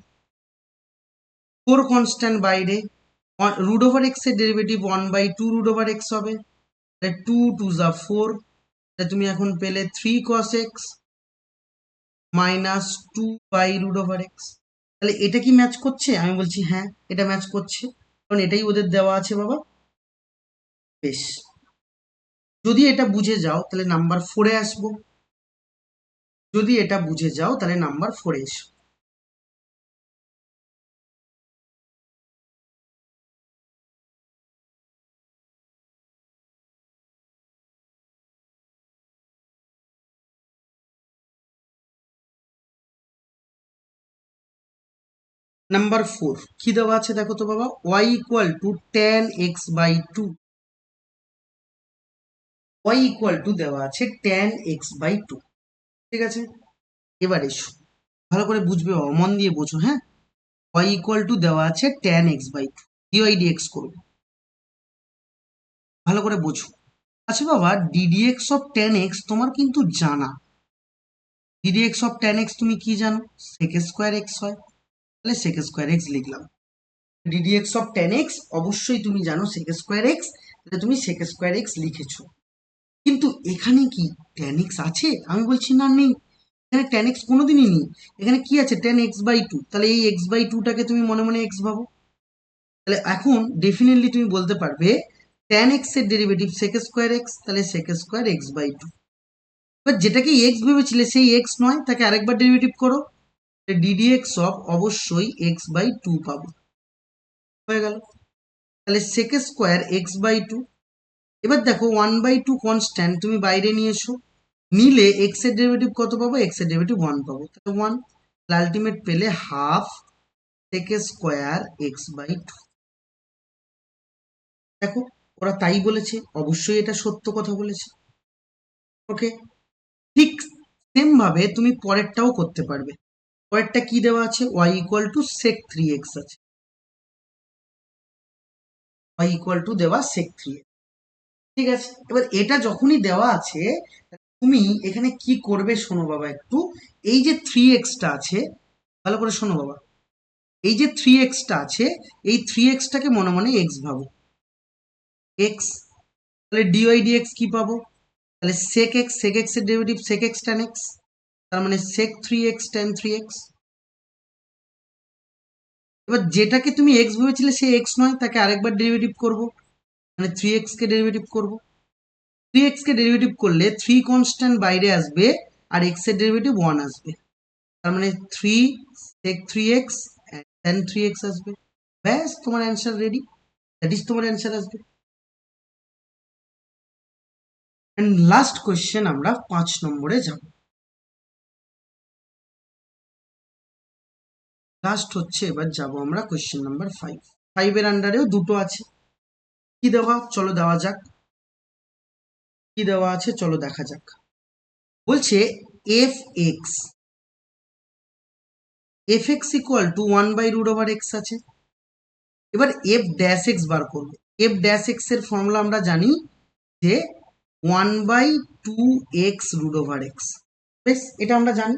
4 কনস্ট্যান্ট বাইরে, √x এর ডেরিভেটিভ 1/2√x হবে, তাহলে 2 2 যা 4, তাহলে তুমি এখন পেলে 3 cos x মাইনাস 2/√x। তাহলে এটা কি ম্যাচ করছে? আমি বলছি হ্যাঁ, এটা ম্যাচ করছে, কারণ এটাই ওদের দেওয়া আছে বাবা। বেশ, যদি এটা বুঝে যাও তাহলে নাম্বার 4-এ আসবো, যদি এটা বুঝে যাও তাহলে নাম্বার 4-এ এসো। নাম্বার 4 কি দেওয়া আছে দেখো তো বাবা, y equal two tan x/2, y equal two দেওয়া আছে tan x/2। ঠিক আছে, এবার এসো, ভালো করে বুঝবে বাবা, মন দিয়ে বোঝো, হ্যাঁ। y ইকুয়াল টু দেওয়া আছে tan x/2, dy dx করবো, ভালো করে বোঝো। আচ্ছা বাবা, ddx অফ tan x তোমার কিন্তু জানা, ddx অফ tan x তুমি কি জানো, sec স্কোয়ার x হয়, তাহলে sec স্কোয়ার x লিখলাম। ddx অফ tan x অবশ্যই তুমি জানো sec স্কোয়ার x, তাহলে তুমি sec স্কোয়ার x লিখেছো। কিন্তু এখানে কি tan x আছে? আমি বলছি না, নেই, এখানে tan x কোনোদিনই নেই। এখানে কি আছে, tan x/2, তাহলে এই x/2টাকে তুমি মনে মনে x ভাবো। তাহলে এখন ডেফিনেটলি তুমি বলতে পারবে tan x এর ডেরিভেটিভ sec স্কোয়ার x, তাহলে sec স্কোয়ার x/2। এবার যেটাকে x ভেবেছিলে সেই x নয়, তাকে আরেকবার ডেরিভেটিভ করো, ddx অফ অবশ্যই x/2 পাবো, হয়ে গেল। তাহলে sec স্কোয়ার x/2। এবার দেখো 1/2 কনস্ট্যান্ট তুমি বাইরে নিয়ে এসো, নিলে x এর ডেরিভেটিভ কত পাবো, x এর ডেরিভেটিভ 1 পাবো, তাহলে 1, আলটিমেট পেলে হাফ sec স্কোয়ার x/2। দেখো, ওরা তাই বলেছে, অবশ্যই এটা সত্য কথা বলেছে। ওকে, ঠিক সেম ভাবে তুমি পরেরটাও করতে পারবে। পরেরটা কি দেওয়া আছে, y equal two sec 3x আছে, y ইকুয়াল টু দেওয়া sec 3x। ঠিক আছে, এবার এটা যখনই দেওয়া আছে তুমি এখানে কি করবে শোনো বাবা একটু, এই যে 3x-টা আছে, ভালো করে শোনো বাবা, এই যে 3x-টা আছে, এই 3x-টাকে মনে মনে x ভাবো, x, তাহলে dy dx কি পাবো, তাহলে sec x, sec x এর derivative sec x tan x, তার মানে sec 3x tan 3x। এবার যেটাকে তুমি x ভেবেছিলে সে x নয়, তাকে আরেকবার ডেরিভেটিভ করব, মানে 3x কে ডেরিভেটিভ করব। 3x কে ডেরিভেটিভ করলে 3 কনস্ট্যান্ট বাইরে আসবে, আর x এর ডেরিভেটিভ 1 আসবে, তার মানে 3 sec 3x tan 3x আসবে। ব্যাস তোমার অ্যান্সার রেডি, দ্যাট ইজ তোমার অ্যান্সার আসবে। এন্ড লাস্ট কোয়েশ্চেন আমরা 5 নম্বরে যাব। লাস্ট হচ্ছে, এবার যাব আমরা কোয়েশ্চেন নাম্বার 5। 5 এর আন্ডারেও দুটো আছে, কি দেওয়া চলো দেওয়া যাক, কি দেওয়া আছে চলো দেখা যাক। বলছে F x, F x equal two 1/√x আছে। এবার এফ ড্যাশ এক্স বার করবো। এফ ড্যাশ এক্স এর ফর্মুলা আমরা জানি যে 1/2x√x। বেশ, এটা আমরা জানি,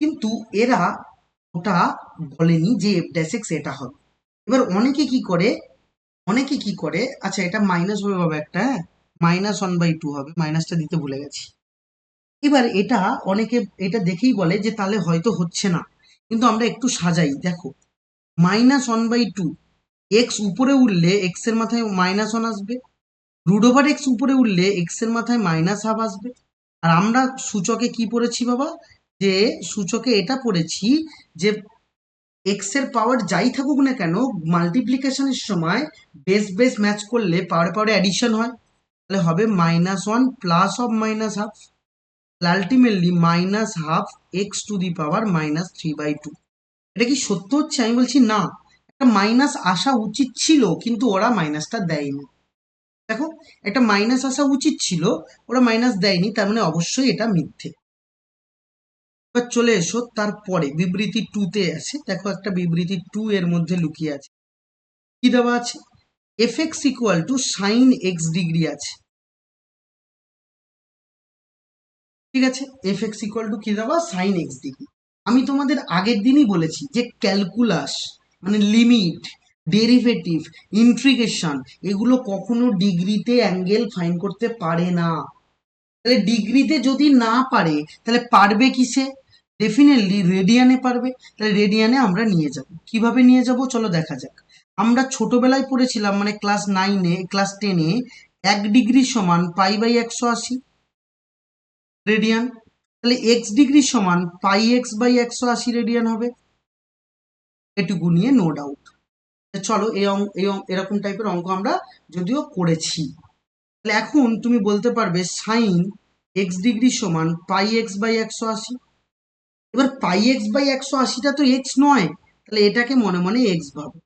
কিন্তু এরা ওটা বলেনি যে এফ ড্যাশ এক্স এটা হবে। এবার অনেকে কি করে, অনেকে কি করে, আচ্ছা এটা মাইনাস হবে বাবা একটা, হ্যাঁ -1/2 হবে, মাইনাসটা দিতে ভুলে গেছি। এবার এটা অনেকে এটা দেখেই বলে যে তাহলে হয়তো হচ্ছে না, কিন্তু আমরা একটু সাজাই, দেখো -1/2, এক্স উপরে উঠলে এক্স এর মাথায় -1 আসবে, √(x) উপরে উঠলে এক্স এর মাথায় -1/2 আসবে। আর আমরা সূচকে কি পড়েছি বাবা, যে সূচকে এটা পড়েছি যে এক্স এর পাওয়ার যাই থাকুক না কেন, মাল্টিপ্লিকেশনের সময় বেস বেস ম্যাচ করলে পাওয়ারে পাওয়ারে অ্যাডিশন হয়, তাহলে হবে -1 প্লাস অফ -1/2, আলটিমেটলি -1/2 x⁻³ এটা কি সত্য হচ্ছে? আমি বলছি না, একটা মাইনাস আসা উচিত ছিল, কিন্তু ওরা মাইনাসটা দেয়নি। দেখো, একটা মাইনাস আসা উচিত ছিল, ওরা মাইনাস দেয়নি, তার মানে অবশ্যই এটা মিথ্যে। এবার চলে এসো তারপরে বিবৃতি 2 তে আছে, দেখো একটা বিবৃতি 2 এর মধ্যে লুকিয়ে আছে, কি দেওয়া আছে, fx = sin x ডিগ্রি আছে, ঠিক আছে, fx = কি দেওয়া, sin x ডিগ্রি। আমি তোমাদের আগের দিনই বলেছি যে ক্যালকুলাস মানে লিমিট, ডেরিভেটিভ, ইন্টিগ্রেশন, এগুলো কখনো ডিগ্রিতে অ্যাঙ্গেল ফাইন্ড করতে পারে না। তাহলে ডিগ্রিতে যদি না পারে, তাহলে পারবে কিসে? ডেফিনেটলি রেডিয়ানে পারবে। তাহলে রেডিয়ানে আমরা নিয়ে যাব, কিভাবে নিয়ে যাব চলো দেখা যাক। আমরা ছোটবেলায় পড়েছিলাম, মানে ক্লাস 9-এ, ক্লাস 10-এ 1 ডিগ্রি সমান π/180 রেডিয়ান, তাহলে x ডিগ্রি সমান πx/180 রেডিয়ান হবে, এটুকু নিয়ে নো ডাউট। চলো এরকম টাইপের অঙ্ক আমরা যদিও করেছি। তাহলে এখন তুমি বলতে পারবে সাইন x ডিগ্রি সমান πx/180। এবার πx/180টা তো এক্স নয়, তাহলে এটাকে মনে মনে এক্স ভাবো।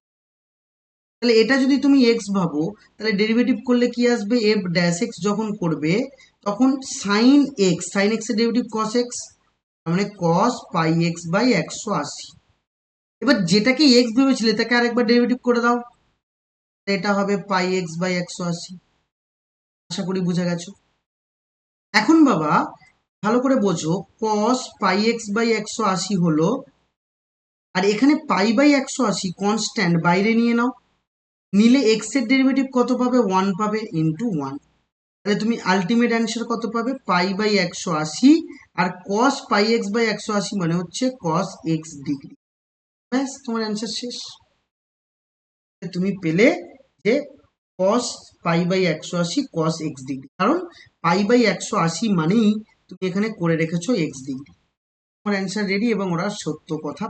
তাহলে এটা যদি তুমি এক্স ভাবো, তাহলে ডেরিভেটিভ করলে কি আসবে, f'(x) যখন করবে তখন সাইন এক্স এর ডেরিভেটিভ কস এক্স, মানে কস πx/180। এবার যেটাকে এক্স ভেবেছিলে তাকে আরেকবার ডেরিভেটিভ করে দাও, এটা হবে πx/180। আশা করি বুঝে গেছো। এখন বাবা ভালো করে বোঝো, cos πx/180 হলো, আর এখানে π/180 কনস্ট্যান্ট বাইরে নিয়ে নাও, নিলে এক্স এর ডেরিভেটিভ কত পাবে, 1 পাবে, ইন্টু 1। তাহলে তুমি আলটিমেট অ্যান্সার কত পাবে, π/180, আর cos πx/180 মানে হচ্ছে cos x ডিগ্রি। ব্যাস, তোমার অ্যান্সার শেষ। তুমি পেলে যে cos π/180 cos x ডিগ্রি, কারণ π/180 মানেই তুমি এখানে করে রেখেছো x ডিগ্রি। তোমার অ্যান্সার রেডি, এবং ওরা সত্য কথা